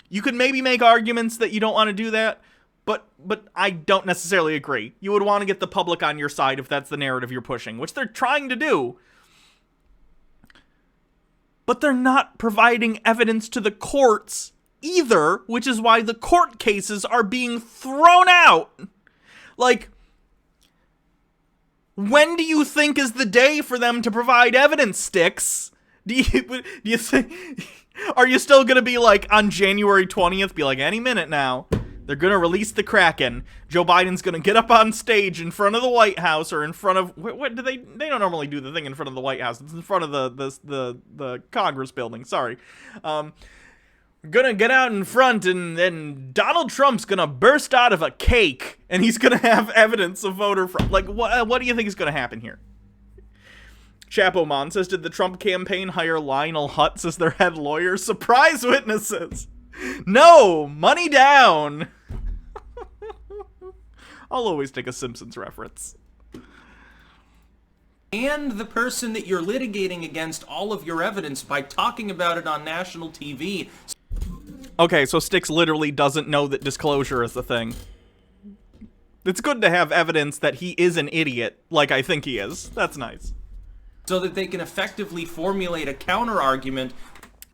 You could maybe make arguments that you don't want to do that, but I don't necessarily agree. You would want to get the public on your side if that's the narrative you're pushing, which they're trying to do. But they're not providing evidence to the courts either, which is why the court cases are being thrown out. Like, when do you think is the day for them to provide evidence, Sticks? Do you think... Are you still going to be like, on January 20th, be like, any minute now, they're going to release the Kraken. Joe Biden's going to get up on stage in front of the White House, or in front of, what do they don't normally do the thing in front of the White House. It's in front of the Congress building, sorry. Gonna get out in front, and then Donald Trump's gonna burst out of a cake, and he's gonna have evidence of voter fraud. Like, what do you think is gonna happen here? Chapomon says, did the Trump campaign hire Lionel Hutz as their head lawyer? Surprise witnesses! No! Money down! I'll always take a Simpsons reference. And the person that you're litigating against all of your evidence by talking about it on national TV. Okay, so Sticks literally doesn't know that disclosure is the thing. It's good to have evidence that he is an idiot, like I think he is. That's nice. So that they can effectively formulate a counter-argument.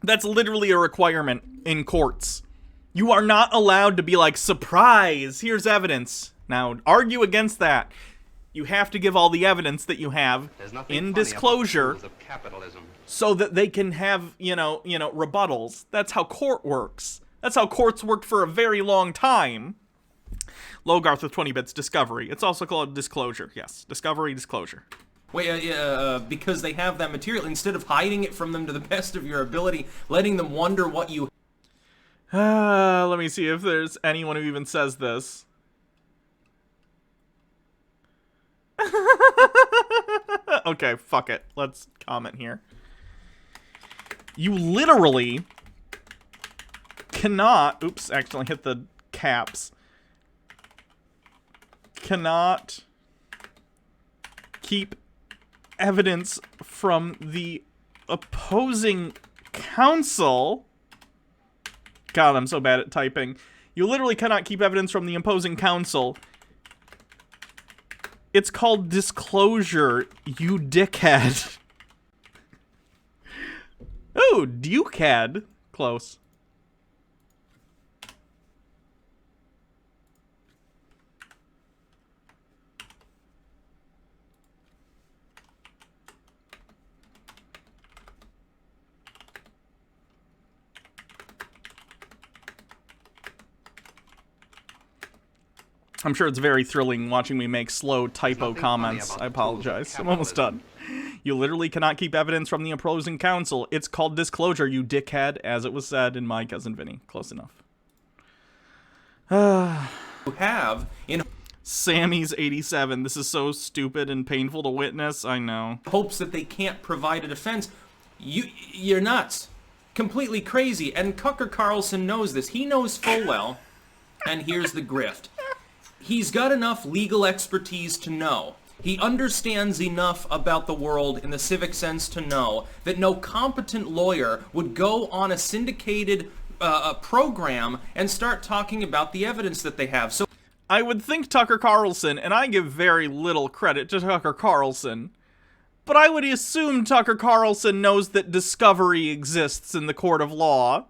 That's literally a requirement in courts. You are not allowed to be like, surprise, here's evidence. Now, argue against that. You have to give all the evidence that you have in disclosure so that they can have, you know, rebuttals. That's how court works. That's how courts worked for a very long time. Logarth with 20 bits, discovery. It's also called disclosure. Yes, discovery, disclosure. Because they have that material, instead of hiding it from them to the best of your ability, letting them wonder what you... Let me see if there's anyone who even says this. Okay, fuck it. Let's comment here. You literally cannot... Oops, accidentally hit the caps. Cannot keep evidence from the opposing counsel. God, I'm so bad at typing. You literally cannot keep evidence from the opposing counsel. It's called disclosure, you dickhead. Oh, Dukehead. Close. I'm sure it's very thrilling watching me make slow typo comments. I apologize. I'm almost done. You literally cannot keep evidence from the opposing counsel. It's called disclosure, you dickhead, as it was said in My Cousin Vinny. Close enough. Sammy's 87. This is so stupid and painful to witness. I know. Hopes that they can't provide a defense. You're nuts. Completely crazy. And Tucker Carlson knows this. He knows full well. And here's the grift. He's got enough legal expertise to know. He understands enough about the world in the civic sense to know that no competent lawyer would go on a syndicated program and start talking about the evidence that they have. So I would think Tucker Carlson, and I give very little credit to Tucker Carlson, but I would assume Tucker Carlson knows that discovery exists in the court of law.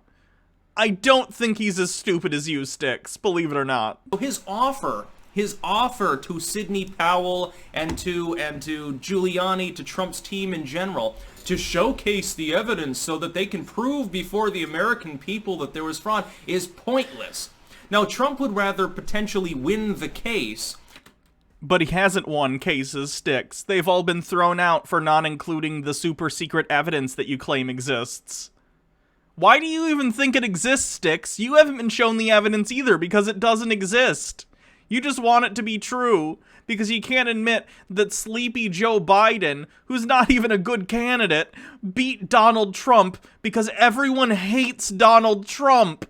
I don't think he's as stupid as you, Sticks, believe it or not. His offer to Sidney Powell and to Giuliani, to Trump's team in general, to showcase the evidence so that they can prove before the American people that there was fraud is pointless. Now, Trump would rather potentially win the case. But he hasn't won cases, Sticks. They've all been thrown out for not including the super secret evidence that you claim exists. Why do you even think it exists, Sticks? You haven't been shown the evidence either because it doesn't exist. You just want it to be true because you can't admit that sleepy Joe Biden, who's not even a good candidate, beat Donald Trump because everyone hates Donald Trump.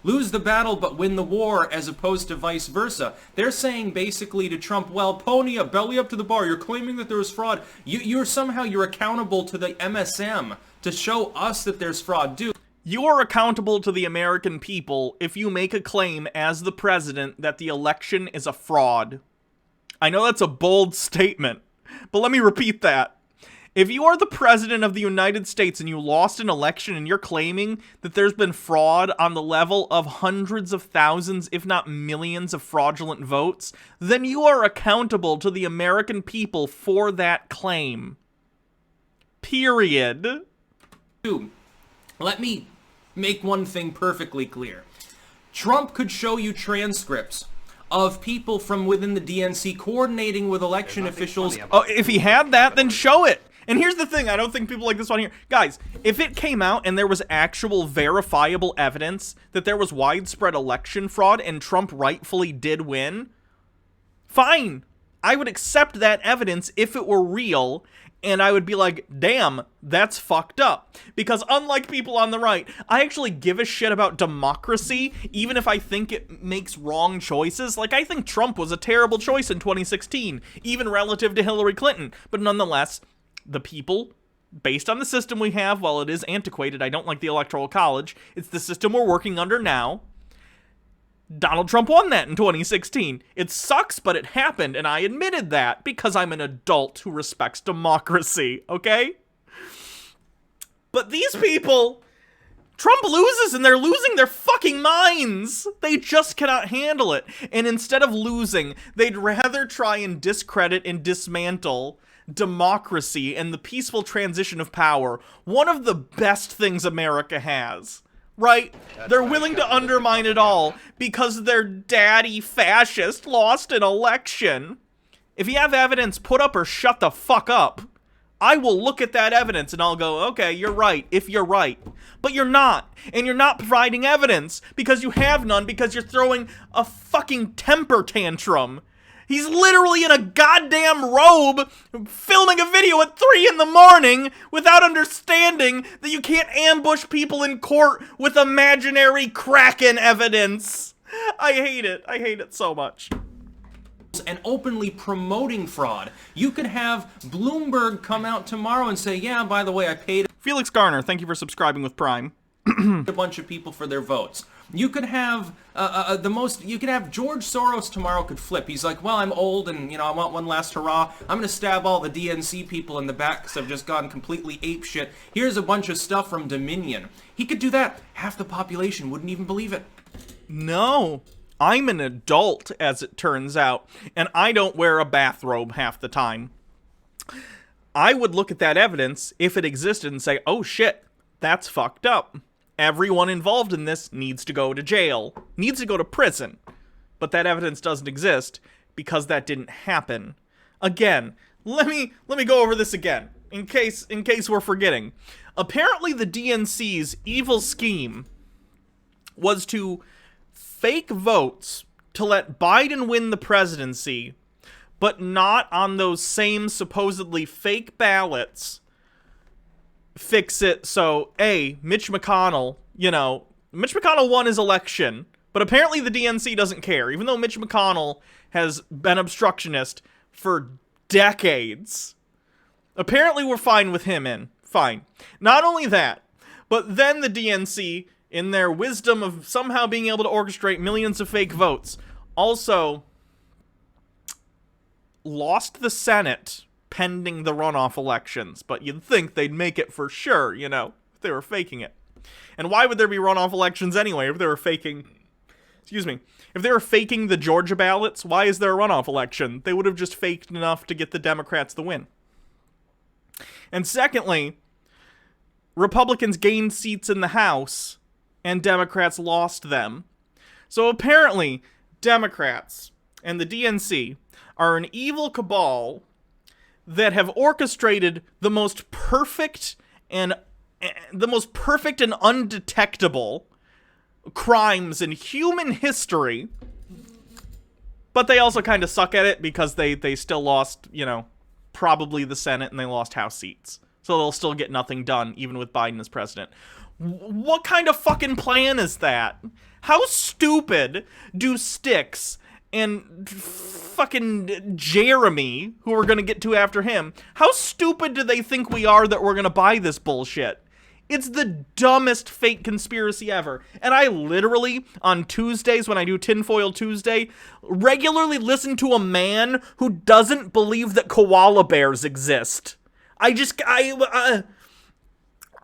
Lose the battle but win the war as opposed to vice versa. They're saying basically to Trump, well, pony up, belly up to the bar. You're claiming that there was fraud. You're accountable to the MSM to show us that there's fraud. Dude. You are accountable to the American people if you make a claim as the president that the election is a fraud. I know that's a bold statement, but let me repeat that. If you are the president of the United States and you lost an election and you're claiming that there's been fraud on the level of hundreds of thousands, if not millions of fraudulent votes, then you are accountable to the American people for that claim. Period. Dude, let me make one thing perfectly clear. Trump could show you transcripts of people from within the DNC coordinating with election officials. Oh, if he had that, then show it. And here's the thing, I don't think people like this one here. Guys, if it came out and there was actual verifiable evidence that there was widespread election fraud and Trump rightfully did win, fine. I would accept that evidence if it were real, and I would be like, damn, that's fucked up. Because unlike people on the right, I actually give a shit about democracy, even if I think it makes wrong choices. Like, I think Trump was a terrible choice in 2016, even relative to Hillary Clinton. But nonetheless, the people, based on the system we have, while it is antiquated, I don't like the Electoral College, it's the system we're working under now. Donald Trump won that in 2016. It sucks, but it happened, and I admitted that because I'm an adult who respects democracy, okay? But these people, Trump loses and they're losing their fucking minds. They just cannot handle it. And instead of losing, they'd rather try and discredit and dismantle democracy and the peaceful transition of power, one of the best things America has. Right? They're willing to undermine it all because their daddy fascist lost an election. If you have evidence, put up or shut the fuck up. I will look at that evidence and I'll go, okay, you're right, if you're right. But you're not. And you're not providing evidence because you have none, because you're throwing a fucking temper tantrum. He's literally in a goddamn robe filming a video at 3 in the morning without understanding that you can't ambush people in court with imaginary Kraken evidence. I hate it. I hate it so much. And openly promoting fraud. You could have Bloomberg come out tomorrow and say, yeah, by the way, I paid Felix Garner, thank you for subscribing with Prime. a bunch of people for their votes. You could have you could have George Soros tomorrow could flip. He's like, well, I'm old and, you know, I want one last hurrah. I'm going to stab all the DNC people in the back because I've just gone completely apeshit. Here's a bunch of stuff from Dominion. He could do that. Half the population wouldn't even believe it. No. I'm an adult, as it turns out, and I don't wear a bathrobe half the time. I would look at that evidence, if it existed, and say, oh shit, that's fucked up. Everyone involved in this needs to go to jail, needs to go to prison. But that evidence doesn't exist because that didn't happen. Again, let me go over this again, in case we're forgetting. Apparently the DNC's evil scheme was to fake votes to let Biden win the presidency, but not on those same supposedly fake ballots. Fix it so, Mitch McConnell, Mitch McConnell won his election, but apparently the DNC doesn't care, even though Mitch McConnell has been obstructionist for decades. Apparently we're fine with him in. Fine. Not only that, but then the DNC, in their wisdom of somehow being able to orchestrate millions of fake votes, also lost the Senate pending the runoff elections. But you'd think they'd make it for sure, you know, if they were faking it. And why would there be runoff elections anyway if they were faking... Excuse me. If they were faking the Georgia ballots, why is there a runoff election? They would have just faked enough to get the Democrats the win. And secondly, Republicans gained seats in the House, and Democrats lost them. So apparently, Democrats and the DNC are an evil cabal that have orchestrated the most perfect and undetectable crimes in human history, but they also kind of suck at it because they still lost, you know, probably the Senate, and they lost House seats. So they'll still get nothing done, even with Biden as president. What kind of fucking plan is that? How stupid do Sticks and fucking Jeremy, who we're gonna get to after him, how stupid do they think we are that we're gonna buy this bullshit? It's the dumbest fake conspiracy ever. And I literally, on Tuesdays, when I do Tinfoil Tuesday, regularly listen to a man who doesn't believe that koala bears exist. I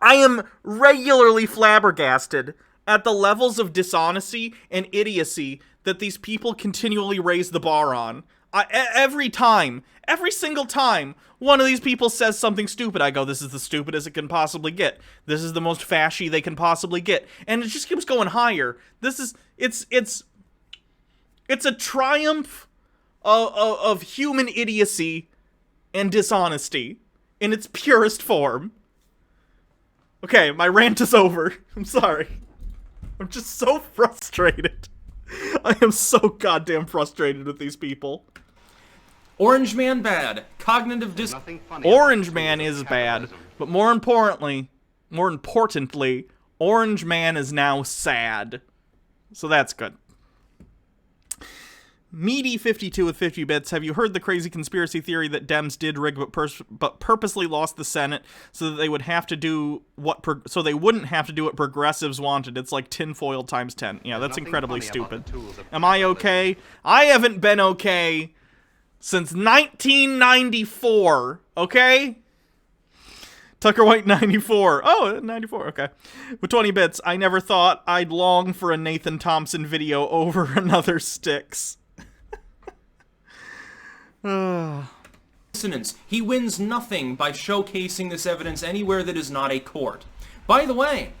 am regularly flabbergasted at the levels of dishonesty and idiocy that these people continually raise the bar on. Every single time one of these people says something stupid, I go, this is the stupidest it can possibly get. This is the most fashy they can possibly get. And it just keeps going higher. It's a triumph of human idiocy and dishonesty in its purest form. Okay, my rant is over. I'm sorry. I'm just so frustrated. I am so goddamn frustrated with these people. Orange Man bad. Cognitive dis... Orange Man is bad, but more importantly, Orange Man is now sad. So that's good. Meaty52 with 50 bits. Have you heard the crazy conspiracy theory that Dems did rig but purposely lost the Senate so that they would have to do what they wouldn't have to do what progressives wanted? It's like tinfoil times 10. Yeah, that's incredibly stupid. Am I okay? I haven't been okay since 1994, okay? Tucker White 94. Oh, 94, okay. With 20 bits, I never thought I'd long for a Nathan Thompson video over another Sticks. He wins nothing by showcasing this evidence anywhere that is not a court. By the way,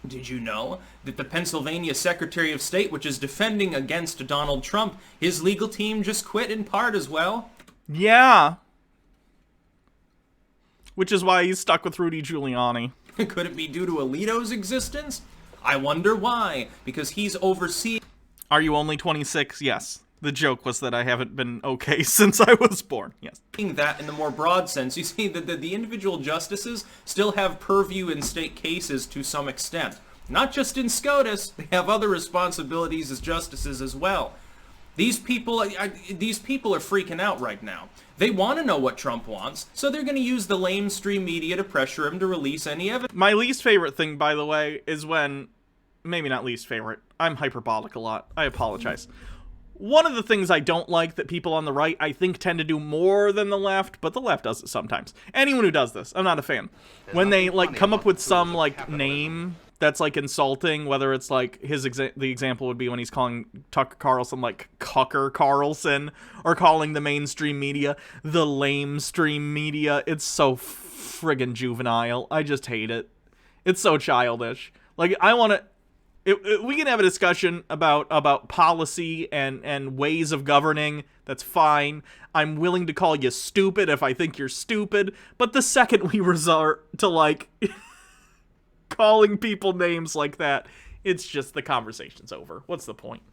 did you know that the Pennsylvania Secretary of State, which is defending against Donald Trump, his legal team just quit in part as well? Yeah. Which is why he's stuck with Rudy Giuliani. Could it be due to Alito's existence? I wonder why. Because he's overseeing... Are you only 26? Yes. The joke was that I haven't been okay since I was born. Yes. That in the more broad sense, you see that the individual justices still have purview in state cases to some extent. Not just in SCOTUS, they have other responsibilities as justices as well. These people are freaking out right now. They want to know what Trump wants, so they're going to use the lamestream media to pressure him to release any evidence. My least favorite thing, by the way, is when... Maybe not least favorite. I'm hyperbolic a lot. I apologize. One of the things I don't like that people on the right, I think, tend to do more than the left, but the left does it sometimes. Anyone who does this, I'm not a fan. When they, like, come up with some, like, name that's, like, insulting, whether it's, like, the example would be when he's calling Tucker Carlson, like, Cucker Carlson, or calling the mainstream media the lamestream media. It's so friggin' juvenile. I just hate it. It's so childish. Like, I want to... we can have a discussion about policy and ways of governing. That's fine. I'm willing to call you stupid if I think you're stupid. But the second we resort to, like, calling people names like that, it's just the conversation's over. What's the point?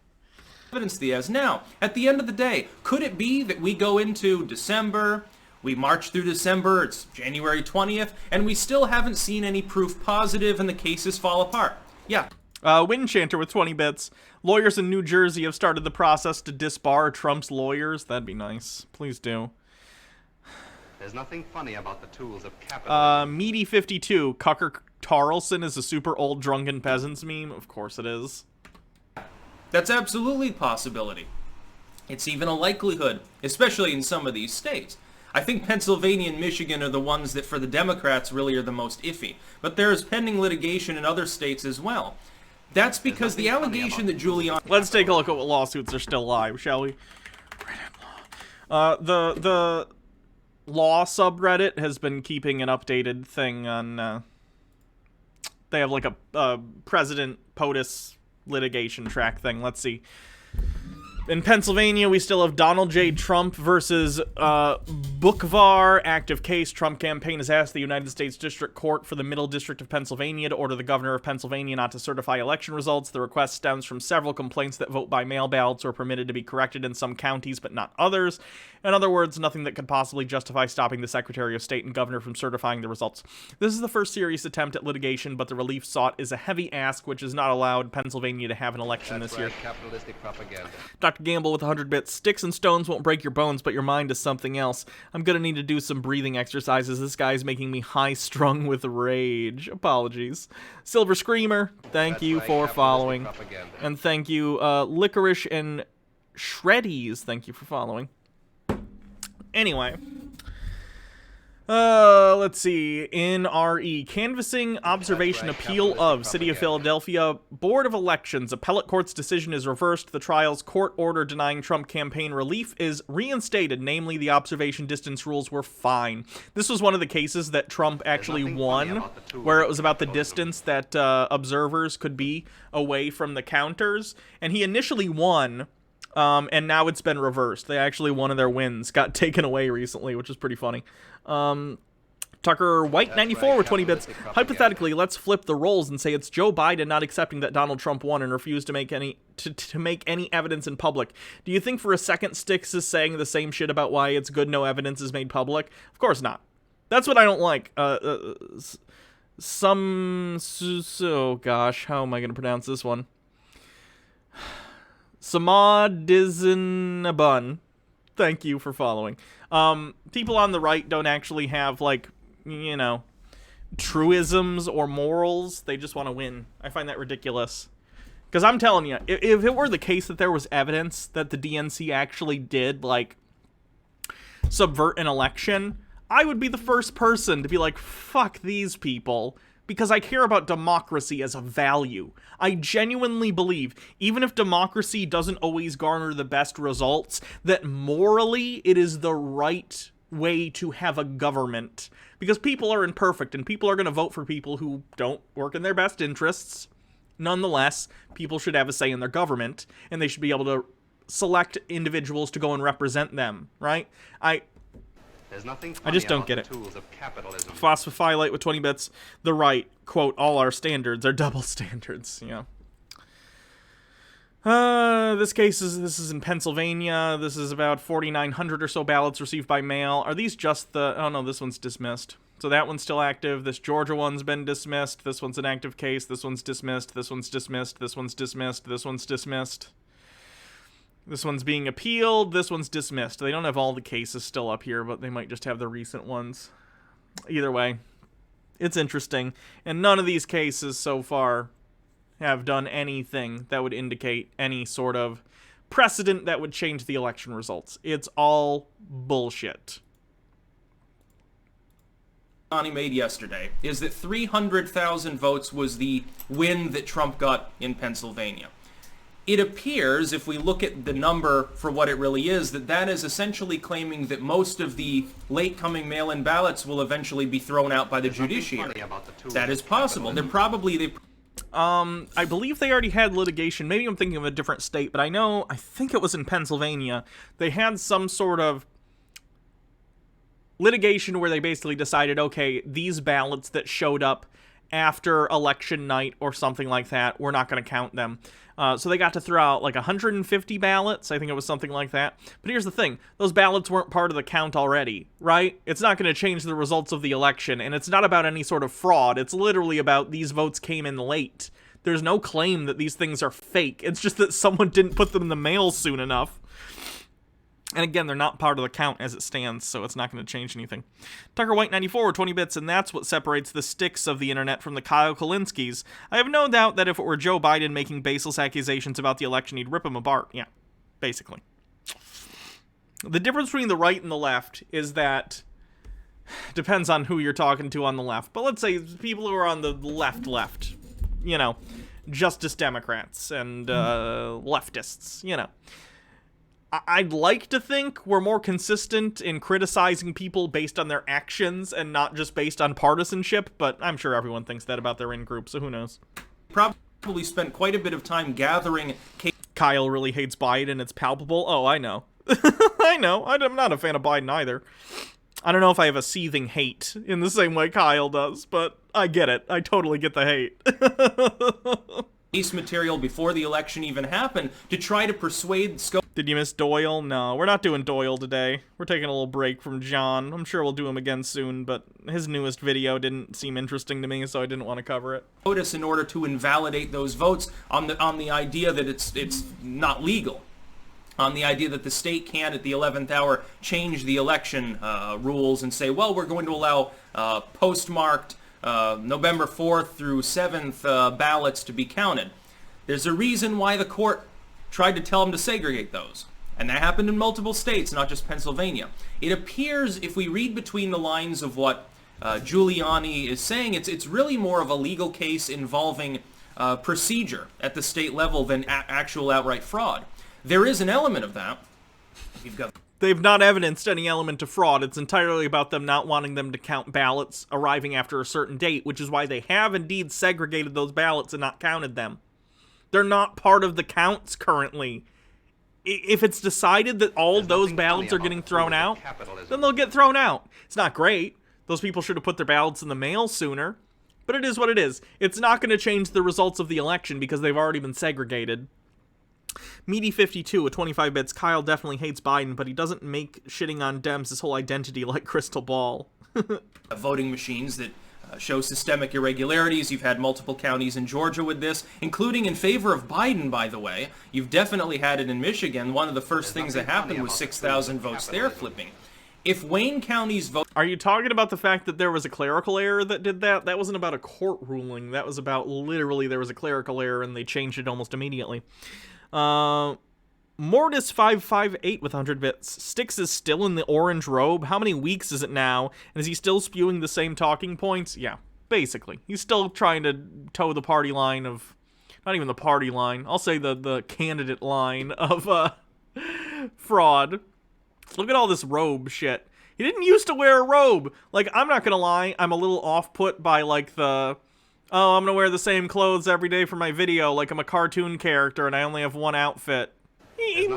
Evidence Diaz. Now, at the end of the day, could it be that we go into December, we march through December, it's January 20th, and we still haven't seen any proof positive and the cases fall apart? Yeah. Windchanter with 20 bits. Lawyers in New Jersey have started the process to disbar Trump's lawyers. That'd be nice. Please do. There's nothing funny about the tools of capitalism. Meaty52. Tucker Carlson is a super old drunken peasants meme. Of course it is. That's absolutely a possibility. It's even a likelihood, especially in some of these states. I think Pennsylvania and Michigan are the ones that for the Democrats really are the most iffy. But there is pending litigation in other states as well. That's because the allegation that Giuliani... Let's take a look at what lawsuits are still live, shall we? The law subreddit has been keeping an updated thing on... they have like a President POTUS litigation track thing. Let's see. In Pennsylvania, we still have Donald J. Trump versus Bookvar. Active case. Trump campaign has asked the United States District Court for the Middle District of Pennsylvania to order the governor of Pennsylvania not to certify election results. The request stems from several complaints that vote-by-mail ballots were permitted to be corrected in some counties but not others. In other words, nothing that could possibly justify stopping the Secretary of State and governor from certifying the results. This is the first serious attempt at litigation, but the relief sought is a heavy ask, which has not allowed Pennsylvania to have an election this year. Capitalistic propaganda. Dr. Gamble with 100 bits. Sticks and stones won't break your bones, but your mind is something else. I'm gonna need to do some breathing exercises. This guy's making me high-strung with rage. Apologies. Silver Screamer, thank you for following. And thank you, Licorice and Shreddies, thank you for following. Anyway. Let's see. NRE. Canvassing Observation Appeal of City of Philadelphia Board of Elections. Appellate Court's decision is reversed. The trial's court order denying Trump campaign relief is reinstated. Namely, the observation distance rules were fine. This was one of the cases that Trump actually won, where it was about the distance that observers could be away from the counters. And he initially won, and now it's been reversed. They actually, one of their wins got taken away recently, which is pretty funny. Tucker White 94 with 20 bits. Hypothetically, let's flip the roles and say it's Joe Biden not accepting that Donald Trump won and refused to make any to make any evidence in public. Do you think for a second Styx is saying the same shit about why it's good no evidence is made public? Of course not. That's what I don't like. Oh gosh, how am I going to pronounce this one? Samadizanabun. Thank you for following. People on the right don't actually have, like, you know, truisms or morals. They just want to win. I find that ridiculous. Because I'm telling you, if it were the case that there was evidence that the DNC actually did, like, subvert an election, I would be the first person to be like, fuck these people. Because I care about democracy as a value. I genuinely believe, even if democracy doesn't always garner the best results, that morally it is the right way to have a government. Because people are imperfect, and people are going to vote for people who don't work in their best interests. Nonetheless, people should have a say in their government, and they should be able to select individuals to go and represent them, right? I just don't get it. Phosphophyllite with 20 bits. The right, quote, all our standards are double standards. Yeah. This is in Pennsylvania. This is about 4,900 or so ballots received by mail. Are these just the... Oh, no, this one's dismissed. So that one's still active. This Georgia one's been dismissed. This one's an active case. This one's dismissed. This one's dismissed. This one's dismissed. This one's dismissed. This one's being appealed. This one's dismissed. They don't have all the cases still up here, but they might just have the recent ones. Either way, it's interesting. And none of these cases so far have done anything that would indicate any sort of precedent that would change the election results. It's all bullshit. Made yesterday is that 300,000 votes was the win that Trump got in Pennsylvania. It appears, if we look at the number for what it really is, that that is essentially claiming that most of the late-coming mail-in ballots will eventually be thrown out by the judiciary. That is possible. I believe they already had litigation. Maybe I'm thinking of a different state, but I think it was in Pennsylvania. They had some sort of litigation where they basically decided, okay, these ballots that showed up after election night or something like that, we're not going to count them. So they got to throw out like 150 ballots. I think it was something like that. But here's the thing. Those ballots weren't part of the count already, right? It's not going to change the results of the election, and it's not about any sort of fraud. It's literally about these votes came in late. There's no claim that these things are fake. It's just that someone didn't put them in the mail soon enough. And again, they're not part of the count as it stands, so it's not going to change anything. Tucker White 94, 20 bits, and that's what separates the sticks of the internet from the Kyle Kalinskis. I have no doubt that if it were Joe Biden making baseless accusations about the election, he'd rip him apart. Yeah, basically. The difference between the right and the left is that depends on who you're talking to on the left. But let's say people who are on the left, you know, Justice Democrats and leftists, you know. I'd like to think we're more consistent in criticizing people based on their actions and not just based on partisanship, but I'm sure everyone thinks that about their in-group, so who knows. Probably spent quite a bit of time gathering... Kyle really hates Biden, it's palpable. Oh, I know. I know. I'm not a fan of Biden either. I don't know if I have a seething hate in the same way Kyle does, but I get it. I totally get the hate. Case material before the election even happened to try to persuade Scope. Did you miss Doyle? No, we're not doing Doyle today. We're taking a little break from John. I'm sure we'll do him again soon, but his newest video didn't seem interesting to me, so I didn't want to cover it. In order to invalidate those votes on the idea that it's not legal. On the idea that the state can, at the 11th hour, change the election rules and say, well, we're going to allow postmarked November 4th through 7th ballots to be counted. There's a reason why the court tried to tell them to segregate those. And that happened in multiple states, not just Pennsylvania. It appears, if we read between the lines of what Giuliani is saying, it's really more of a legal case involving procedure at the state level than actual outright fraud. There is an element of that. They've not evidenced any element of fraud. It's entirely about them not wanting them to count ballots arriving after a certain date, which is why they have indeed segregated those ballots and not counted them. They're not part of the counts currently. If it's decided that all those ballots are getting thrown out, then they'll get thrown out. It's not great. Those people should have put their ballots in the mail sooner. But it is what it is. It's not going to change the results of the election because they've already been segregated. Meaty52 with 25 bits. Kyle definitely hates Biden, but he doesn't make shitting on Dems his whole identity like Crystal Ball. Voting machines that show systemic irregularities. You've had multiple counties in Georgia with this, including in favor of Biden, by the way. You've definitely had it in Michigan. One of the first things that happened was 6,000 votes there flipping. If Wayne County's vote... Are you talking about the fact that there was a clerical error that did that? That wasn't about a court ruling. That was about literally there was a clerical error and they changed it almost immediately. Mortis558 with 100 bits. Styx is still in the orange robe. How many weeks is it now? And is he still spewing the same talking points? Yeah, basically. He's still trying to toe the party line of... Not even the party line. I'll say the candidate line of fraud. Look at all this robe shit. He didn't used to wear a robe. Like, I'm not gonna lie, I'm a little off-put by, like, the... Oh, I'm gonna wear the same clothes every day for my video, like I'm a cartoon character and I only have one outfit. He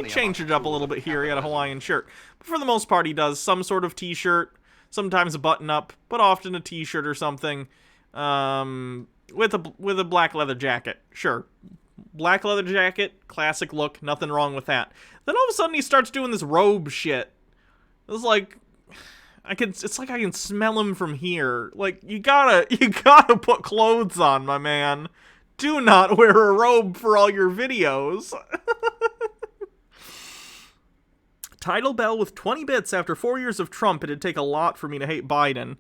changed it up a little bit here. He had a Hawaiian shirt. But for the most part, he does some sort of t-shirt, sometimes a button-up, but often a t-shirt or something, with a black leather jacket. Sure. Black leather jacket, classic look, nothing wrong with that. Then all of a sudden he starts doing this robe shit. It's like... it's like I can smell him from here. Like, you gotta put clothes on, my man. Do not wear a robe for all your videos. Tidal Bell with 20 bits. After 4 years of Trump, it'd take a lot for me to hate Biden.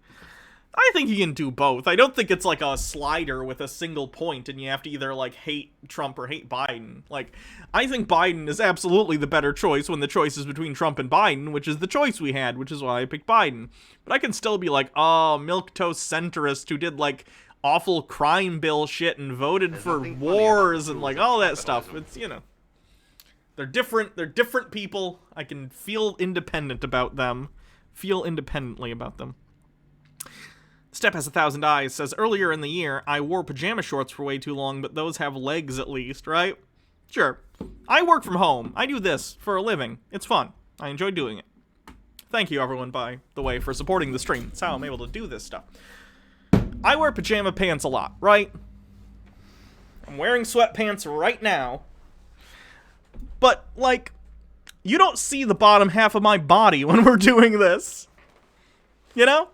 I think you can do both. I don't think it's like a slider with a single point and you have to either, like, hate Trump or hate Biden. Like, I think Biden is absolutely the better choice when the choice is between Trump and Biden, which is the choice we had, which is why I picked Biden. But I can still be like, oh, milquetoast centrist who did, like, awful crime bill shit and voted for wars and, like, all that stuff. It's, you know, they're different people. I can feel independent about them. Feel independently about them. Step has 1,000 eyes, says, earlier in the year, I wore pajama shorts for way too long, but those have legs at least, right? Sure. I work from home. I do this for a living. It's fun. I enjoy doing it. Thank you, everyone, by the way, for supporting the stream. That's how I'm able to do this stuff. I wear pajama pants a lot, right? I'm wearing sweatpants right now. But, like, you don't see the bottom half of my body when we're doing this. You know?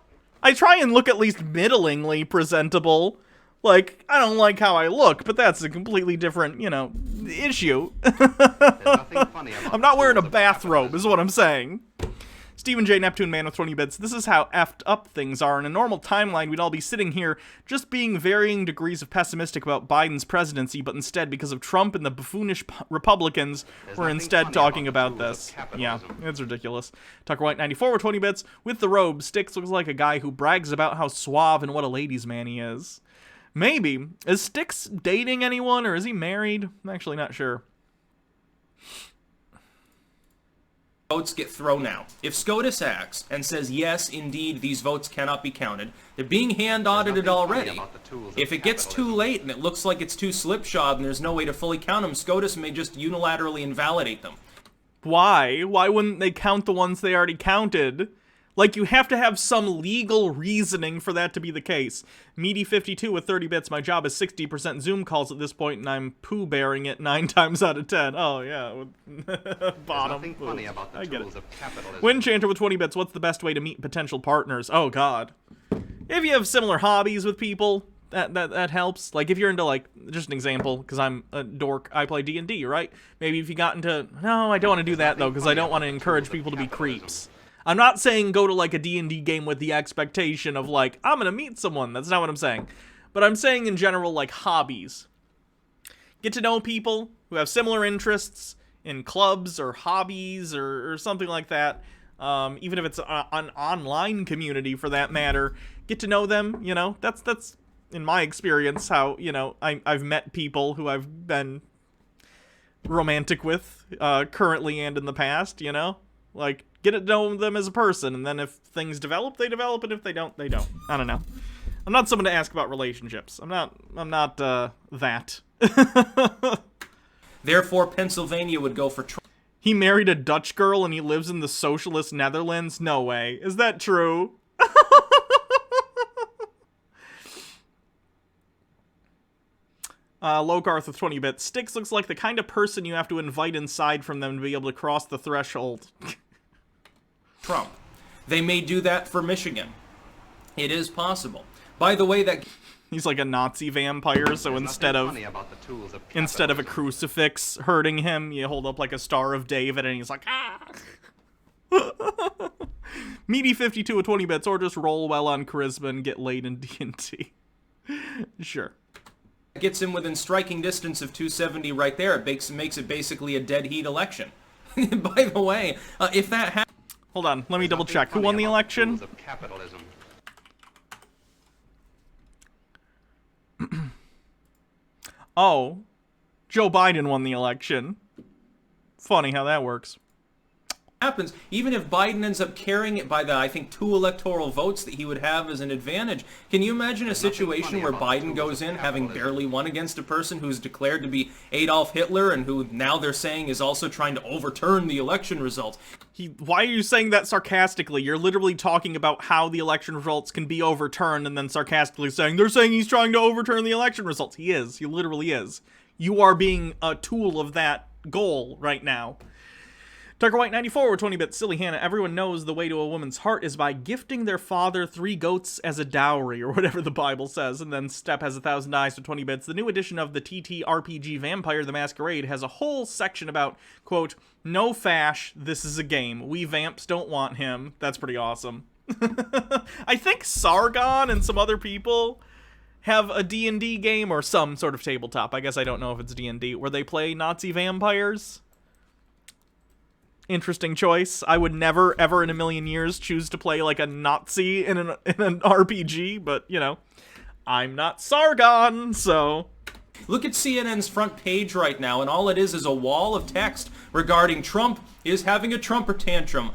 I try and look at least middlingly presentable, Like, I don't like how I look, but that's a completely different, issue. I'm not wearing a bathrobe, is what I'm saying. Stephen J. Neptune Man with 20 bits. This is how effed up things are. In a normal timeline, we'd all be sitting here just being varying degrees of pessimistic about Biden's presidency, but instead, because of Trump and the buffoonish Republicans, we're instead talking about this. Yeah, it's ridiculous. Tucker White 94 with 20 bits. With the robe, Styx looks like a guy who brags about how suave and what a ladies' man he is. Maybe. Is Styx dating anyone, or is he married? I'm actually not sure. Votes get thrown out. If SCOTUS acts and says, yes, indeed, these votes cannot be counted, they're being hand audited already. If it gets too late and it looks like it's too slipshod and there's no way to fully count them, SCOTUS may just unilaterally invalidate them. Why? Why wouldn't they count the ones they already counted? Like, you have to have some legal reasoning for that to be the case. Meaty52 with 30 bits. My job is 60% Zoom calls at this point, and I'm poo-bearing it 9 times out of 10. Oh, yeah. Bottom. Funny about the I get tools it. of capitalism. Windchanter with 20 bits. What's the best way to meet potential partners? Oh, God. If you have similar hobbies with people, that helps. Like, if you're into, like, just an example, because I'm a dork, I play D&D, right? Maybe if you got into... No, I don't want to do that, though, because I don't want to encourage people to be creeps. I'm not saying go to, like, a D&D game with the expectation of, like, I'm gonna meet someone. That's not what I'm saying. But I'm saying in general, like, hobbies. Get to know people who have similar interests in clubs or hobbies or something like that. Even if it's an online community, for that matter. Get to know them, That's in my experience, how, I've met people who I've been romantic with, currently and in the past, Like, get to know them as a person, and then if things develop, they develop, and if they don't, they don't. I don't know. I'm not someone to ask about relationships. I'm not that. Therefore, Pennsylvania would go for Trump. He married a Dutch girl and he lives in the socialist Netherlands? No way. Is that true? Logarth with 20 bits. Styx looks like the kind of person you have to invite inside from them to be able to cross the threshold. Trump. They may do that for Michigan. It is possible. By the way, that... He's like a Nazi vampire, so instead of a crucifix hurting him, you hold up like a Star of David and he's like, ah! Meaty52 with 20 bits, or just roll well on charisma and get laid in D&D. Sure. Gets him within striking distance of 270 right there. It makes it basically a dead heat election. By the way, if that happens... Hold on, let me double check. Who won the election? Oh, Joe Biden won the election. Funny how that works. Happens, even if Biden ends up carrying it by the, I think, 2 electoral votes that he would have as an advantage. Can you imagine a situation where Biden goes in having barely won against a person who's declared to be Adolf Hitler and who now they're saying is also trying to overturn the election results? Why are you saying that sarcastically? You're literally talking about how the election results can be overturned and then sarcastically saying, they're saying he's trying to overturn the election results. He is. He literally is. You are being a tool of that goal right now. Tucker White 94 with 20 bits. Silly Hannah. Everyone knows the way to a woman's heart is by gifting their father 3 goats as a dowry, or whatever the Bible says. And then Step has 1,000 eyes for 20 bits. The new edition of the TTRPG Vampire the Masquerade has a whole section about, quote, no fash, this is a game. We vamps don't want him. That's pretty awesome. I think Sargon and some other people have a D&D game or some sort of tabletop. I guess I don't know if it's D&D, where they play Nazi vampires. Interesting choice. I would never, ever in a million years choose to play like a Nazi in an RPG, but, I'm not Sargon, so... Look at CNN's front page right now, and all it is a wall of text regarding Trump is having a Trumper tantrum.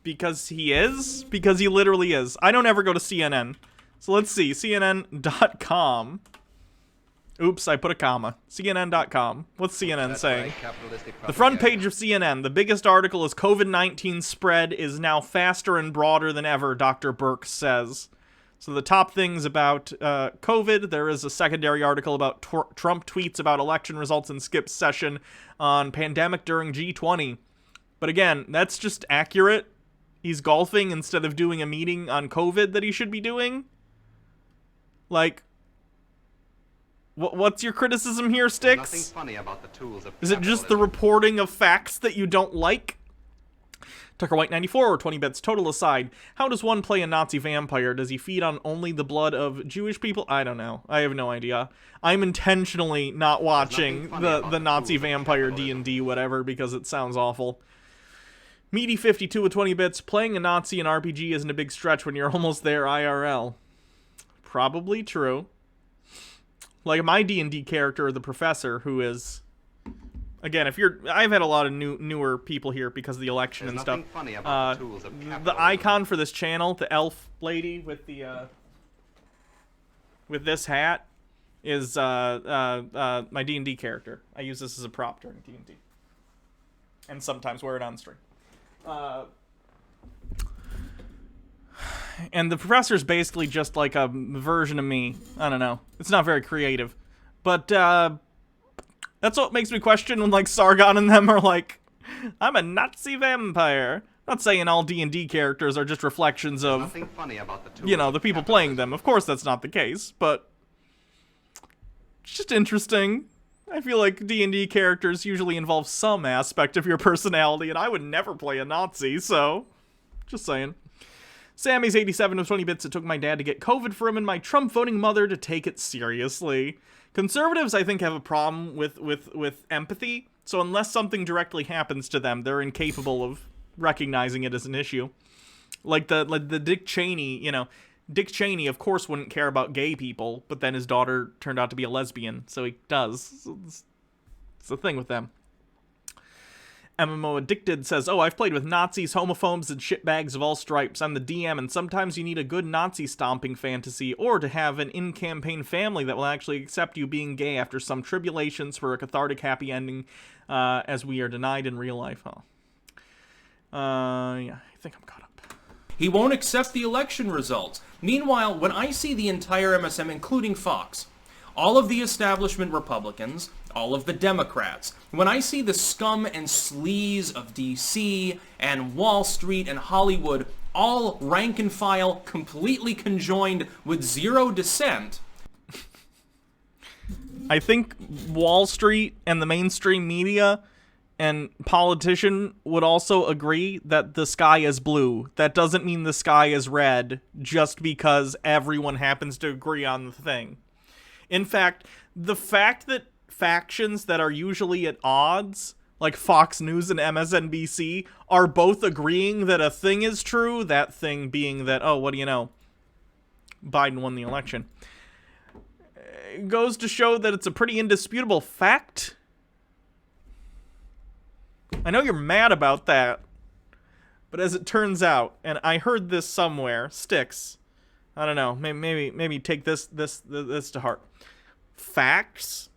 Because he is? Because he literally is. I don't ever go to CNN. So let's see, CNN.com. Oops, I put a comma. CNN.com. What's CNN saying? The front page of CNN. The biggest article is COVID-19 spread is now faster and broader than ever, Dr. Birx says. So the top things about COVID, there is a secondary article about Trump tweets about election results and skips session on pandemic during G20. But again, that's just accurate. He's golfing instead of doing a meeting on COVID that he should be doing. Like... What's your criticism here, Sticks? Nothing funny about the tools of Is it just the reporting of facts that you don't like? Tucker White 94 or 20 bits total aside, how does one play a Nazi vampire? Does he feed on only the blood of Jewish people? I don't know. I have no idea. I'm intentionally not watching the Nazi vampire D&D whatever because it sounds awful. Meaty 52 with 20 bits, playing a Nazi in RPG isn't a big stretch when you're almost there IRL. Probably true. Like my D&D character, the professor, who is, again, I've had a lot of newer people here because of the election and stuff. Funny about the tools of the icon for this channel, the elf lady with the with this hat, is my D&D character. I use this as a prop during D&D, and sometimes wear it on stream. And the professor's basically just like a version of me. I don't know. It's not very creative. But, that's what makes me question when, like, Sargon and them are like, I'm a Nazi vampire. Not saying all D&D characters are just reflections of, nothing funny about the tools you know, the people playing them. Of course that's not the case, but it's just interesting. I feel like D&D characters usually involve some aspect of your personality, and I would never play a Nazi, so just saying. Sammy's 87 with 20 bits. It took my dad to get COVID for him and my Trump-voting mother to take it seriously. Conservatives, I think, have a problem with empathy, so unless something directly happens to them, they're incapable of recognizing it as an issue. Like the Dick Cheney, you know, Dick Cheney, of course, wouldn't care about gay people, but then his daughter turned out to be a lesbian, so he does. It's the thing with them. MMO Addicted says, oh, I've played with Nazis, homophobes, and shitbags of all stripes. I'm the DM, and sometimes you need a good Nazi stomping fantasy, or to have an in-campaign family that will actually accept you being gay after some tribulations for a cathartic happy ending, as we are denied in real life. Yeah, I think I'm caught up. He won't accept the election results. Meanwhile, when I see the entire MSM, including Fox, all of the establishment Republicans, all of the Democrats, when I see the scum and sleaze of DC and Wall Street and Hollywood, all rank and file, completely conjoined with zero dissent. I think Wall Street and the mainstream media and politician would also agree that the sky is blue. That doesn't mean the sky is red just because everyone happens to agree on the thing. In fact, the fact that factions that are usually at odds, like Fox News and MSNBC, are both agreeing that a thing is true, that thing being that, oh, what do you know, Biden won the election, it goes to show that it's a pretty indisputable fact. I know you're mad about that, but as it turns out, and I heard this somewhere, Sticks, I don't know, maybe take this to heart. Facts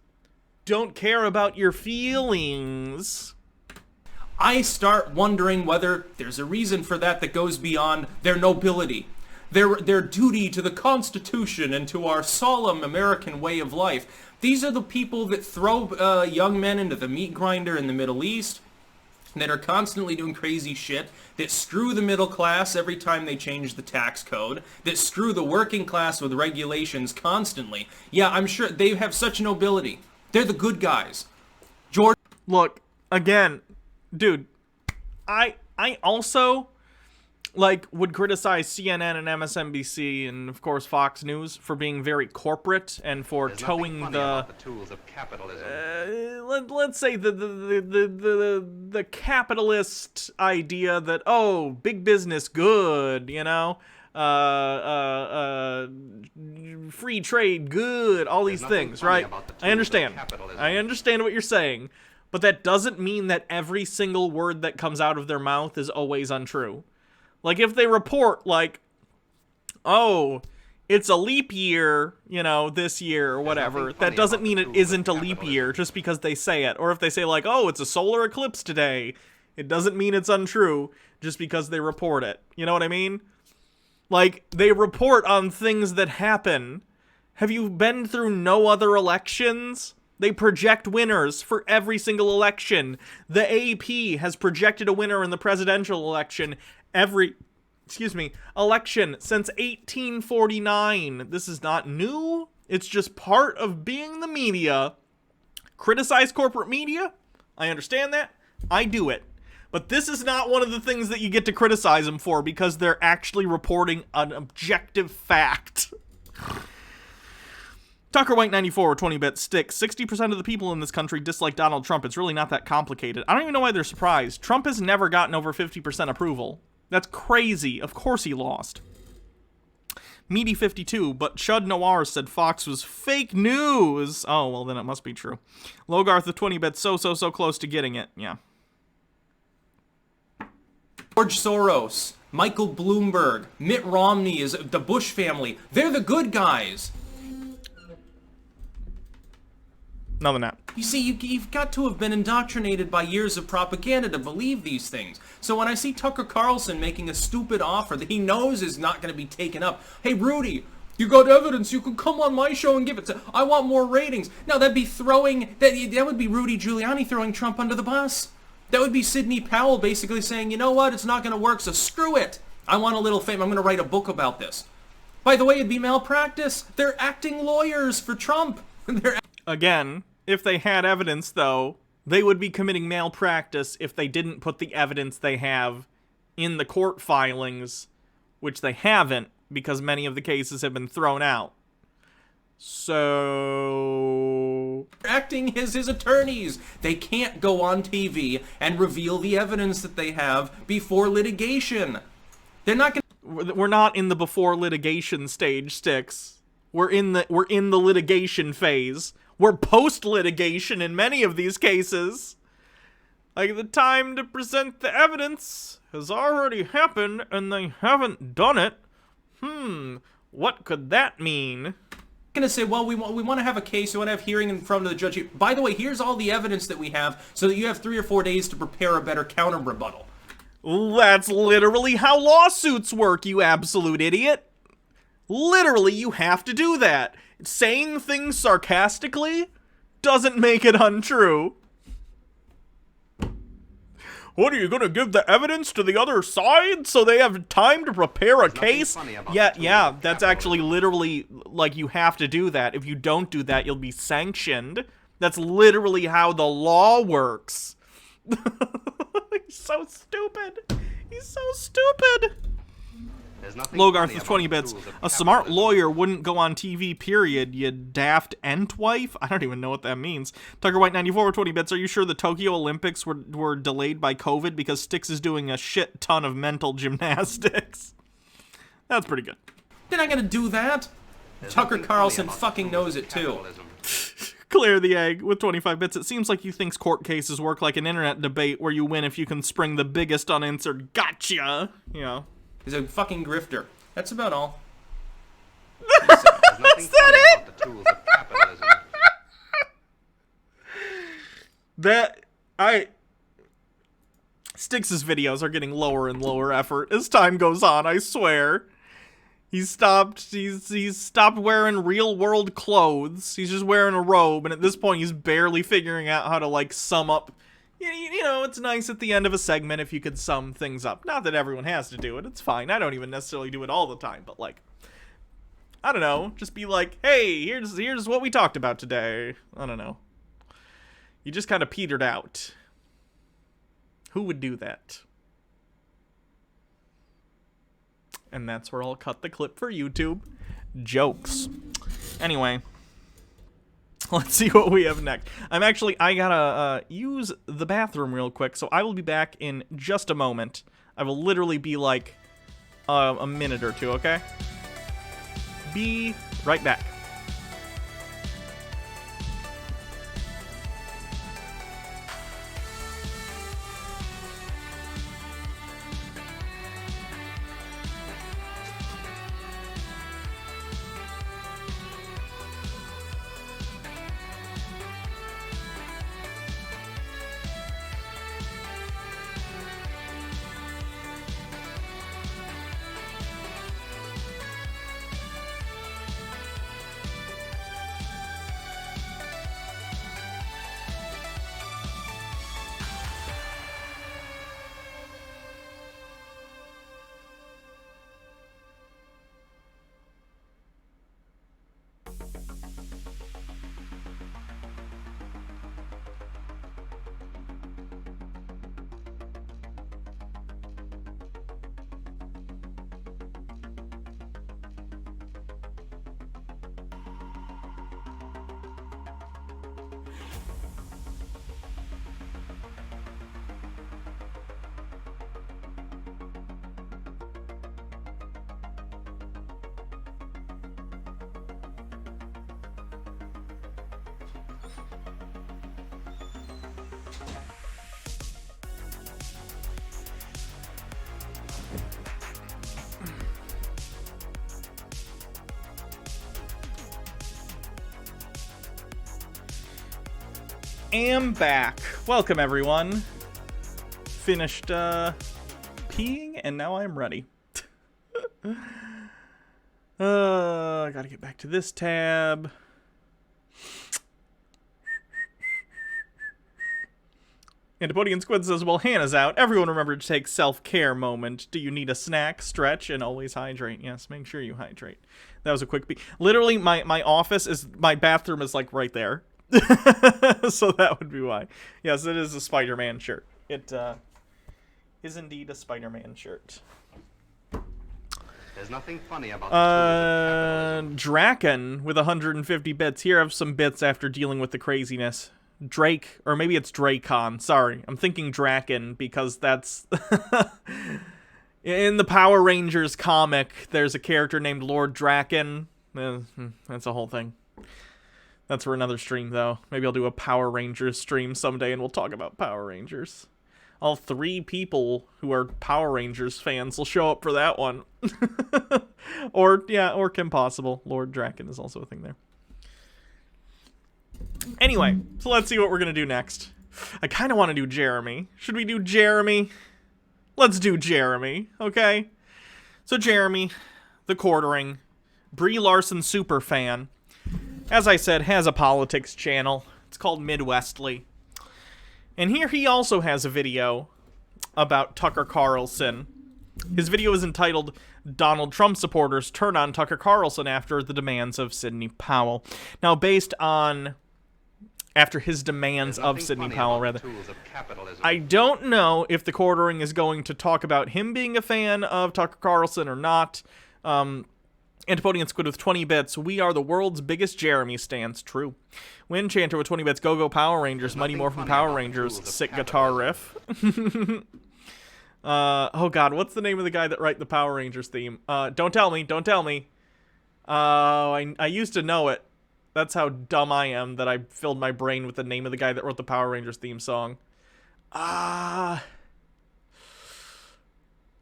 don't care about your feelings. I start wondering whether there's a reason for that goes beyond their nobility, their duty to the Constitution and to our solemn American way of life. These are the people that throw young men into the meat grinder in the Middle East, that are constantly doing crazy shit, that screw the middle class every time they change the tax code, that screw the working class with regulations constantly. Yeah, I'm sure they have such nobility. They're the good guys. George, look, again, dude, I also, like, would criticize CNN and MSNBC and, of course, Fox News for being very corporate and for towing the tools of capitalism. Let's say the capitalist idea that, oh, big business good, you know, free trade good, all these things, right? I understand. I understand what you're saying, but that doesn't mean that every single word that comes out of their mouth is always untrue. Like, if they report, like, oh, it's a leap year, you know, this year or whatever, that doesn't mean it isn't a leap year just because they say it. Or if they say, like, oh, it's a solar eclipse today, it doesn't mean it's untrue just because they report it. You know what I mean? Like, they report on things that happen. Have you been through no other elections? They project winners for every single election. The AP has projected a winner in the presidential election every election since 1849. This is not new. It's just part of being the media. Criticize corporate media? I understand that. I do it. But this is not one of the things that you get to criticize them for because they're actually reporting an objective fact. Tucker White 94 20-bit stick. 60% of the people in this country dislike Donald Trump. It's really not that complicated. I don't even know why they're surprised. Trump has never gotten over 50% approval. That's crazy. Of course he lost. Meaty 52, but Chud Noir said Fox was fake news. Oh, well then it must be true. Logarth the 20-bit so close to getting it. Yeah. George Soros, Michael Bloomberg, Mitt Romney, is the Bush family. They're the good guys. No, they're not. You see, you've got to have been indoctrinated by years of propaganda to believe these things. So when I see Tucker Carlson making a stupid offer that he knows is not going to be taken up, hey, Rudy, you got evidence, you can come on my show and give it to, I want more ratings. No, that'd be throwing, that would be Rudy Giuliani throwing Trump under the bus. That would be Sidney Powell basically saying, you know what, it's not going to work, so screw it. I want a little fame, I'm going to write a book about this. By the way, it'd be malpractice. They're acting lawyers for Trump. Again, if they had evidence, though, they would be committing malpractice if they didn't put the evidence they have in the court filings, which they haven't, because many of the cases have been thrown out. So... acting as his attorneys. They can't go on TV and reveal the evidence that they have before litigation. They're not going to... We're not in the before litigation stage, Sticks. We're in the litigation phase. We're post-litigation in many of these cases. Like, the time to present the evidence has already happened, and they haven't done it. What could that mean? Going to say, well, we want to have a case, we want to have hearing in front of the judge. By the way, here's all the evidence that we have, so that you have 3 or 4 days to prepare a better counter rebuttal. That's literally how lawsuits work, you absolute idiot. Literally, you have to do that. Saying things sarcastically doesn't make it untrue. What, are you gonna give the evidence to the other side so they have time to prepare a case? Yeah, that's actually literally, like, you have to do that. If you don't do that, you'll be sanctioned. That's literally how the law works. He's so stupid. He's so stupid. Logarth with 20 bits. A smart lawyer wouldn't go on TV, period, you daft entwife? I don't even know what that means. Tucker White 94 with 20 bits. Are you sure the Tokyo Olympics were delayed by COVID because Styx is doing a shit ton of mental gymnastics? That's pretty good. They're not gonna do that. Tucker Carlson fucking knows it too. Clear the egg with 25 bits. It seems like you think court cases work like an internet debate where you win if you can spring the biggest unanswered gotcha. You know. He's a fucking grifter. That's about all. Is that it? Styx's videos are getting lower and lower effort as time goes on, I swear. He's stopped wearing real world clothes. He's just wearing a robe, and at this point he's barely figuring out how to, like, sum up. You know, it's nice at the end of a segment if you could sum things up. Not that everyone has to do it. It's fine. I don't even necessarily do it all the time. But, like, I don't know. Just be like, hey, here's what we talked about today. I don't know. You just kind of petered out. Who would do that? And that's where I'll cut the clip for YouTube. Jokes. Anyway. Let's see what we have next. I gotta use the bathroom real quick, so I will be back in just a moment. I will literally be like a minute or two, okay? Be right back. Am back. Welcome, everyone. Finished peeing, and now I'm ready. I gotta get back to this tab. Antipodian Squid says, well, Hannah's out. Everyone remember to take self-care moment. Do you need a snack, stretch, and always hydrate? Yes, make sure you hydrate. That was a quick pee. Literally, my bathroom is, like, right there. So that would be why. Yes, it is a Spider-Man shirt. It is indeed a Spider-Man shirt. There's nothing funny about Draken with 150 bits. Here have some bits after dealing with the craziness. Drake, or maybe it's Dracon. Sorry, I'm thinking Draken because that's... In the Power Rangers comic, there's a character named Lord Draken. That's a whole thing. That's for another stream, though. Maybe I'll do a Power Rangers stream someday, and we'll talk about Power Rangers. All 3 people who are Power Rangers fans will show up for that one. or Kim Possible. Lord Draken is also a thing there. Anyway, so let's see what we're going to do next. I kind of want to do Jeremy. Should we do Jeremy? Let's do Jeremy, okay? So Jeremy, the quartering, Brie Larson super fan, as I said, has a politics channel. It's called Midwestly. And here he also has a video about Tucker Carlson. His video is entitled, Donald Trump supporters turn on Tucker Carlson after the demands of Sidney Powell. Now, based on... After his demands of Sidney Powell, rather. I don't know if the quartering is going to talk about him being a fan of Tucker Carlson or not. Antipodian Squid with 20 bits. We are the world's biggest Jeremy stans. True. Wind Chanter with 20 bits. Go Go Power Rangers. Mighty Morphin Power Rangers. Sick guitar riff. Oh god, what's the name of the guy that wrote the Power Rangers theme? Don't tell me. Don't tell me. I used to know it. That's how dumb I am that I filled my brain with the name of the guy that wrote the Power Rangers theme song. Okay,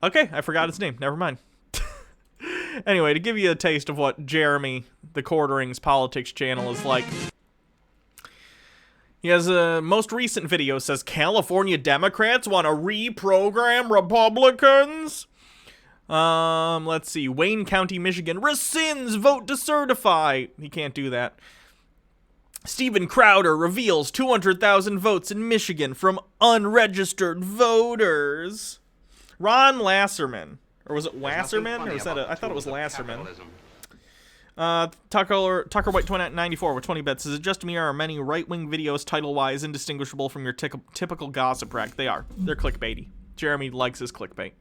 I forgot his name. Never mind. Anyway, to give you a taste of what Jeremy, the Quartering's politics channel, is like. He has a most recent video says, California Democrats want to reprogram Republicans? Let's see. Wayne County, Michigan rescinds vote to certify. He can't do that. Stephen Crowder reveals 200,000 votes in Michigan from unregistered voters. Ron Lasserman. Or was it Wasserman? Or was that I thought it was Lasserman. Tucker White 94 with 20 bits. Is it just me or are many right-wing videos title-wise indistinguishable from your typical gossip rack? They are. They're clickbaity. Jeremy likes his clickbait.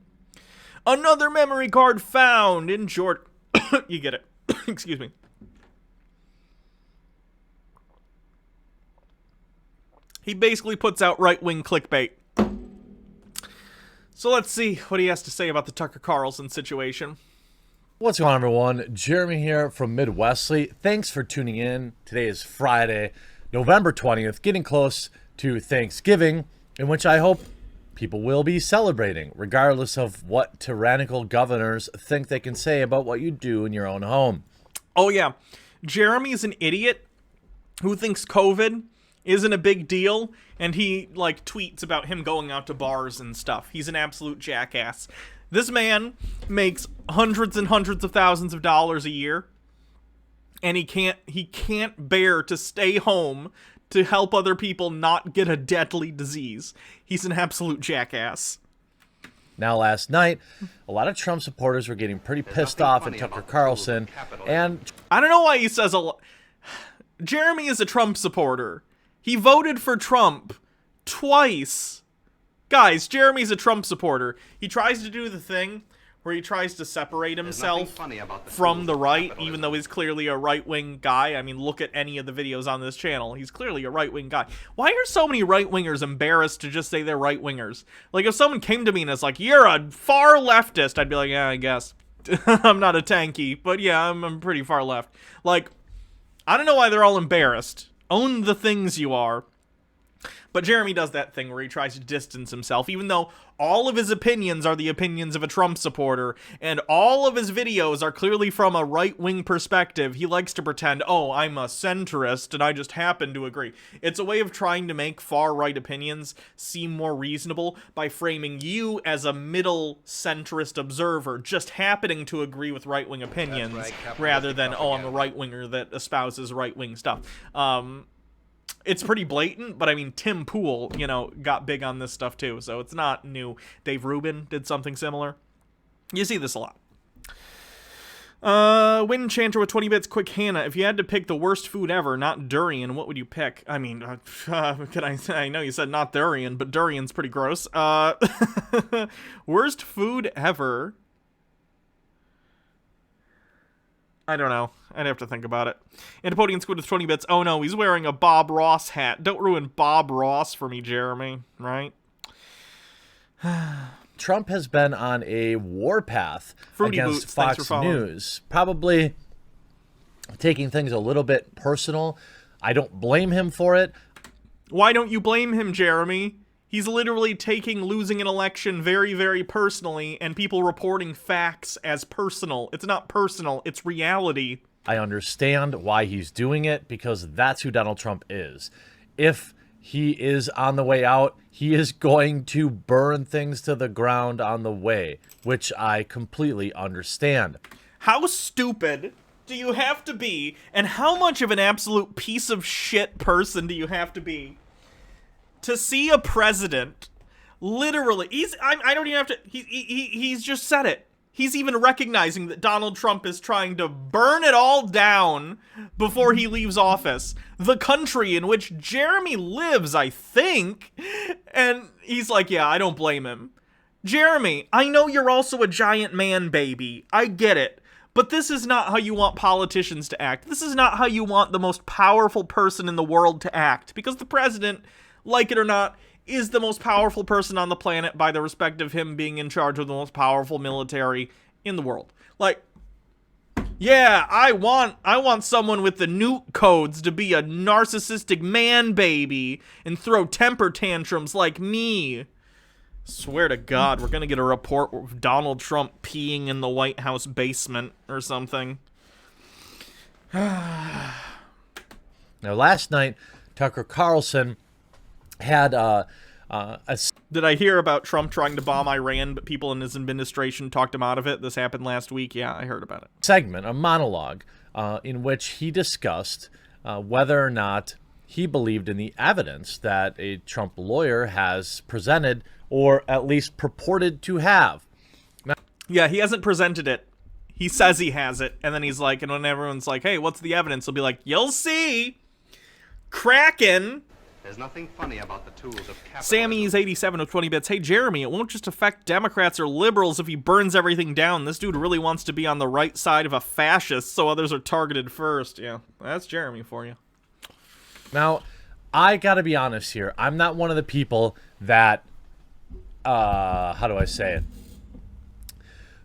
Another memory card found in short. You get it. Excuse me. He basically puts out right-wing clickbait. So let's see what he has to say about the Tucker Carlson situation. What's going on, everyone? Jeremy here from Midwestly. Thanks for tuning in. Today is Friday, November 20th, getting close to Thanksgiving, in which I hope people will be celebrating, regardless of what tyrannical governors think they can say about what you do in your own home. Oh, yeah. Jeremy's an idiot who thinks COVID isn't a big deal, and he, like, tweets about him going out to bars and stuff. He's an absolute jackass. This man makes hundreds and hundreds of thousands of dollars a year, and he can't bear to stay home to help other people not get a deadly disease. He's an absolute jackass. Now, last night, a lot of Trump supporters were getting pretty pissed off at Tucker Carlson, and I don't know why he says a lot. Jeremy is a Trump supporter. He voted for Trump twice. Guys, Jeremy's a Trump supporter. He tries to do the thing where he tries to separate himself from the right, even though he's clearly a right-wing guy. I mean, look at any of the videos on this channel. He's clearly a right-wing guy. Why are so many right-wingers embarrassed to just say they're right-wingers? Like, if someone came to me and is like, you're a far leftist, I'd be like, yeah, I guess. I'm not a tanky, but yeah, I'm pretty far left. Like, I don't know why they're all embarrassed. Own the things you are. But Jeremy does that thing where he tries to distance himself, even though all of his opinions are the opinions of a Trump supporter, and all of his videos are clearly from a right-wing perspective. He likes to pretend, oh, I'm a centrist, and I just happen to agree. It's a way of trying to make far-right opinions seem more reasonable by framing you as a middle centrist observer, just happening to agree with right-wing opinions, rather than, oh, I'm a right-winger that espouses right-wing stuff. It's pretty blatant, but I mean, Tim Pool, you know, got big on this stuff too, so it's not new. Dave Rubin did something similar. You see this a lot. Wind Chanter with 20 bits. Quick Hannah, if you had to pick the worst food ever, not durian, what would you pick? I mean, I know you said not durian, but durian's pretty gross. Worst food ever. I don't know. I'd have to think about it. Antipodian Squid with 20 bits. Oh no, he's wearing a Bob Ross hat. Don't ruin Bob Ross for me, Jeremy. Right? Trump has been on a warpath Fruity against Boots, Fox News. Probably taking things a little bit personal. I don't blame him for it. Why don't you blame him, Jeremy? He's literally taking losing an election very, very personally, and people reporting facts as personal. It's not personal, it's reality. I understand why he's doing it, because that's who Donald Trump is. If he is on the way out, he is going to burn things to the ground on the way, which I completely understand. How stupid do you have to be, and how much of an absolute piece of shit person do you have to be to see a president literally, I don't even have to, he's just said it. He's even recognizing that Donald Trump is trying to burn it all down before he leaves office. The country in which Jeremy lives, I think. And he's like, yeah, I don't blame him. Jeremy, I know you're also a giant man baby. I get it. But this is not how you want politicians to act. This is not how you want the most powerful person in the world to act. Because the president, like it or not, is the most powerful person on the planet by the respect of him being in charge of the most powerful military in the world. Like, yeah, I want someone with the nuke codes to be a narcissistic man baby and throw temper tantrums like me. Swear to God, we're gonna get a report of Donald Trump peeing in the White House basement or something. Now, last night, Tucker Carlson had Did I hear about Trump trying to bomb Iran, but people in his administration talked him out of it? This happened last week. Yeah, I heard about it. Segment, a monologue, in which he discussed whether or not he believed in the evidence that a Trump lawyer has presented, or at least purported to have. Now, yeah, he hasn't presented it. He says he has it, and then he's like, and when everyone's like, hey, what's the evidence? He'll be like, you'll see. Kraken. There's nothing funny about the tools of capitalism. Sammy's 87 with 20 bits. Hey, Jeremy, it won't just affect Democrats or liberals if he burns everything down. This dude really wants to be on the right side of a fascist, so others are targeted first. Yeah, that's Jeremy for you. Now, I gotta be honest here. I'm not one of the people that, how do I say it?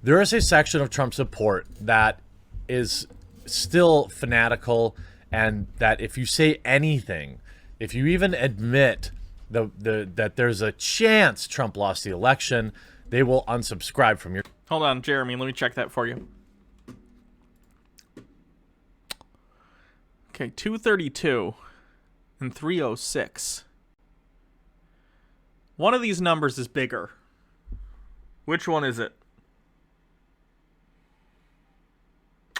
There is a section of Trump support that is still fanatical, and that if you say anything, if you even admit that there's a chance Trump lost the election, they will unsubscribe from your... Hold on, Jeremy, let me check that for you. Okay, 232 and 306. One of these numbers is bigger. Which one is it?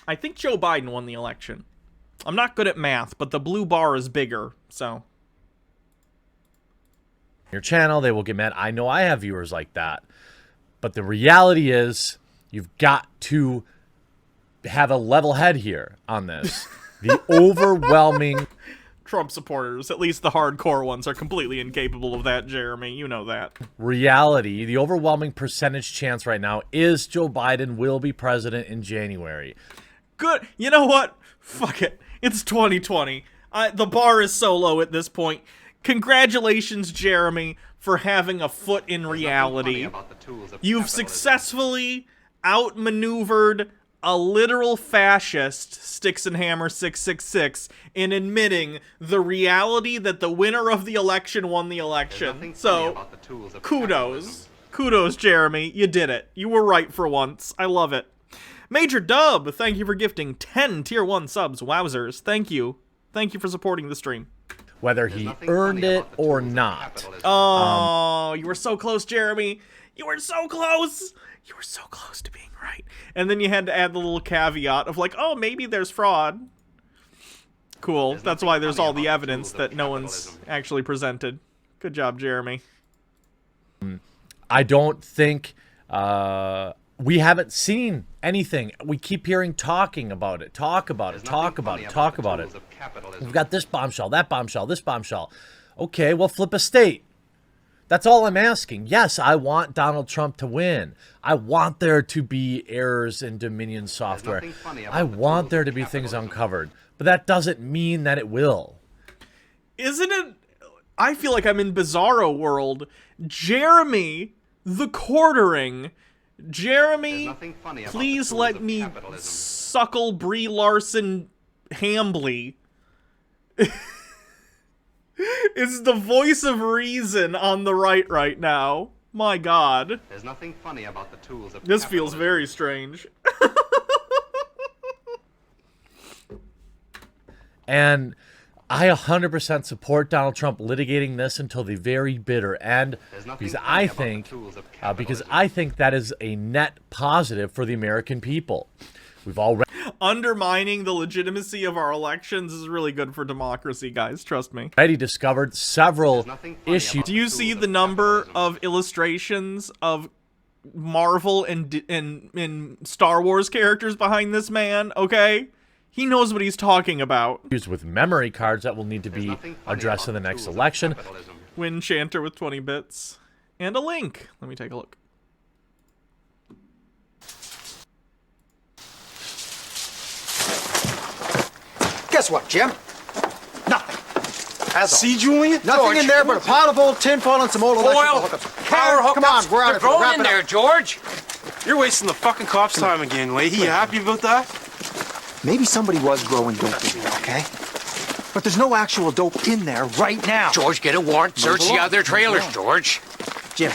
I think Joe Biden won the election. I'm not good at math, but the blue bar is bigger, so... your channel, they will get mad. I know I have viewers like that. But the reality is, you've got to have a level head here on this. The overwhelming... Trump supporters, at least the hardcore ones, are completely incapable of that, Jeremy. You know that. reality, the overwhelming percentage chance right now is Joe Biden will be president in January. Good. You know what? Fuck it. It's 2020. The bar is so low at this point. Congratulations, Jeremy, for having a foot in reality. You've successfully outmaneuvered a literal fascist, Sticks and Hammer 666, in admitting the reality that the winner of the election won the election. So, kudos. Kudos, Jeremy. You did it. You were right for once. I love it. Major Dub, thank you for gifting 10 Tier 1 subs. Wowzers. Thank you. Thank you for supporting the stream. Whether he earned it or not. Oh, you were so close, Jeremy. You were so close. You were so close to being right. And then you had to add the little caveat of like, oh, maybe there's fraud. Cool. That's why there's all the evidence that no one's actually presented. Good job, Jeremy. I don't think we haven't seen anything. We keep hearing talking about it. Talk about it. We've got this bombshell, that bombshell, this bombshell. Okay, well, flip a state. That's all I'm asking. Yes, I want Donald Trump to win. I want there to be errors in Dominion software. I want there to be things uncovered. But that doesn't mean that it will. Isn't it? I feel like I'm in Bizarro world. Jeremy, the quartering. Jeremy, please let me suckle Brie Larson Hambly. It's the voice of reason on the right now. My God. There's nothing funny about the tools of this feels very strange. And I 100% support Donald Trump litigating this until the very bitter end, because I think that is a net positive for the American people. We've already undermining the legitimacy of our elections is really good for democracy, guys. Trust me. Already discovered several issues. Do you see the number of illustrations of Marvel and Star Wars characters behind this man? Okay. He knows what he's talking about. Used with memory cards that will need to be addressed in the next election. Wind Chanter with 20 bits. And a link. Let me take a look. Guess what, Jim? Nothing. See, Julian? Nothing George, in there but a pile of old tinfoil and some old electrical hookups. Power hookups. Come on, we're out of here. Throw Wrap in it there, up. George. You're wasting the fucking cops' time again, Leahy. You happy about that? Maybe somebody was growing dope in there, okay? But there's no actual dope in there right now. George, get a warrant. Search the other trailers, George. Jim,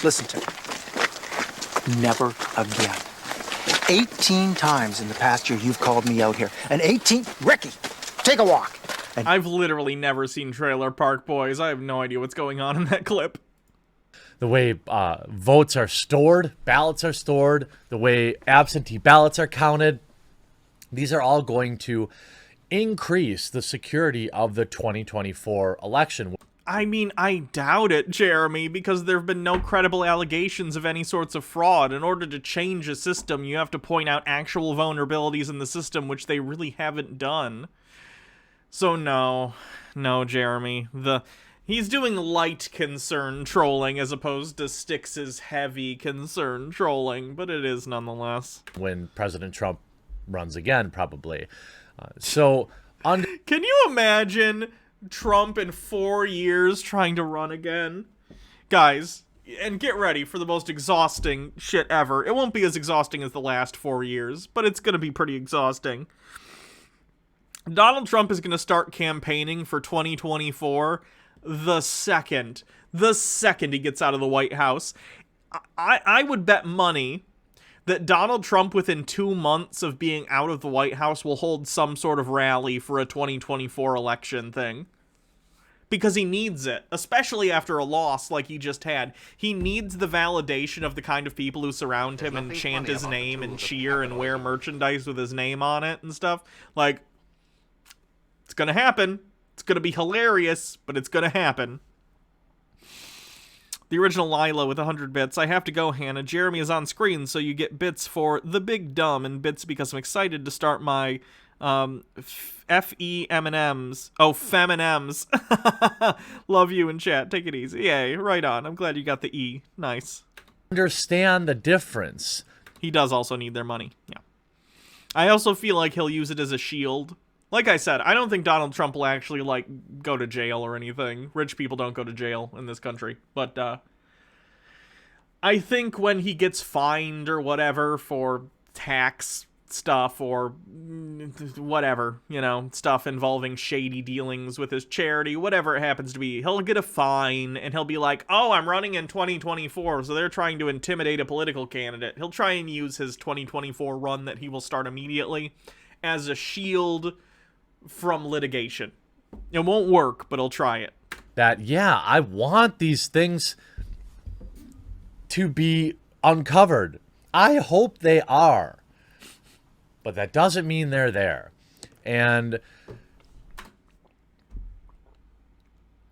listen to me. Never again. 18 times in the past year you've called me out here. And 18... Ricky, take a walk. And I've literally never seen Trailer Park Boys. I have no idea what's going on in that clip. The way votes are stored, ballots are stored, the way absentee ballots are counted. These are all going to increase the security of the 2024 election. I mean, I doubt it, Jeremy, because there have been no credible allegations of any sorts of fraud. In order to change a system, you have to point out actual vulnerabilities in the system, which they really haven't done. So no, Jeremy. He's doing light concern trolling as opposed to Styx's heavy concern trolling, but it is nonetheless. When President Trump runs again, probably. Can you imagine Trump in 4 years trying to run again? Guys, and get ready for the most exhausting shit ever. It won't be as exhausting as the last 4 years, but it's going to be pretty exhausting. Donald Trump is going to start campaigning for 2024 the second he gets out of the White House. I would bet money that Donald Trump, within 2 months of being out of the White House, will hold some sort of rally for a 2024 election thing. Because he needs it, especially after a loss like he just had. He needs the validation of the kind of people who surround him and chant his name and cheer and wear merchandise with his name on it and stuff. Like, it's gonna happen. It's gonna be hilarious, but it's gonna happen. The original Lila with 100 bits. I have to go, Hannah. Jeremy is on screen, so you get bits for the big dumb and bits because I'm excited to start my F-E-M-N-Ms. Oh, Fem-N-Ms. Love you in chat. Take it easy. Yay, right on. I'm glad you got the E. Nice. Understand the difference. He does also need their money. Yeah. I also feel like he'll use it as a shield. Like I said, I don't think Donald Trump will actually, like, go to jail or anything. Rich people don't go to jail in this country. But, I think when he gets fined or whatever for tax stuff or whatever, stuff involving shady dealings with his charity, whatever it happens to be. He'll get a fine and he'll be like, oh, I'm running in 2024, so they're trying to intimidate a political candidate. He'll try and use his 2024 run that he will start immediately as a shield from litigation. It won't work, but he'll try it. That, yeah, I want these things to be uncovered. I hope they are. But that doesn't mean they're there. And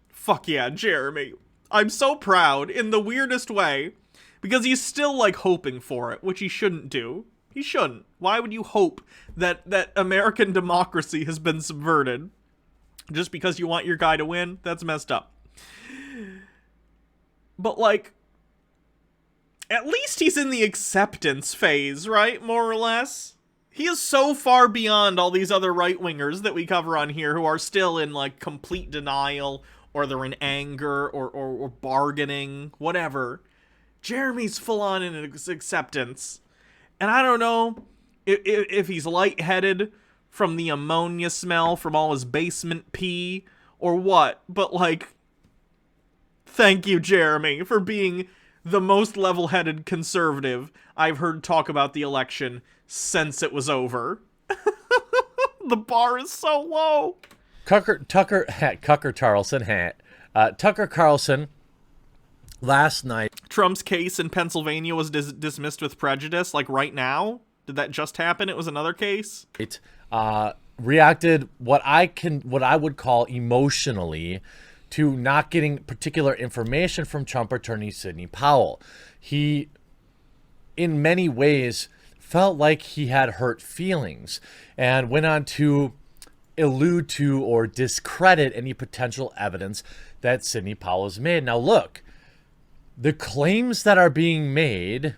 fuck yeah, Jeremy. I'm so proud in the weirdest way because he's still like hoping for it, which he shouldn't do. He shouldn't. Why would you hope that American democracy has been subverted just because you want your guy to win? That's messed up. But like, at least he's in the acceptance phase, right? More or less. He is so far beyond all these other right-wingers that we cover on here who are still in, like, complete denial, or they're in anger, or bargaining, whatever. Jeremy's full-on in acceptance. And I don't know if he's lightheaded from the ammonia smell from all his basement pee, or what. But, like, thank you, Jeremy, for being the most level-headed conservative I've heard talk about the election since it was over. The bar is so low. Tucker Carlson last night. Trump's case in Pennsylvania was dismissed with prejudice, like right now. Did that just happen? It was another case. It reacted what I would call emotionally to not getting particular information from Trump attorney Sidney Powell. He, in many ways, felt like he had hurt feelings and went on to allude to or discredit any potential evidence that Sidney Powell has made. Now, look, the claims that are being made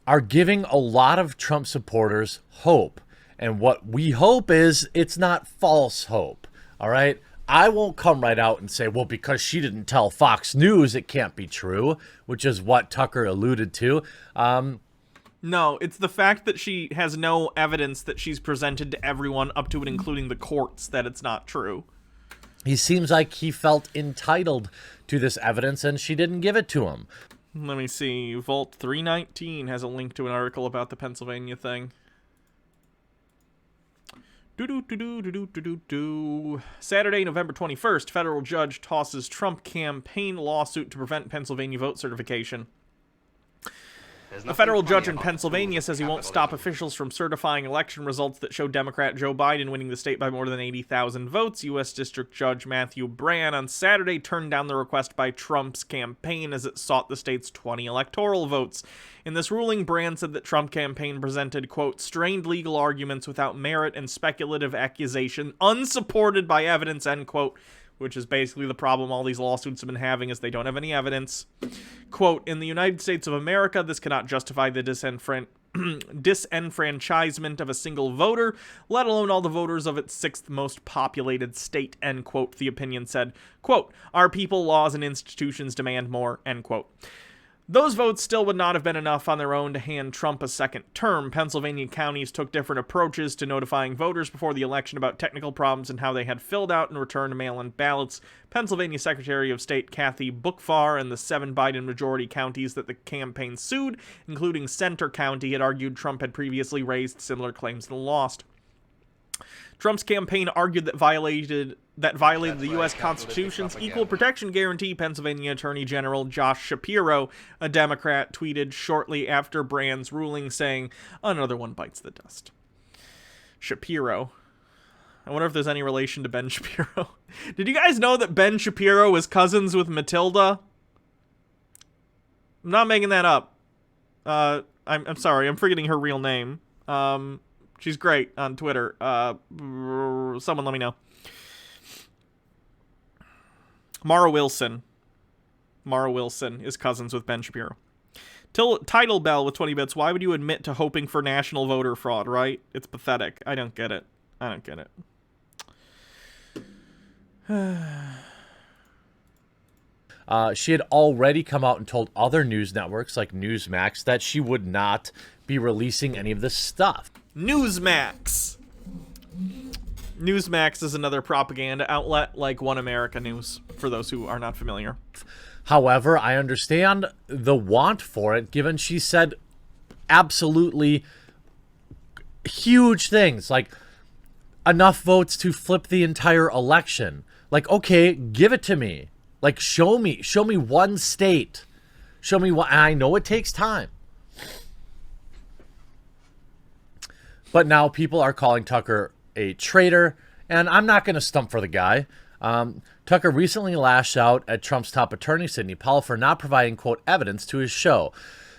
are giving a lot of Trump supporters hope. And what we hope is it's not false hope, all right? I won't come right out and say, well, because she didn't tell Fox News, it can't be true, which is what Tucker alluded to. No, it's the fact that she has no evidence that she's presented to everyone, up to and including the courts, that it's not true. He seems like he felt entitled to this evidence, and she didn't give it to him. Let me see. Vault 319 has a link to an article about the Pennsylvania thing. Saturday, November 21st, federal judge tosses Trump campaign lawsuit to prevent Pennsylvania vote certification. A federal judge in Pennsylvania says he won't stop officials from certifying election results that show Democrat Joe Biden winning the state by more than 80,000 votes. U.S. District Judge Matthew Brann on Saturday turned down the request by Trump's campaign as it sought the state's 20 electoral votes. In this ruling, Brann said that Trump campaign presented, quote, strained legal arguments without merit and speculative accusation, unsupported by evidence, end quote, which is basically the problem all these lawsuits have been having, is they don't have any evidence. Quote, in the United States of America, this cannot justify the disenfranchisement of a single voter, let alone all the voters of its sixth most populated state, end quote, the opinion said. Quote, our people, laws, and institutions demand more, end quote. Those votes still would not have been enough on their own to hand Trump a second term. Pennsylvania counties took different approaches to notifying voters before the election about technical problems and how they had filled out and returned mail-in ballots. Pennsylvania Secretary of State Kathy Boockvar and the 7 Biden majority counties that the campaign sued, including Center County, had argued Trump had previously raised similar claims and lost. Trump's campaign argued that violated the U.S. Constitution's equal protection guarantee. Pennsylvania Attorney General Josh Shapiro, a Democrat, tweeted shortly after Brann's ruling saying, another one bites the dust. Shapiro. I wonder if there's any relation to Ben Shapiro. Did you guys know that Ben Shapiro is cousins with Matilda? I'm not making that up. I'm sorry, I'm forgetting her real name. She's great on Twitter. Someone let me know. Mara Wilson. Mara Wilson is cousins with Ben Shapiro. Title Bell with 20 bits. Why would you admit to hoping for national voter fraud, right? It's pathetic. I don't get it. I don't get it. She had already come out and told other news networks like Newsmax that she would not be releasing any of this stuff. Newsmax. Newsmax is another propaganda outlet like One America News, for those who are not familiar. However, I understand the want for it, given she said absolutely huge things, like enough votes to flip the entire election. Like, okay, give it to me. Like, show me one state. Show me what. I know it takes time. But now people are calling Tucker a traitor, and I'm not going to stump for the guy. Tucker recently lashed out at Trump's top attorney, Sidney Powell, for not providing, quote, evidence to his show.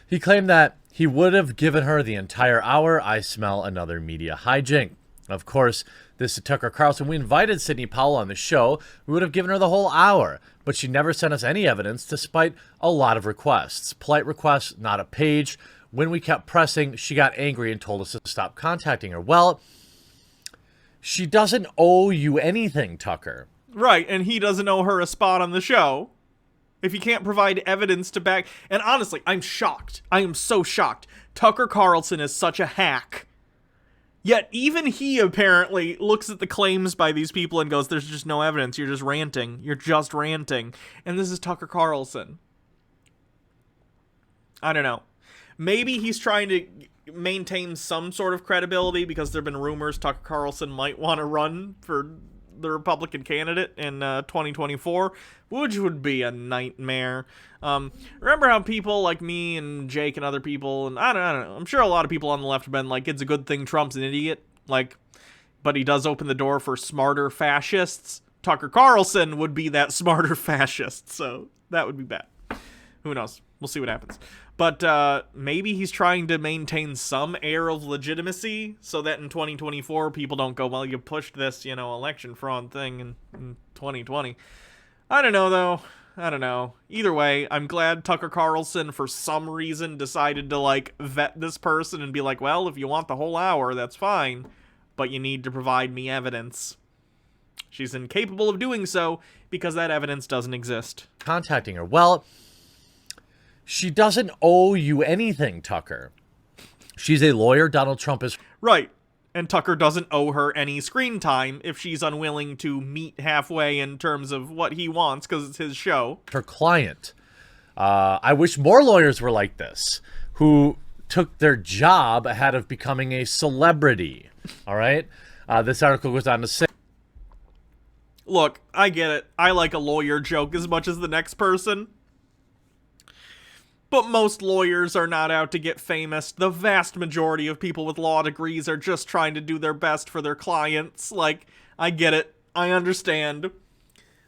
He claimed that he would have given her the entire hour. I smell another media hijink. Of course, this is Tucker Carlson. We invited Sidney Powell on the show. We would have given her the whole hour, but she never sent us any evidence despite a lot of requests. Polite requests, not a page. When we kept pressing, she got angry and told us to stop contacting her. Well, she doesn't owe you anything, Tucker. Right, and he doesn't owe her a spot on the show. If he can't provide evidence to back... And honestly, I'm shocked. I am so shocked. Tucker Carlson is such a hack. Yet even he apparently looks at the claims by these people and goes, there's just no evidence. You're just ranting. You're just ranting. And this is Tucker Carlson. I don't know. Maybe he's trying to maintain some sort of credibility because there have been rumors Tucker Carlson might want to run for the Republican candidate in 2024, which would be a nightmare. Remember how people like me and Jake and other people, and I don't know, I'm sure a lot of people on the left have been like, it's a good thing Trump's an idiot, like, but he does open the door for smarter fascists. Tucker Carlson would be that smarter fascist, so that would be bad. Who knows? We'll see what happens. But maybe he's trying to maintain some air of legitimacy so that in 2024 people don't go, well, you pushed this, election fraud thing in 2020. I don't know, though. I don't know. Either way, I'm glad Tucker Carlson, for some reason, decided to, vet this person and be like, well, if you want the whole hour, that's fine, but you need to provide me evidence. She's incapable of doing so because that evidence doesn't exist. Contacting her. Well, she doesn't owe you anything, Tucker. She's a lawyer. Donald Trump is... Right. And Tucker doesn't owe her any screen time if she's unwilling to meet halfway in terms of what he wants because it's his show. Her client. I wish more lawyers were like this, who took their job ahead of becoming a celebrity. All right? This article goes on to say... Look, I get it. I like a lawyer joke as much as the next person. But most lawyers are not out to get famous. The vast majority of people with law degrees are just trying to do their best for their clients. I get it. I understand.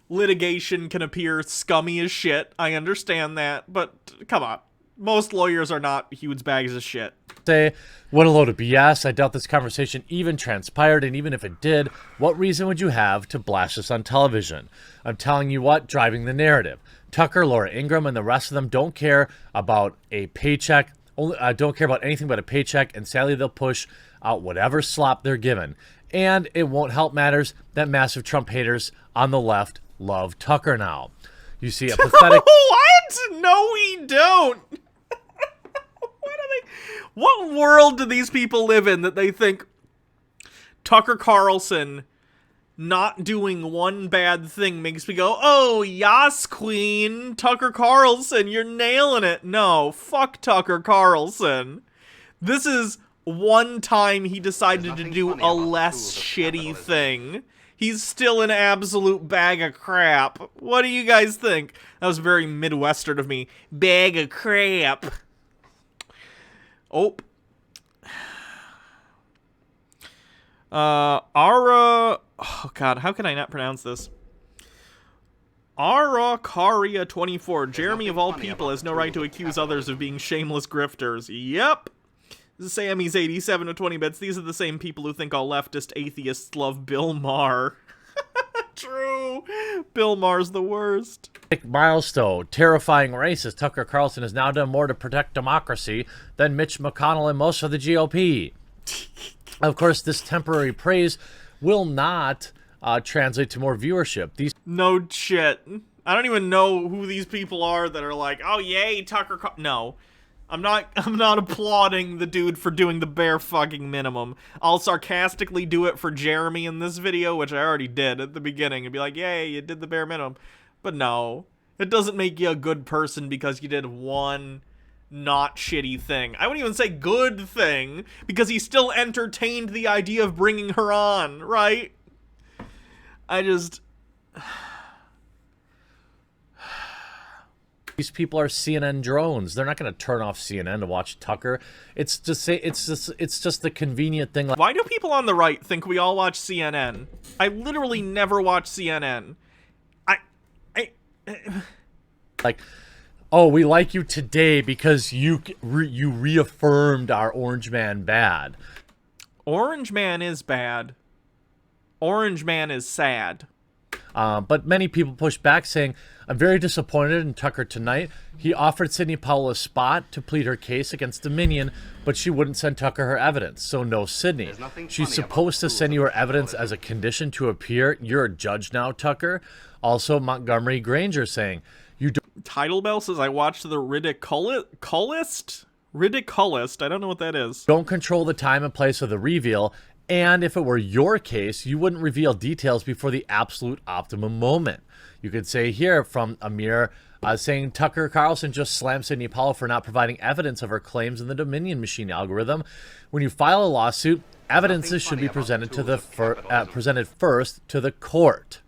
Litigation can appear scummy as shit. I understand that. But come on. Most lawyers are not huge bags of shit. Say, what a load of BS. I doubt this conversation even transpired, and even if it did, what reason would you have to blast us on television? I'm telling you what, driving the narrative. Tucker, Laura Ingraham, and the rest of them don't care about a paycheck, don't care about anything but a paycheck, and sadly they'll push out whatever slop they're given. And it won't help matters that massive Trump haters on the left love Tucker now. You see a pathetic... What? No, we don't. What world do these people live in that they think Tucker Carlson not doing one bad thing makes me go, oh, yas, queen, Tucker Carlson, you're nailing it. No, fuck Tucker Carlson. This is one time he decided to do a less shitty thing. He's still an absolute bag of crap. What do you guys think? That was very Midwestern of me. Bag of crap. Oh. Oh god, how can I not pronounce this? Arakaria24. Jeremy, of all people, has no right to accuse others of being shameless grifters. Yep. Sammy's 87 with 20 bits. These are the same people who think all leftist atheists love Bill Maher. True. Bill Maher's the worst. Milestone, terrifying racist. Tucker Carlson has now done more to protect democracy than Mitch McConnell and most of the GOP. Of course, this temporary praise will not translate to more viewership. No shit. I don't even know who these people are that are like, oh yay, No. I'm not applauding the dude for doing the bare fucking minimum. I'll sarcastically do it for Jeremy in this video, which I already did at the beginning, and be like, yay, you did the bare minimum. But no, it doesn't make you a good person because you did one not shitty thing. I wouldn't even say good thing, because he still entertained the idea of bringing her on, right? These people are CNN drones. They're not going to turn off CNN to watch Tucker. It's just the convenient thing. Why do people on the right think we all watch CNN? I literally never watch CNN. Like, oh, we like you today because you reaffirmed our Orange Man bad. Orange Man is bad. Orange Man is sad. But many people push back, saying, I'm very disappointed in Tucker tonight. He offered Sidney Powell a spot to plead her case against Dominion, but she wouldn't send Tucker her evidence, so no Sidney. She's supposed to send you her evidence as a condition to appear. You're a judge now, Tucker. Also, Montgomery Granger saying, you don't... Title Bell says, I watched the Ridiculist? I don't know what that is. Don't control the time and place of the reveal. And if it were your case, you wouldn't reveal details before the absolute optimum moment. You could say here from Amir saying Tucker Carlson just slammed Sidney Powell for not providing evidence of her claims in the Dominion machine algorithm. When you file a lawsuit, evidences should be presented to the presented first to the court.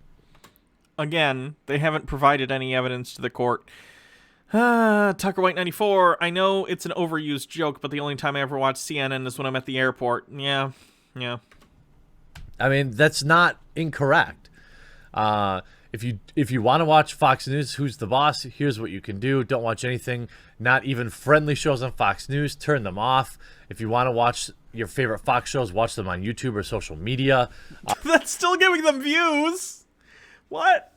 Again, they haven't provided any evidence to the court. Tucker White 94. I know it's an overused joke, but the only time I ever watch CNN is when I'm at the airport. Yeah. I mean, that's not incorrect. If you want to watch Fox News, Who's the Boss, here's what you can do. Don't watch anything, not even friendly shows on Fox News. Turn them off. If you want to watch your favorite Fox shows, watch them on YouTube or social media. That's still giving them views. What?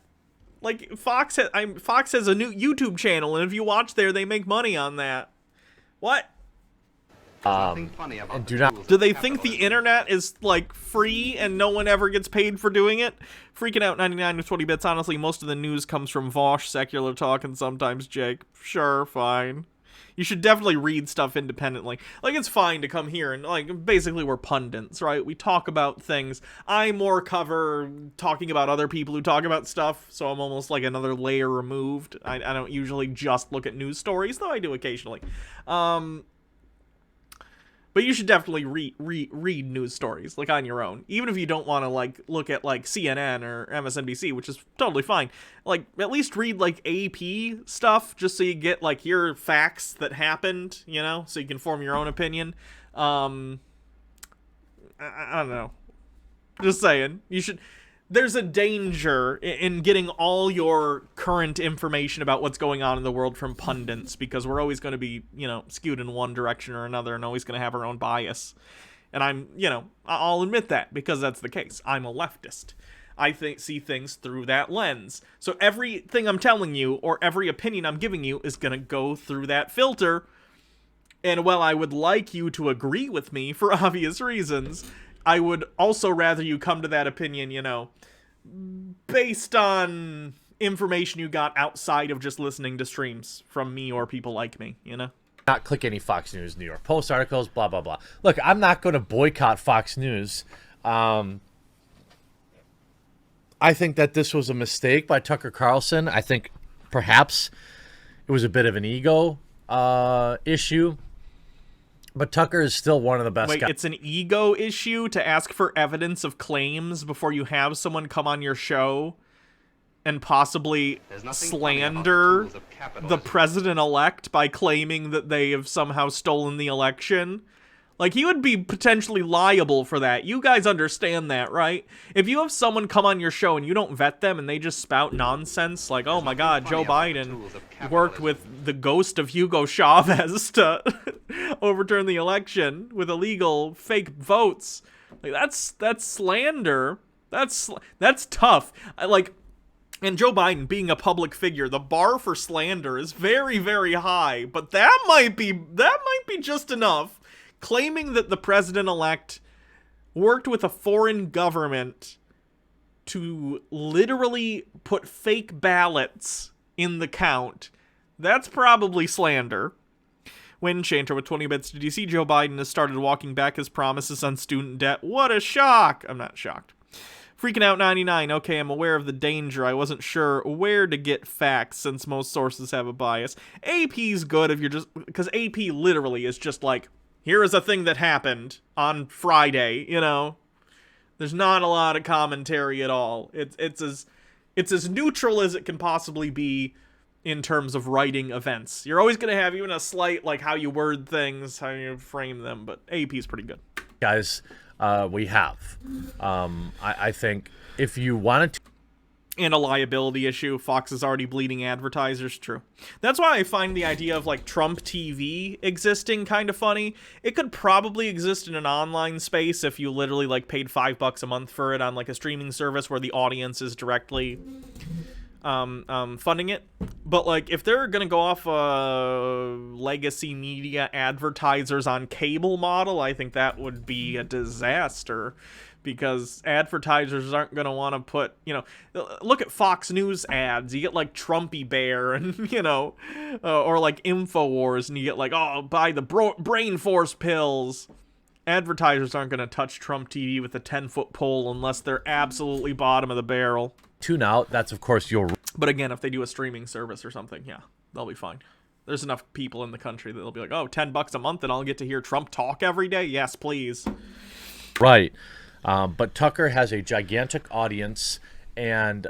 Like, Fox has a new YouTube channel, and if you watch there, they make money on that. What? And do they think the internet is like free and no one ever gets paid for doing it? Freaking out 99 with 20 bits. Honestly, most of the news comes from Vosh, Secular Talk, and sometimes Jake. Sure, fine. You should definitely read stuff independently. Like, it's fine to come here and, like, basically we're pundits, right? We talk about things. I more cover talking about other people who talk about stuff, so I'm almost like another layer removed. I don't usually just look at news stories, though I do occasionally. But you should definitely read news stories, like, on your own. Even if you don't want to, like, look at, like, CNN or MSNBC, which is totally fine. Like, at least read, like, AP stuff, just so you get, like, your facts that happened, you know? So you can form your own opinion. I don't know. Just saying. You should... There's a danger in getting all your current information about what's going on in the world from pundits, because we're always going to be, you know, skewed in one direction or another and always going to have our own bias. And I'll admit that, because that's the case. I'm a leftist. I see things through that lens. So everything I'm telling you, or every opinion I'm giving you, is going to go through that filter. And while I would like you to agree with me for obvious reasons, I would also rather you come to that opinion, you know, based on information you got outside of just listening to streams from me or people like me, you know? Not click any Fox News, New York Post articles, blah, blah, blah. Look, I'm not going to boycott Fox News. I think that this was a mistake by Tucker Carlson. I think perhaps it was a bit of an ego issue. But Tucker is still one of the best guys. Wait, it's an ego issue to ask for evidence of claims before you have someone come on your show and possibly slander the president-elect by claiming that they have somehow stolen the election? Like, he would be potentially liable for that. You guys understand that, right? If you have someone come on your show and you don't vet them and they just spout nonsense, like, oh my god, Joe Biden worked with the ghost of Hugo Chavez to overturn the election with illegal fake votes. Like, that's slander. That's tough. And Joe Biden being a public figure, the bar for slander is very, very high, but that might be just enough. Claiming that the president-elect worked with a foreign government to literally put fake ballots in the count, that's probably slander. Windchanter with 20 bits. Did you see Joe Biden has started walking back his promises on student debt? What a shock! I'm not shocked. Freaking out 99. Okay, I'm aware of the danger. I wasn't sure where to get facts since most sources have a bias. AP's good if you're just... Because AP literally is just like, here is a thing that happened on Friday, you know? There's not a lot of commentary at all. It's as neutral as it can possibly be in terms of writing events. You're always going to have even a slight, like, how you word things, how you frame them, but AP's pretty good. Guys, we have. I think if you wanted to... And a liability issue. Fox is already bleeding advertisers. True. That's why I find the idea of, like, Trump TV existing kind of funny. It could probably exist in an online space if you literally, like, paid $5 a month for it on, like, a streaming service where the audience is directly funding it. But, like, if they're gonna go off legacy media advertisers on cable model, I think that would be a disaster. Because advertisers aren't going to want to put, you know, look at Fox News ads. You get, like, Trumpy Bear and, you know, or, like, InfoWars, and you get, like, oh, buy the Brain Force pills. Advertisers aren't going to touch Trump TV with a 10-foot pole unless they're absolutely bottom of the barrel. Tune out. That's, of course, your... But again, if they do a streaming service or something, yeah, they'll be fine. There's enough people in the country that they'll be like, oh, $10 a month and I'll get to hear Trump talk every day? Yes, please. Right. But Tucker has a gigantic audience, and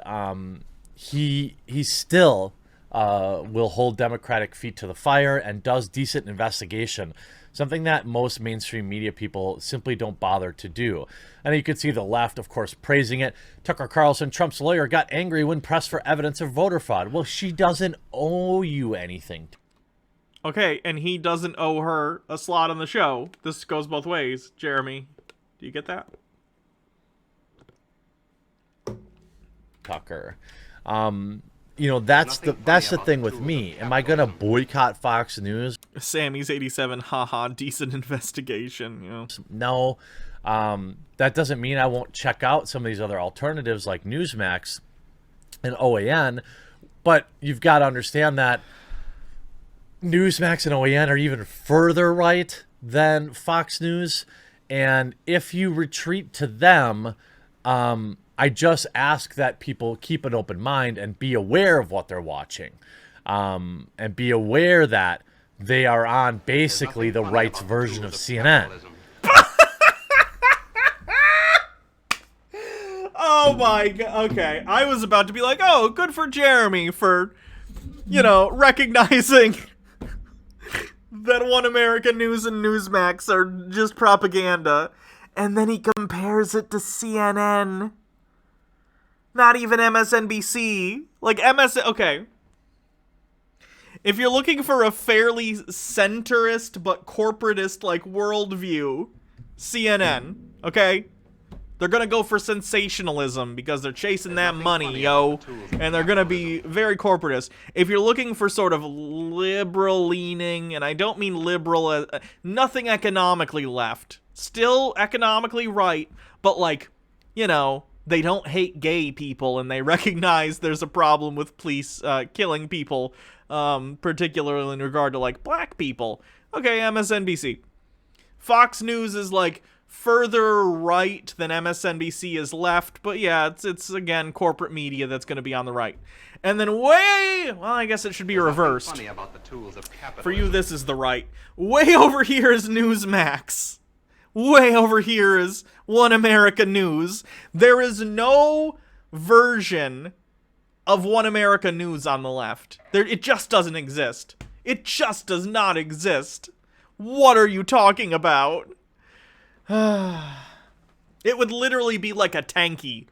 he still will hold Democratic feet to the fire and does decent investigation, something that most mainstream media people simply don't bother to do. And you can see the left, of course, praising it. Tucker Carlson, Trump's lawyer, got angry when pressed for evidence of voter fraud. Well, she doesn't owe you anything. Okay, and he doesn't owe her a slot on the show. This goes both ways, Jeremy. Do you get that? Tucker. You know, that's the thing with me. Am I gonna boycott Fox News? Sammy's 87, haha, decent investigation, you know. No. That doesn't mean I won't check out some of these other alternatives like Newsmax and OAN, but you've got to understand that Newsmax and OAN are even further right than Fox News, and if you retreat to them, I just ask that people keep an open mind and be aware of what they're watching, and be aware that they are on basically the right's version of CNN. Oh my god, okay. I was about to be like, oh, good for Jeremy for, you know, recognizing that One American News and Newsmax are just propaganda. And then he compares it to CNN. Not even MSNBC. Like, okay. If you're looking for a fairly centrist but corporatist, like, worldview, CNN, okay? They're gonna go for sensationalism because they're chasing that money, yo. And they're gonna be very corporatist. If you're looking for sort of liberal-leaning, and I don't mean liberal, nothing economically left. Still economically right, but, like, you know, they don't hate gay people, and they recognize there's a problem with police killing people, particularly in regard to, like, black people. Okay, MSNBC. Fox News is, like, further right than MSNBC is left, but yeah, it's again, corporate media that's going to be on the right. And then well, I guess it should be reversed. For you, this is the right. Way over here is Newsmax. Way over here is One America News. There is no version of One America News on the left. It just doesn't exist. It just does not exist. What are you talking about? It would literally be like a tanky.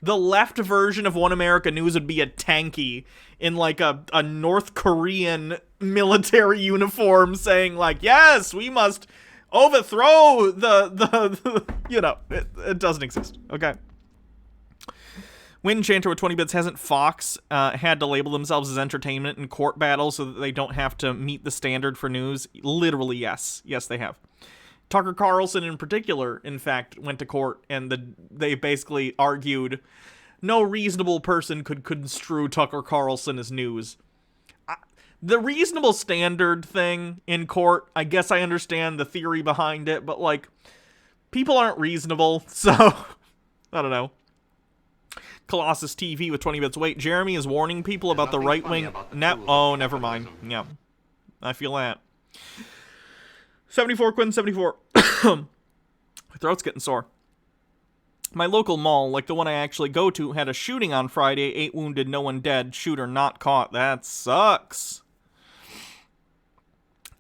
The left version of One America News would be a tanky in like a North Korean military uniform saying like, yes, we must overthrow the you know, it doesn't exist. Okay. Windchanter with 20 bits. Hasn't Fox had to label themselves as entertainment in court battles so that they don't have to meet the standard for news? Literally, yes. Yes, they have. Tucker Carlson in particular, in fact, went to court and they basically argued no reasonable person could construe Tucker Carlson as news. The reasonable standard thing in court, I guess I understand the theory behind it, but, like, people aren't reasonable, so I don't know. Colossus TV with 20 bits. Wait, Jeremy is warning people about the right-wing... Oh, never mind. Yeah, I feel that. 74 Quinn 74. My throat's getting sore. My local mall, like the one I actually go to, had a shooting on Friday. 8 wounded, no one dead. Shooter not caught. That sucks.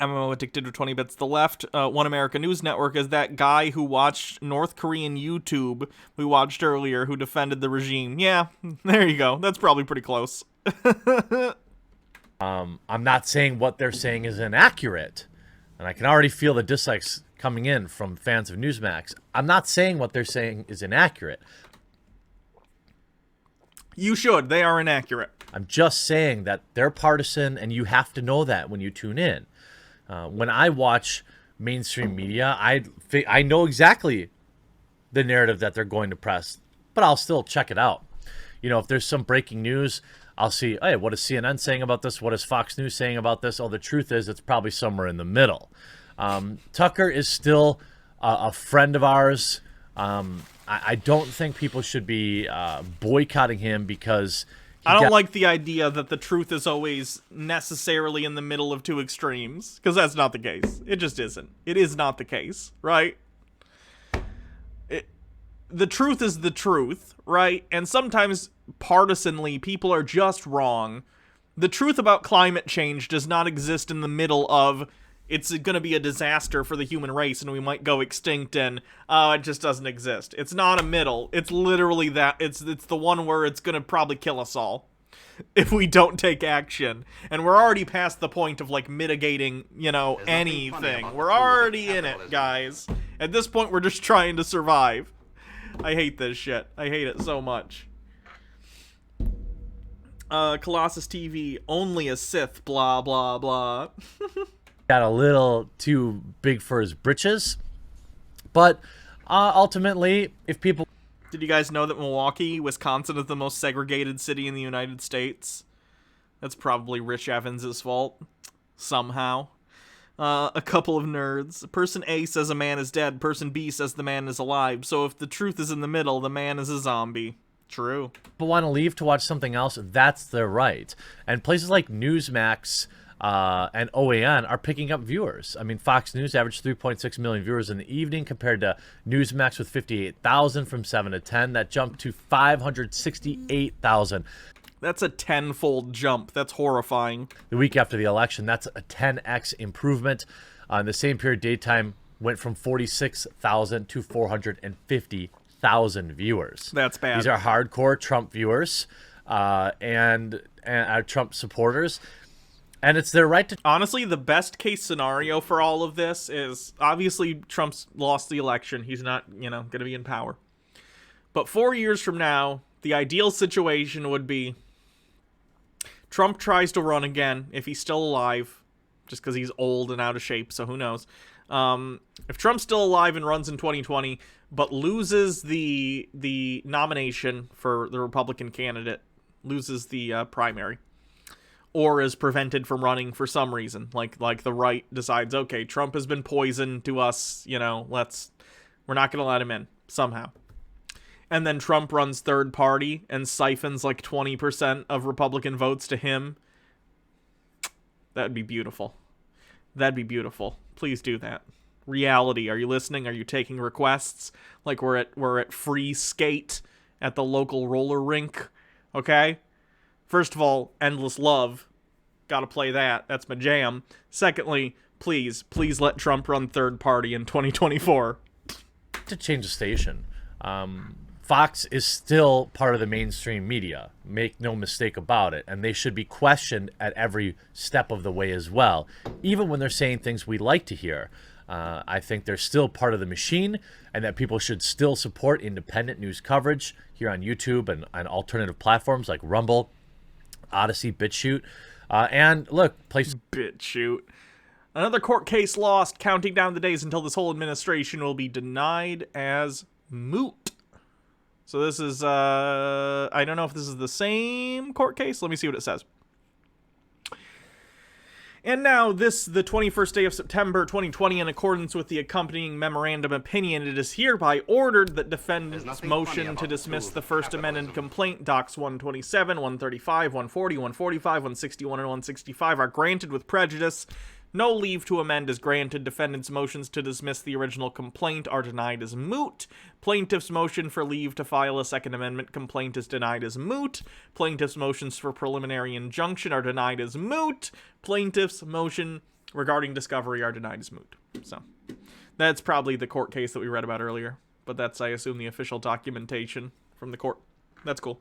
MMO addicted to 20 bits. The left, One America News Network, is that guy who watched North Korean YouTube we watched earlier who defended the regime. Yeah, there you go. That's probably pretty close. I'm not saying what they're saying is inaccurate, and I can already feel the dislikes coming in from fans of Newsmax. I'm not saying what they're saying is inaccurate. You should. They are inaccurate. I'm just saying that they're partisan, and you have to know that when you tune in. When I watch mainstream media, I know exactly the narrative that they're going to press, but I'll still check it out. You know, if there's some breaking news, I'll see, hey, what is CNN saying about this? What is Fox News saying about this? Oh, the truth is it's probably somewhere in the middle. Tucker is still a friend of ours. I don't think people should be boycotting him because... I don't like the idea that the truth is always necessarily in the middle of two extremes, because that's not the case. It just isn't. It is not the case, right? The truth is the truth, right? And sometimes, partisanly, people are just wrong. The truth about climate change does not exist in the middle of, it's going to be a disaster for the human race and we might go extinct, and it just doesn't exist. It's not a middle. It's literally that. It's the one where it's going to probably kill us all if we don't take action. And we're already past the point of, like, mitigating, you know, anything. We're already in it, guys. At this point, we're just trying to survive. I hate this shit. I hate it so much. Colossus TV, only a Sith, blah, blah, blah. Got a little too big for his britches, but ultimately, if people... Did you guys know that Milwaukee, Wisconsin is the most segregated city in the United States? That's probably Rich Evans' fault, somehow. A couple of nerds. Person A says a man is dead, person B says the man is alive, so if the truth is in the middle, the man is a zombie. True. People want to leave to watch something else, that's their right. And places like Newsmax... and OAN are picking up viewers. I mean, Fox News averaged 3.6 million viewers in the evening compared to Newsmax with 58,000 from 7 to 10. That jumped to 568,000. That's a tenfold jump. That's horrifying. The week after the election, that's a 10x improvement. In the same period, daytime went from 46,000 to 450,000 viewers. That's bad. These are hardcore Trump viewers and Trump supporters. And it's their right to... Honestly, the best case scenario for all of this is, obviously, Trump's lost the election. He's not, you know, going to be in power. But 4 years from now, the ideal situation would be Trump tries to run again, if he's still alive, just because he's old and out of shape, so who knows. If Trump's still alive and runs in 2020, but loses the nomination for the Republican candidate, loses the primary, or is prevented from running for some reason, like the right decides, okay, Trump has been poisoned to us, you know, we're not going to let him in somehow. And then Trump runs third party and siphons like 20% of Republican votes to him. That'd be beautiful. That'd be beautiful. Please do that. Reality, are you listening? Are you taking requests? Like we're at free skate at the local roller rink, okay? First of all, Endless Love. Gotta play that. That's my jam. Secondly, please let Trump run third party in 2024. To change the station. Fox is still part of the mainstream media. Make no mistake about it. And they should be questioned at every step of the way as well. Even when they're saying things we like to hear. I think they're still part of the machine, and that people should still support independent news coverage here on YouTube and on alternative platforms like Rumble, Odyssey, BitChute, and look, BitChute. Another court case lost, counting down the days until this whole administration will be denied as moot. So this is, I don't know if this is the same court case. Let me see what it says. And now, the 21st day of September 2020, in accordance with the accompanying memorandum opinion, it is hereby ordered that defendant's motion to dismiss the First Amendment complaint, docs 127, 135, 140, 145, 161, and 165, are granted with prejudice. No leave to amend is granted. Defendant's motions to dismiss the original complaint are denied as moot. Plaintiff's motion for leave to file a Second Amendment complaint is denied as moot. Plaintiff's motions for preliminary injunction are denied as moot. Plaintiff's motion regarding discovery are denied as moot. So, that's probably the court case that we read about earlier. But that's, I assume, the official documentation from the court. That's cool.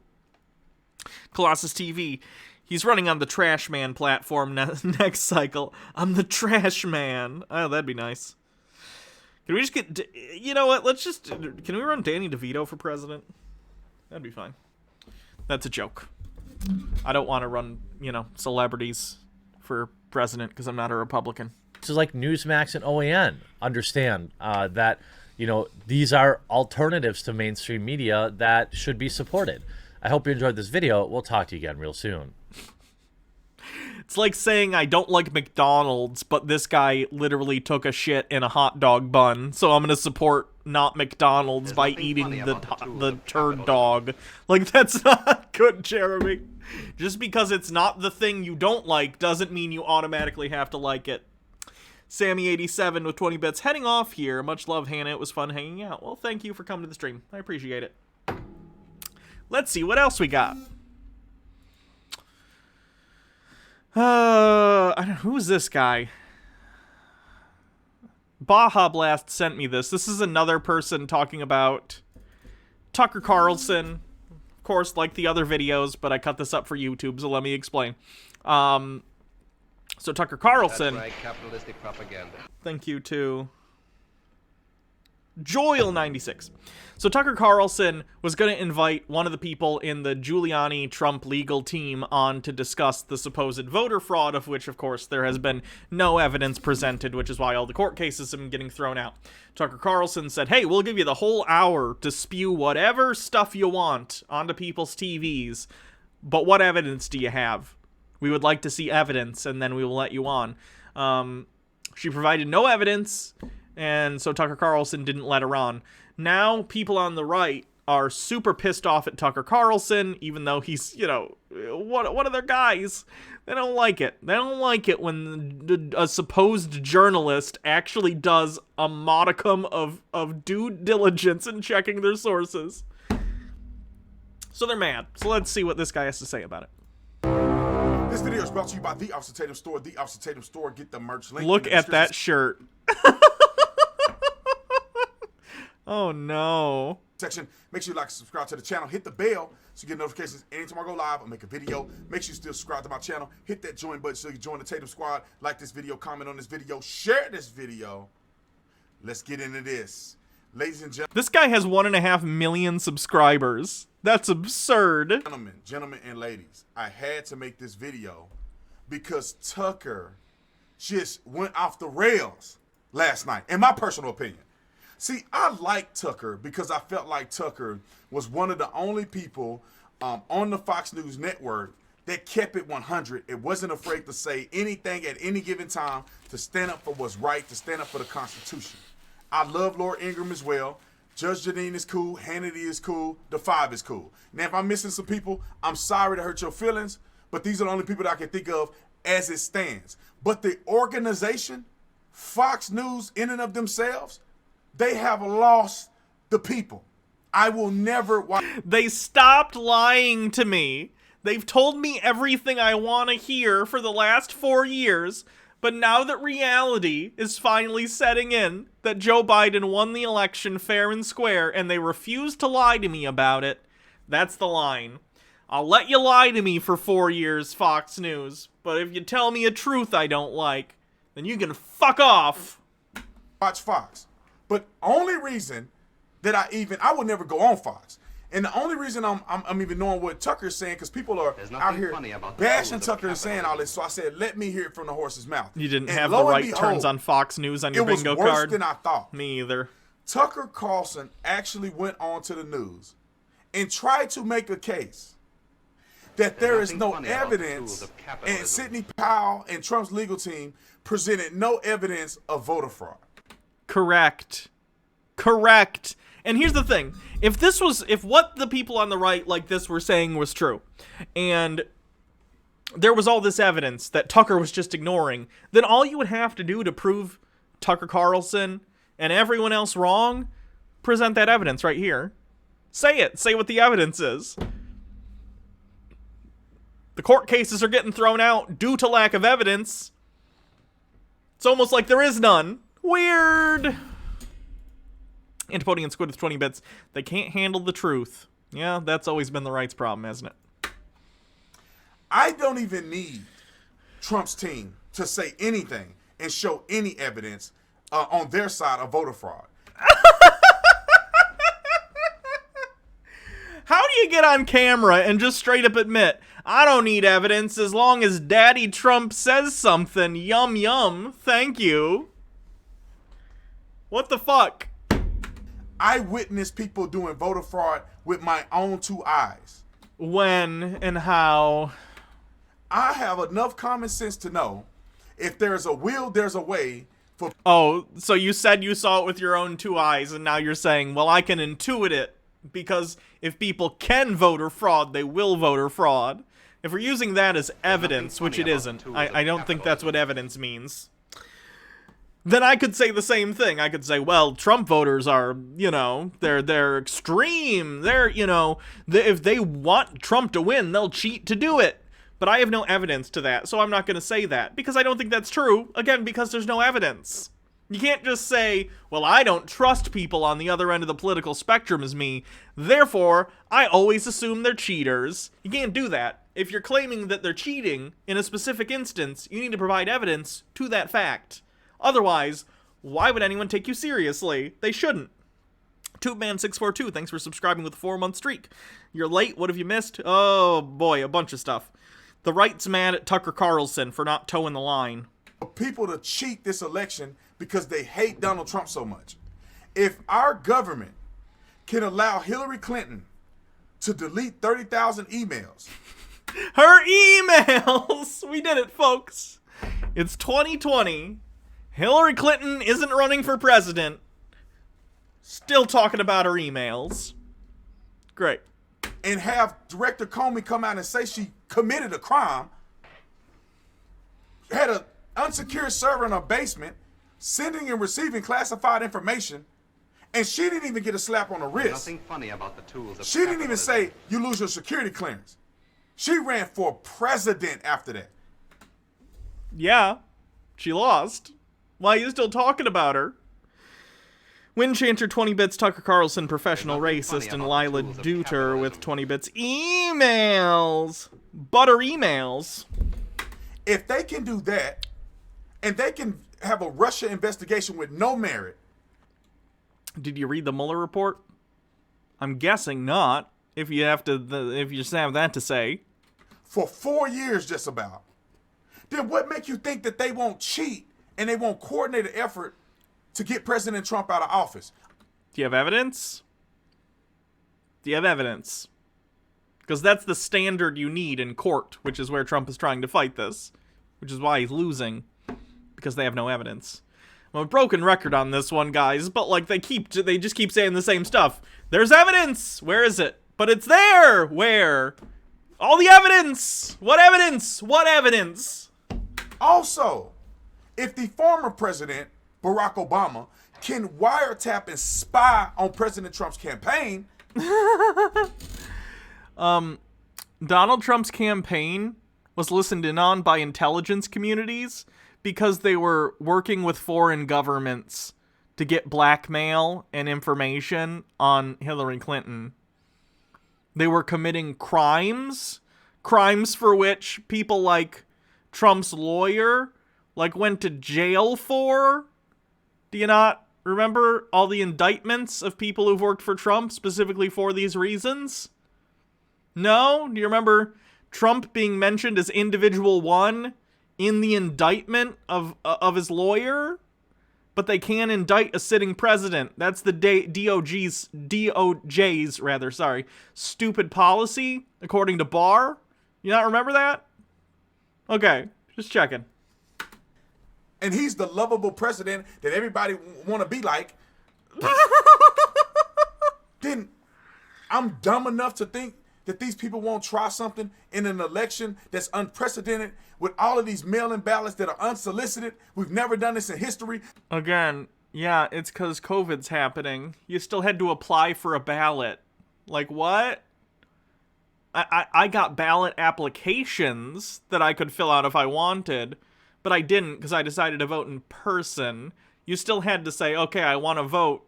Colossus TV. He's running on the Trash Man platform next cycle. I'm the Trash Man. Oh, that'd be nice. Can we just get... You know what? Let's just... Can we run Danny DeVito for president? That'd be fine. That's a joke. I don't want to run, celebrities for president because I'm not a Republican. This is like Newsmax and OAN. Understand that, these are alternatives to mainstream media that should be supported. I hope you enjoyed this video. We'll talk to you again real soon. It's like saying I don't like McDonald's, but this guy literally took a shit in a hot dog bun, so I'm going to support not McDonald's by eating the turd dog. Like, that's not good, Jeremy. Just because it's not the thing you don't like doesn't mean you automatically have to like it. Sammy87 with 20 bits heading off here. Much love, Hannah. It was fun hanging out. Well, thank you for coming to the stream. I appreciate it. Let's see what else we got. I don't know, who is this guy? Baja Blast sent me this. This is another person talking about Tucker Carlson. Of course, like the other videos, but I cut this up for YouTube, so let me explain. So Tucker Carlson. That's right, capitalistic propaganda. Thank you to Joyle96. So Tucker Carlson was going to invite one of the people in the Giuliani-Trump legal team on to discuss the supposed voter fraud, of which, of course, there has been no evidence presented, which is why all the court cases have been getting thrown out. Tucker Carlson said, hey, we'll give you the whole hour to spew whatever stuff you want onto people's TVs, but what evidence do you have? We would like to see evidence, and then we will let you on. She provided no evidence, and so Tucker Carlson didn't let her on. Now, people on the right are super pissed off at Tucker Carlson, even though he's, one of their guys. They don't like it. They don't like it when a supposed journalist actually does a modicum of due diligence in checking their sources. So they're mad. So let's see what this guy has to say about it. This video is brought to you by The Opposite Tatum Store. The Opposite Tatum Store. Get the merch link. Look at that shirt. Oh, no. Section. Make sure you like and subscribe to the channel. Hit the bell so you get notifications anytime I go live or make a video. Make sure you still subscribe to my channel. Hit that join button so you can join the Tatum Squad. Like this video, comment on this video, share this video. Let's get into this. Ladies and gentlemen. This guy has 1.5 million subscribers. That's absurd. Gentlemen and ladies, I had to make this video because Tucker just went off the rails last night, in my personal opinion. See, I like Tucker because I felt like Tucker was one of the only people on the Fox News network that kept it 100. It wasn't afraid to say anything at any given time, to stand up for what's right, to stand up for the Constitution. I love Laura Ingraham as well. Judge Jeanine is cool. Hannity is cool. The Five is cool. Now, if I'm missing some people, I'm sorry to hurt your feelings, but these are the only people that I can think of as it stands. But the organization, Fox News, in and of themselves, they have lost the people. I will never watch. They stopped lying to me. They've told me everything I want to hear for the last 4 years, but now that reality is finally setting in, that Joe Biden won the election fair and square, and they refuse to lie to me about it, that's the line. I'll let you lie to me for 4 years, Fox News, but if you tell me a truth I don't like, then you can fuck off. Watch Fox. But only reason that I would never go on Fox. And the only reason I'm even knowing what Tucker's saying, because people are out here bashing Tucker and saying all this, so I said, let me hear it from the horse's mouth. You didn't have the right turns on Fox News on your bingo card? It was worse than I thought. Me either. Tucker Carlson actually went on to the news and try to make a case that there is no evidence, and Sidney Powell and Trump's legal team presented no evidence of voter fraud. Correct. And here's the thing. If what the people on the right like this were saying was true, and there was all this evidence that Tucker was just ignoring, then all you would have to do to prove Tucker Carlson and everyone else wrong, present that evidence right here. Say it. Say what the evidence is. The court cases are getting thrown out due to lack of evidence. It's almost like there is none. Weird. Antipodian Squid with 20 bits. They can't handle the truth. Yeah, that's always been the right's problem, hasn't it? I don't even need Trump's team to say anything and show any evidence on their side of voter fraud. How do you get on camera and just straight up admit, I don't need evidence as long as Daddy Trump says something? Yum yum. Thank you. What the fuck? I witnessed people doing voter fraud with my own two eyes. When and how? I have enough common sense to know if there's a will, there's a way for... Oh, so you said you saw it with your own two eyes, and now you're saying, well, I can intuit it, because if people can voter fraud, they will voter fraud. If we're using that as evidence, which it isn't, I don't think that's what evidence means, then I could say the same thing. I could say, well, Trump voters are, they're extreme. They're, if they want Trump to win, they'll cheat to do it. But I have no evidence to that, so I'm not going to say that, because I don't think that's true. Again, because there's no evidence. You can't just say, well, I don't trust people on the other end of the political spectrum as me, therefore, I always assume they're cheaters. You can't do that. If you're claiming that they're cheating in a specific instance, you need to provide evidence to that fact. Otherwise, why would anyone take you seriously? They shouldn't. TubeMan642, thanks for subscribing with a 4-month streak. You're late, what have you missed? Oh boy, a bunch of stuff. The right's mad at Tucker Carlson for not towing the line. People to cheat this election because they hate Donald Trump so much. If our government can allow Hillary Clinton to delete 30,000 emails. Her emails! We did it, folks. It's 2020. Hillary Clinton isn't running for president. Still talking about her emails. Great. And have Director Comey come out and say she committed a crime, had an unsecured server in her basement, sending and receiving classified information, and she didn't even get a slap on the wrist. Nothing funny about the tools of She didn't even say, you lose your security clearance. She ran for president after that. Yeah, she lost. Why are you still talking about her? Windchanter 20 bits, Tucker Carlson, professional racist, and Lila Duter with 20 bits. Emails! Butter emails. If they can do that, and they can have a Russia investigation with no merit. Did you read the Mueller report? I'm guessing not, if you just have that to say. For 4 years just about. Then what makes you think that they won't cheat and they won't coordinate an effort to get President Trump out of office? Do you have evidence? Do you have evidence? Because that's the standard you need in court, which is where Trump is trying to fight this. Which is why he's losing. Because they have no evidence. I'm a broken record on this one, guys, but like they just keep saying the same stuff. There's evidence! Where is it? But it's there! Where? All the evidence! What evidence? What evidence? Also, if the former president, Barack Obama, can wiretap and spy on President Trump's campaign. Donald Trump's campaign was listened in on by intelligence communities because they were working with foreign governments to get blackmail and information on Hillary Clinton. They were committing crimes for which people like Trump's lawyer went to jail for. Do you not remember all the indictments of people who've worked for Trump specifically for these reasons? No? Do you remember Trump being mentioned as individual one in the indictment of his lawyer? but they can indict a sitting president. That's the DOJ's stupid policy, according to Barr. You not remember that? Okay, just checking. And he's the lovable president that everybody want to be like. Then I'm dumb enough to think that these people won't try something in an election that's unprecedented with all of these mail-in ballots that are unsolicited. We've never done this in history. Again, yeah, it's because COVID's happening. You still had to apply for a ballot. Like, what? I got ballot applications that I could fill out if I wanted, but I didn't because I decided to vote in person. You still had to say, okay, I want to vote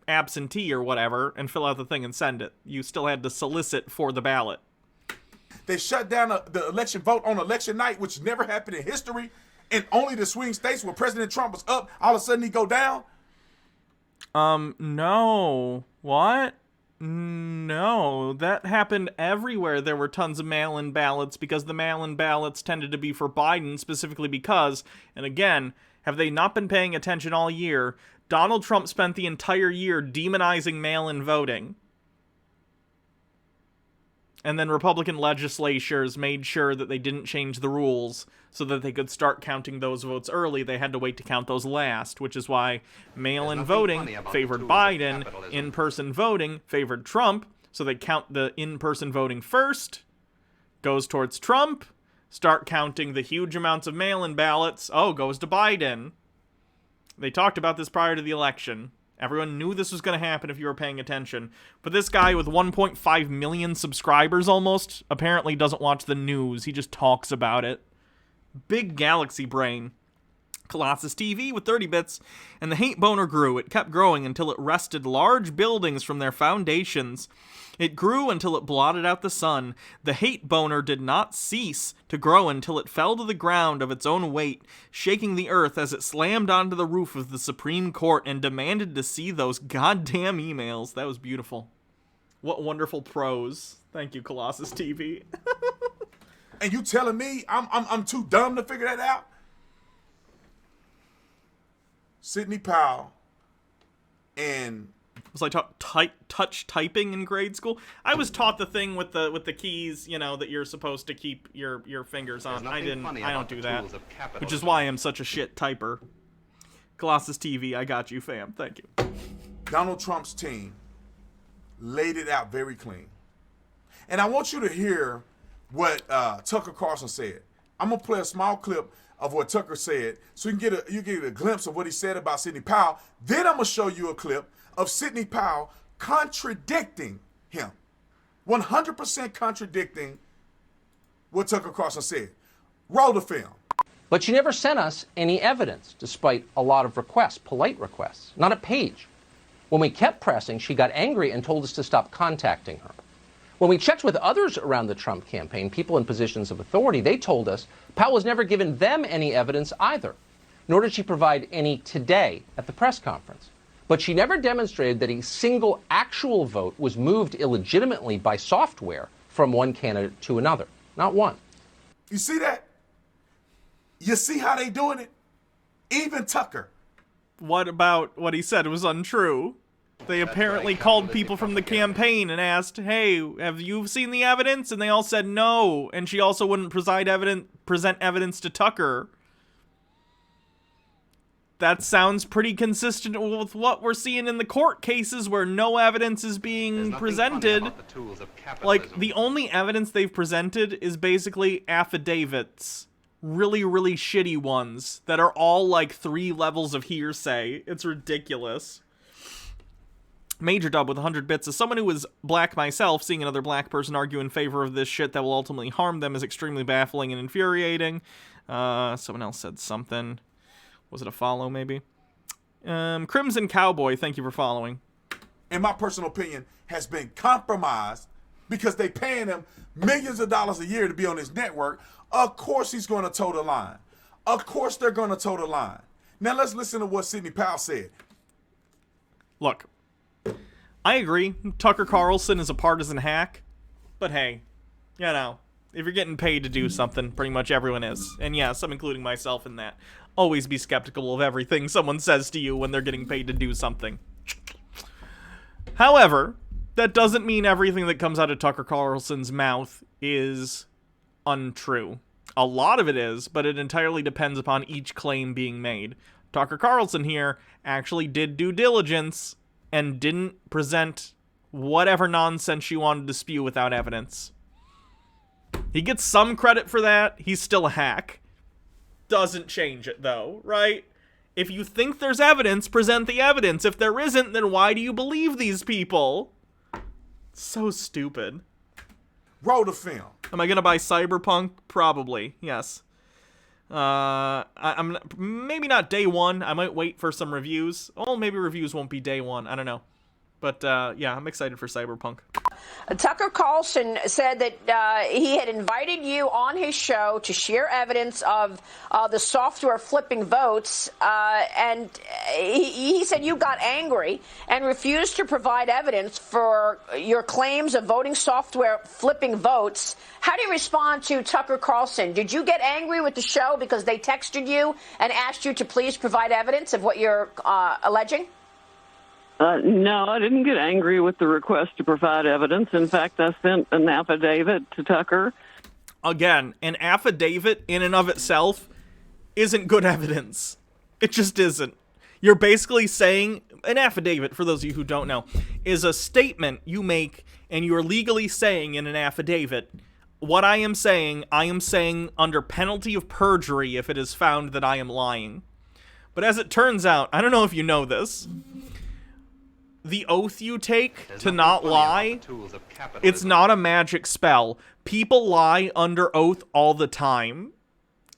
absentee or whatever, and fill out the thing and send it. You still had to solicit for the ballot. They shut down the election vote on election night, which never happened in history, and only the swing states where President Trump was up, all of a sudden he go down? No. What? No, that happened everywhere. There were tons of mail-in ballots because the mail-in ballots tended to be for Biden, specifically because, and again, have they not been paying attention all year? Donald Trump spent the entire year demonizing mail-in voting. And then Republican legislatures made sure that they didn't change the rules so that they could start counting those votes early. They had to wait to count those last, which is why mail-in voting favored Biden, in-person voting favored Trump. So they count the in-person voting first, goes towards Trump, start counting the huge amounts of mail-in ballots, goes to Biden. They talked about this prior to the election. Everyone knew this was going to happen if you were paying attention. But this guy with 1.5 million subscribers almost apparently doesn't watch the news. He just talks about it. Big galaxy brain. Colossus TV with 30 bits. And the hate boner grew. It kept growing until it wrested large buildings from their foundations. It grew until it blotted out the sun. The hate boner did not cease to grow until it fell to the ground of its own weight, shaking the earth as it slammed onto the roof of the Supreme Court and demanded to see those goddamn emails. That was beautiful. What wonderful prose. Thank you, Colossus TV. And you telling me I'm too dumb to figure that out? Sidney Powell and... Was I taught touch typing in grade school? I was taught the thing with the keys, you know, that you're supposed to keep your fingers on. I don't do that, which is why I'm such a shit typer. Colossus TV, I got you, fam. Thank you. Donald Trump's team laid it out very clean. And I want you to hear what Tucker Carlson said. I'm going to play a small clip of what Tucker said so you get a glimpse of what he said about Sidney Powell. Then I'm going to show you a clip of Sidney Powell contradicting him. 100% contradicting what Tucker Carlson said. Roll the film. But she never sent us any evidence, despite a lot of requests, polite requests, not a page. When we kept pressing, she got angry and told us to stop contacting her. When we checked with others around the Trump campaign, people in positions of authority, they told us Powell has never given them any evidence either, nor did she provide any today at the press conference. But she never demonstrated that a single actual vote was moved illegitimately by software from one candidate to another. Not one. You see that? You see how they doing it? Even Tucker. What about what he said was untrue? They apparently called people from the campaign and asked, hey, have you seen the evidence? And they all said no. And she also wouldn't present evidence to Tucker. That sounds pretty consistent with what we're seeing in the court cases where no evidence is being presented. Like, the only evidence they've presented is basically affidavits. Really, really shitty ones that are all like 3 levels of hearsay. It's ridiculous. Major Dub with 100 bits. As someone who is black myself, seeing another black person argue in favor of this shit that will ultimately harm them is extremely baffling and infuriating. Someone else said something. Was it a follow, maybe? Crimson Cowboy, thank you for following. In my personal opinion, has been compromised because they paying him millions of dollars a year to be on his network. Of course he's going to toe the line. Of course they're going to toe the line. Now let's listen to what Sidney Powell said. Look, I agree. Tucker Carlson is a partisan hack. But hey, you know, if you're getting paid to do something, pretty much everyone is. And yes, I'm including myself in that. always be skeptical of everything someone says to you when they're getting paid to do something. However, that doesn't mean everything that comes out of Tucker Carlson's mouth is untrue. A lot of it is, but it entirely depends upon each claim being made. Tucker Carlson here actually did due diligence and didn't present whatever nonsense she wanted to spew without evidence. He gets some credit for that. He's still a hack. Doesn't change it, though, right? If you think there's evidence, present the evidence. If there isn't, then why do you believe these people? So stupid. Roll the film. Am I gonna buy Cyberpunk? Probably, yes. I'm maybe not day one. I might wait for some reviews. Oh, maybe reviews won't be day one. I don't know. But yeah, I'm excited for Cyberpunk. Tucker Carlson said that he had invited you on his show to share evidence of the software flipping votes, and he said you got angry and refused to provide evidence for your claims of voting software flipping votes. How do you respond to Tucker Carlson? Did you get angry with the show because they texted you and asked you to please provide evidence of what you're alleging? No, I didn't get angry with the request to provide evidence. In fact, I sent an affidavit to Tucker. Again, an affidavit in and of itself isn't good evidence. It just isn't. You're basically saying, an affidavit, for those of you who don't know, is a statement you make and you're legally saying in an affidavit, what I am saying under penalty of perjury if it is found that I am lying. But as it turns out, I don't know if you know this, the oath you take to not lie, it's not a magic spell. People lie under oath all the time.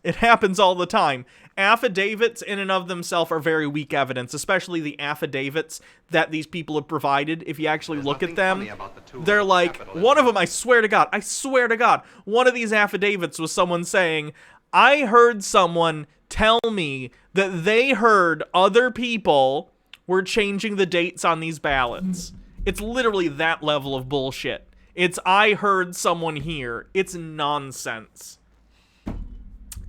It happens all the time. Affidavits in and of themselves are very weak evidence, especially the affidavits that these people have provided. If you actually look at them, they're like, one of them, I swear to God, one of these affidavits was someone saying, I heard someone tell me that they heard other people were changing the dates on these ballots. It's literally that level of bullshit. It's, I heard someone here. It's nonsense.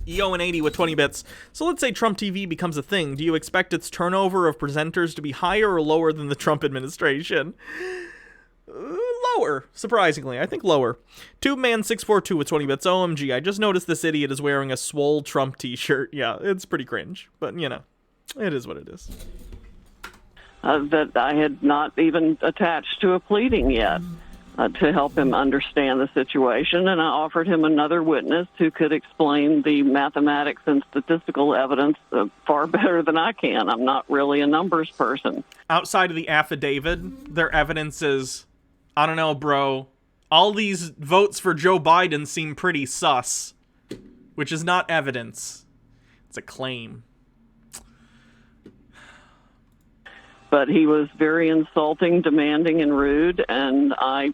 EO&80 with 20 bits. So let's say Trump TV becomes a thing. Do you expect its turnover of presenters to be higher or lower than the Trump administration? Lower, surprisingly. I think lower. TubeMan642 with 20 bits. OMG, I just noticed this idiot is wearing a swole Trump t-shirt. Yeah, it's pretty cringe. But, you know, it is what it is. That I had not even attached to a pleading yet to help him understand the situation, and I offered him another witness who could explain the mathematics and statistical evidence far better than I can. I'm not really a numbers person. Outside of the affidavit, their evidence is, I don't know, bro, all these votes for Joe Biden seem pretty sus, which is not evidence. It's a claim. But he was very insulting, demanding, and rude, and I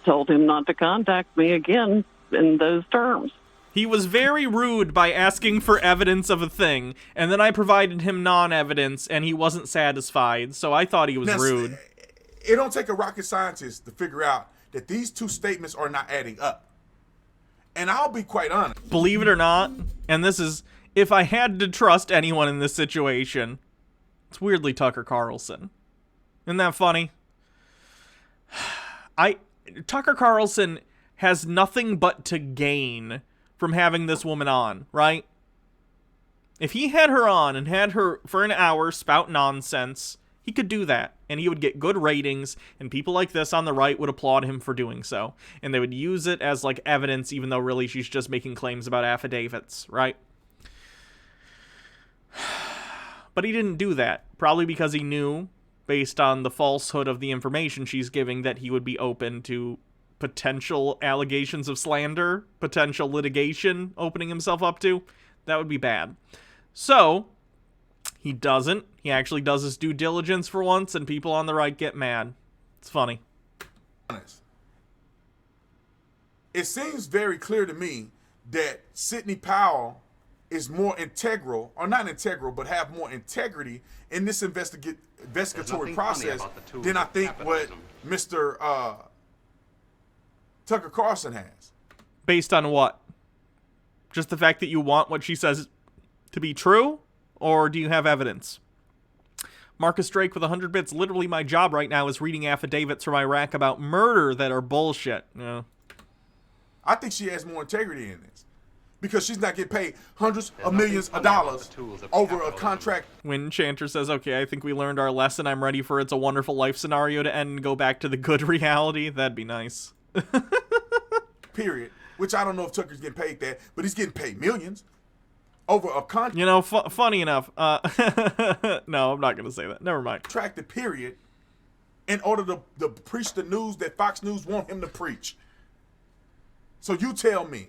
told him not to contact me again in those terms. He was very rude by asking for evidence of a thing, and then I provided him non-evidence, and he wasn't satisfied, so I thought he was rude. It don't take a rocket scientist to figure out that these two statements are not adding up. And I'll be quite honest. Believe it or not, and this is, if I had to trust anyone in this situation, it's weirdly Tucker Carlson. Isn't that funny? Tucker Carlson has nothing but to gain from having this woman on, right? If he had her on and had her for an hour spout nonsense, he could do that, and he would get good ratings, and people like this on the right would applaud him for doing so, and they would use it as like evidence, even though really she's just making claims about affidavits, right? But he didn't do that, probably because he knew, based on the falsehood of the information she's giving, that he would be open to potential allegations of slander, potential litigation opening himself up to. That would be bad. So, he doesn't. He actually does his due diligence for once, and people on the right get mad. It's funny. It seems very clear to me that Sidney Powell is more integral, or not integral, but have more integrity in this investigatory process than I think what Mr. Tucker Carlson has. Based on what? Just the fact that you want what she says to be true? Or do you have evidence? Marcus Drake with 100 bits. Literally my job right now is reading affidavits from Iraq about murder that are bullshit. No. I think she has more integrity in this. Because she's not getting paid hundreds of millions of dollars over a contract. When Chanter says, okay, I think we learned our lesson. I'm ready for It's a Wonderful Life scenario to end and go back to the good reality. That'd be nice. Period. Which I don't know if Tucker's getting paid that, but he's getting paid millions over a contract. You know, funny enough. No, I'm not going to say that. Never mind. Contracted period in order to preach the news that Fox News want him to preach. So you tell me.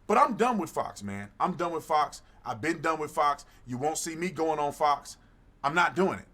But I'm done with Fox, man. I'm done with Fox. I've been done with Fox. You won't see me going on Fox. I'm not doing it.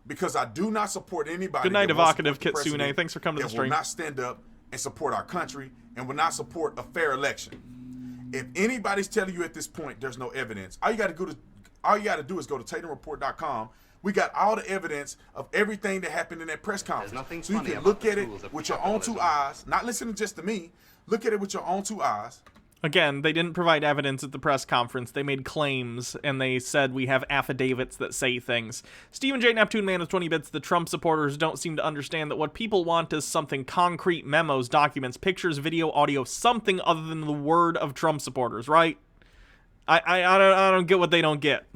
Because I do not support anybody. Good night, evocative Kitsune. Thanks for coming to the stream. Will not stand up and support our country and will not support a fair election. If anybody's telling you at this point there's no evidence, all you got to do is go to TatumReport.com. We got all the evidence of everything that happened in that press conference. So you can look at it with your own two eyes, not listening just to me. Look at it with your own two eyes. Again, they didn't provide evidence at the press conference. They made claims, and they said we have affidavits that say things. Stephen J. Neptune Man with 20 bits. The Trump supporters don't seem to understand that what people want is something concrete: memos, documents, pictures, video, audio, something other than the word of Trump supporters, right? I don't get what they don't get.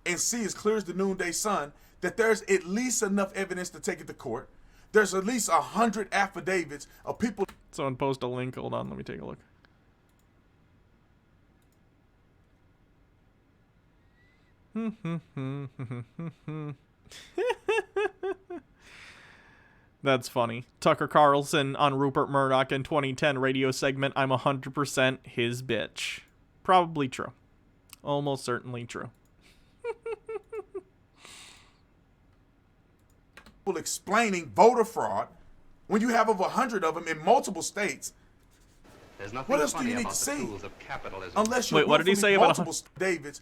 And see as clear as the noonday sun that there's at least enough evidence to take it to court. There's at least 100 affidavits of people. Someone post a link. Hold on, let me take a look. That's funny. Tucker Carlson on Rupert Murdoch in 2010 radio segment, I'm 100% his bitch. Probably true. Almost certainly true. People explaining voter fraud when you have over 100 of them in multiple states. There's nothing what else do funny you need about to the see? tools of capitalism. Unless you're Wait, what did he say about multiple Davids,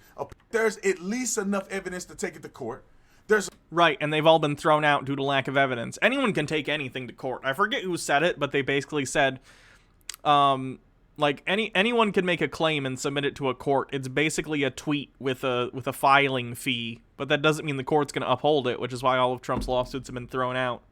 there's at least enough evidence to take it to court. There's right, and they've all been thrown out due to lack of evidence. Anyone can take anything to court. I forget who said it, but they basically said, like anyone can make a claim and submit it to a court. It's basically a tweet with a filing fee, but that doesn't mean the court's going to uphold it, which is why all of Trump's lawsuits have been thrown out.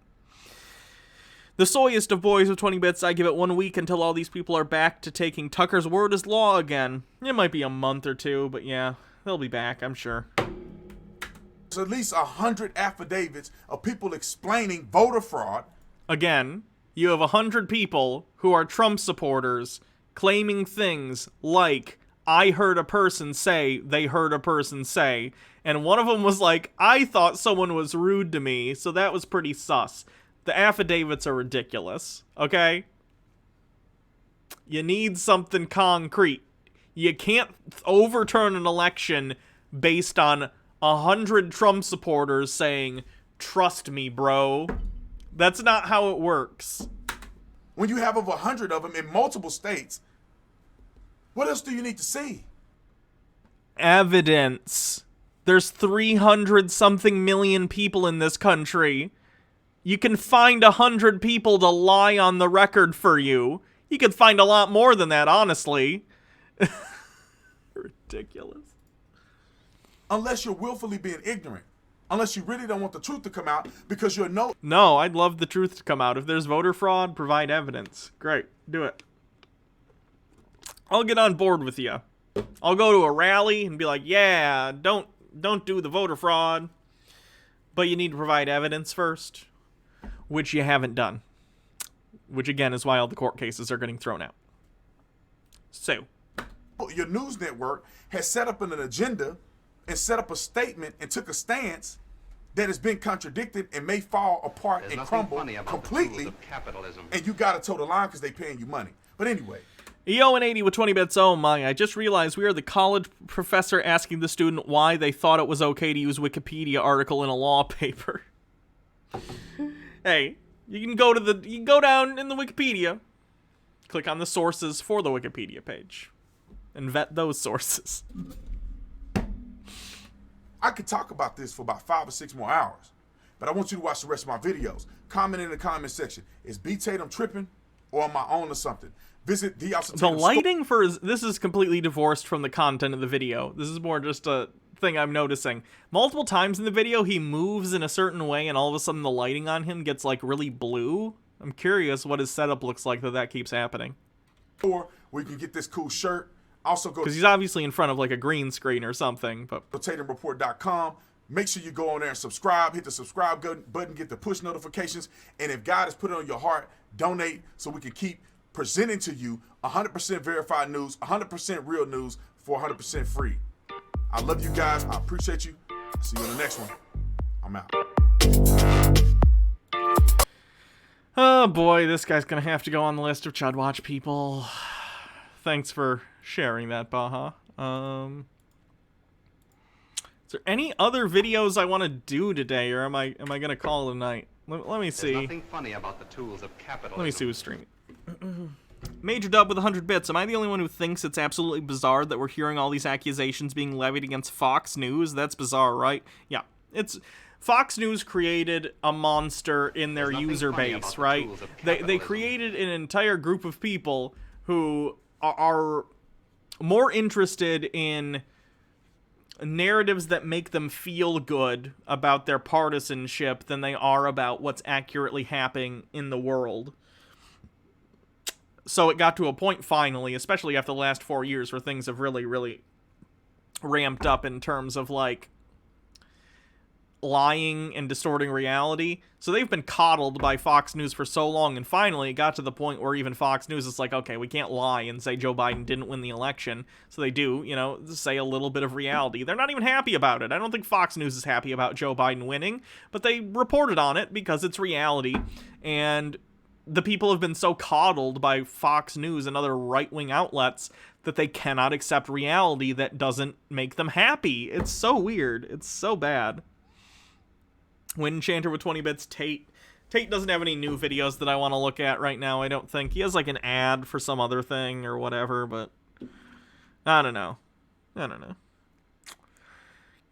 The soyest of boys with 20 bits, I give it 1 week until all these people are back to taking Tucker's word as law again. It might be a month or two, but yeah, they'll be back, I'm sure. There's at least 100 affidavits of people explaining voter fraud. Again, you have 100 people who are Trump supporters claiming things like, I heard a person say, they heard a person say, and one of them was like, I thought someone was rude to me, so that was pretty sus. The affidavits are ridiculous, okay? You need something concrete. You can't overturn an election based on 100 Trump supporters saying, trust me, bro. That's not how it works. When you have over 100 of them in multiple states, what else do you need to see? Evidence. There's 300-something million people in this country. You can find 100 people to lie on the record for you. You could find a lot more than that, honestly. Ridiculous. Unless you're willfully being ignorant. Unless you really don't want the truth to come out because you're No, I'd love the truth to come out. If there's voter fraud, provide evidence. Great, do it. I'll get on board with you. I'll go to a rally and be like, yeah, don't do the voter fraud. But you need to provide evidence first. Which you haven't done. Which, again, is why all the court cases are getting thrown out. So. Your news network has set up an agenda and set up a statement and took a stance that has been contradicted and may fall apart and crumble completely. And you got to toe the line because they're paying you money. But anyway. EO and 80 with 20 bits. Oh my, I just realized we are the college professor asking the student why they thought it was okay to use Wikipedia article in a law paper. Hey, you can go down in the Wikipedia, click on the sources for the Wikipedia page, and vet those sources. I could talk about this for about 5 or 6 more hours, but I want you to watch the rest of my videos. Comment in the comment section. Is B. Tatum tripping or am I on to something? Visit the The lighting for this is completely divorced from the content of the video. This is more just a thing I'm noticing. Multiple times in the video, he moves in a certain way, and all of a sudden the lighting on him gets like really blue. I'm curious what his setup looks like that keeps happening. Or we can get this cool shirt. Also go because he's obviously in front of like a green screen or something. But TatumReport.com. Make sure you go on there and subscribe. Hit the subscribe button. Get the push notifications. And if God has put it on your heart, donate so we can keep presenting to you 100% verified news, 100% real news for 100% free. I love you guys. I appreciate you. See you in the next one. I'm out. Oh boy, this guy's gonna have to go on the list of Chud Watch people. Thanks for sharing that, Baha. Is there any other videos I want to do today, or am I gonna call it a night? Let me see. There's nothing funny about the tools of capitalism. Let me see who's streaming. Major Dub with 100 bits. Am I the only one who thinks it's absolutely bizarre that we're hearing all these accusations being levied against Fox News? That's bizarre, right? Yeah. It's Fox News created a monster in their user base, right? They created an entire group of people who are more interested in narratives that make them feel good about their partisanship than they are about what's accurately happening in the world. So it got to a point finally, especially after the last 4 years, where things have really, really ramped up in terms of, like, lying and distorting reality. So they've been coddled by Fox News for so long, and finally it got to the point where even Fox News is like, okay, we can't lie and say Joe Biden didn't win the election. So they do, you know, say a little bit of reality. They're not even happy about it. I don't think Fox News is happy about Joe Biden winning, but they reported on it because it's reality, and the people have been so coddled by Fox News and other right-wing outlets that they cannot accept reality that doesn't make them happy. It's so weird. It's so bad. Windchanter with 20 bits. Tate doesn't have any new videos that I want to look at right now, I don't think. He has like an ad for some other thing or whatever, but I don't know.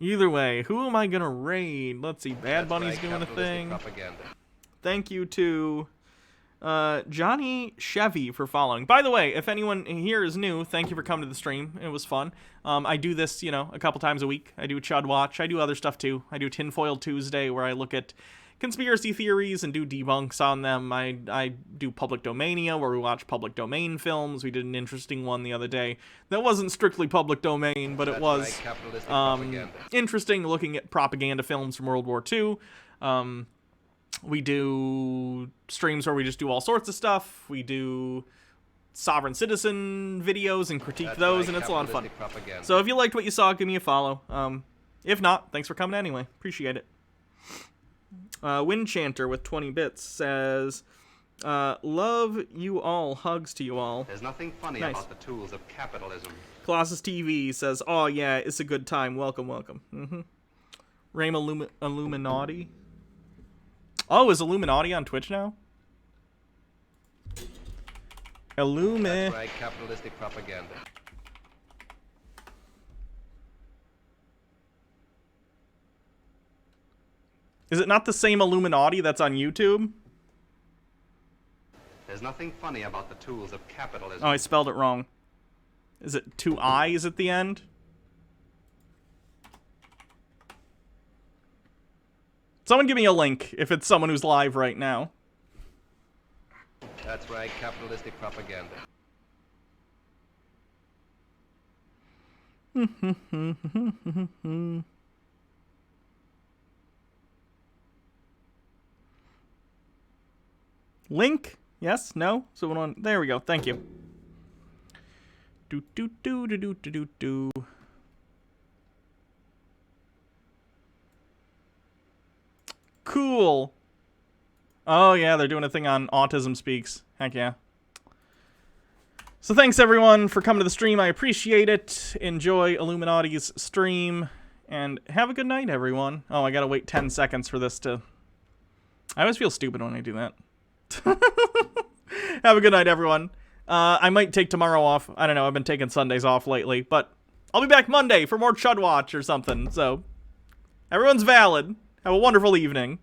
Either way, who am I going to raid? Let's see. Bad Bunny's doing a thing. Thank you to Johnny Chevy for following. By the way, if anyone here is new, thank you for coming to the stream. It was fun. I do this, you know, a couple times a week. I do Chud Watch. I do other stuff too. I do Tinfoil Tuesday, where I look at conspiracy theories and do debunks on them. I do Public Domania, where we watch public domain films. We did an interesting one the other day that wasn't strictly public domain, but it was interesting, looking at propaganda films from World War II. We do streams where we just do all sorts of stuff. We do sovereign citizen videos and critique those, and it's a lot of fun. So if you liked what you saw, give me a follow. If not, thanks for coming anyway. Appreciate it. Windchanter with 20 bits says, love you all. Hugs to you all. There's nothing funny about the tools of capitalism. Colossus TV says, oh yeah, it's a good time. Welcome, welcome. Rame Illuminati. Oh, is Illuminati on Twitch now? That's right, capitalistic propaganda. Is it not the same Illuminati that's on YouTube? There's nothing funny about the tools of capitalism. Oh, I spelled it wrong. Is it 2 I's at the end? Someone give me a link if it's someone who's live right now. That's right, capitalistic propaganda. Link? Yes? No? Someone on... There we go. Thank you. Cool. Oh, yeah, they're doing a thing on Autism Speaks. Heck yeah. So thanks, everyone, for coming to the stream. I appreciate it. Enjoy Illuminati's stream. And have a good night, everyone. Oh, I gotta wait 10 seconds for this to... I always feel stupid when I do that. Have a good night, everyone. I might take tomorrow off. I don't know. I've been taking Sundays off lately. But I'll be back Monday for more Chud Watch or something. So, everyone's valid. Have a wonderful evening.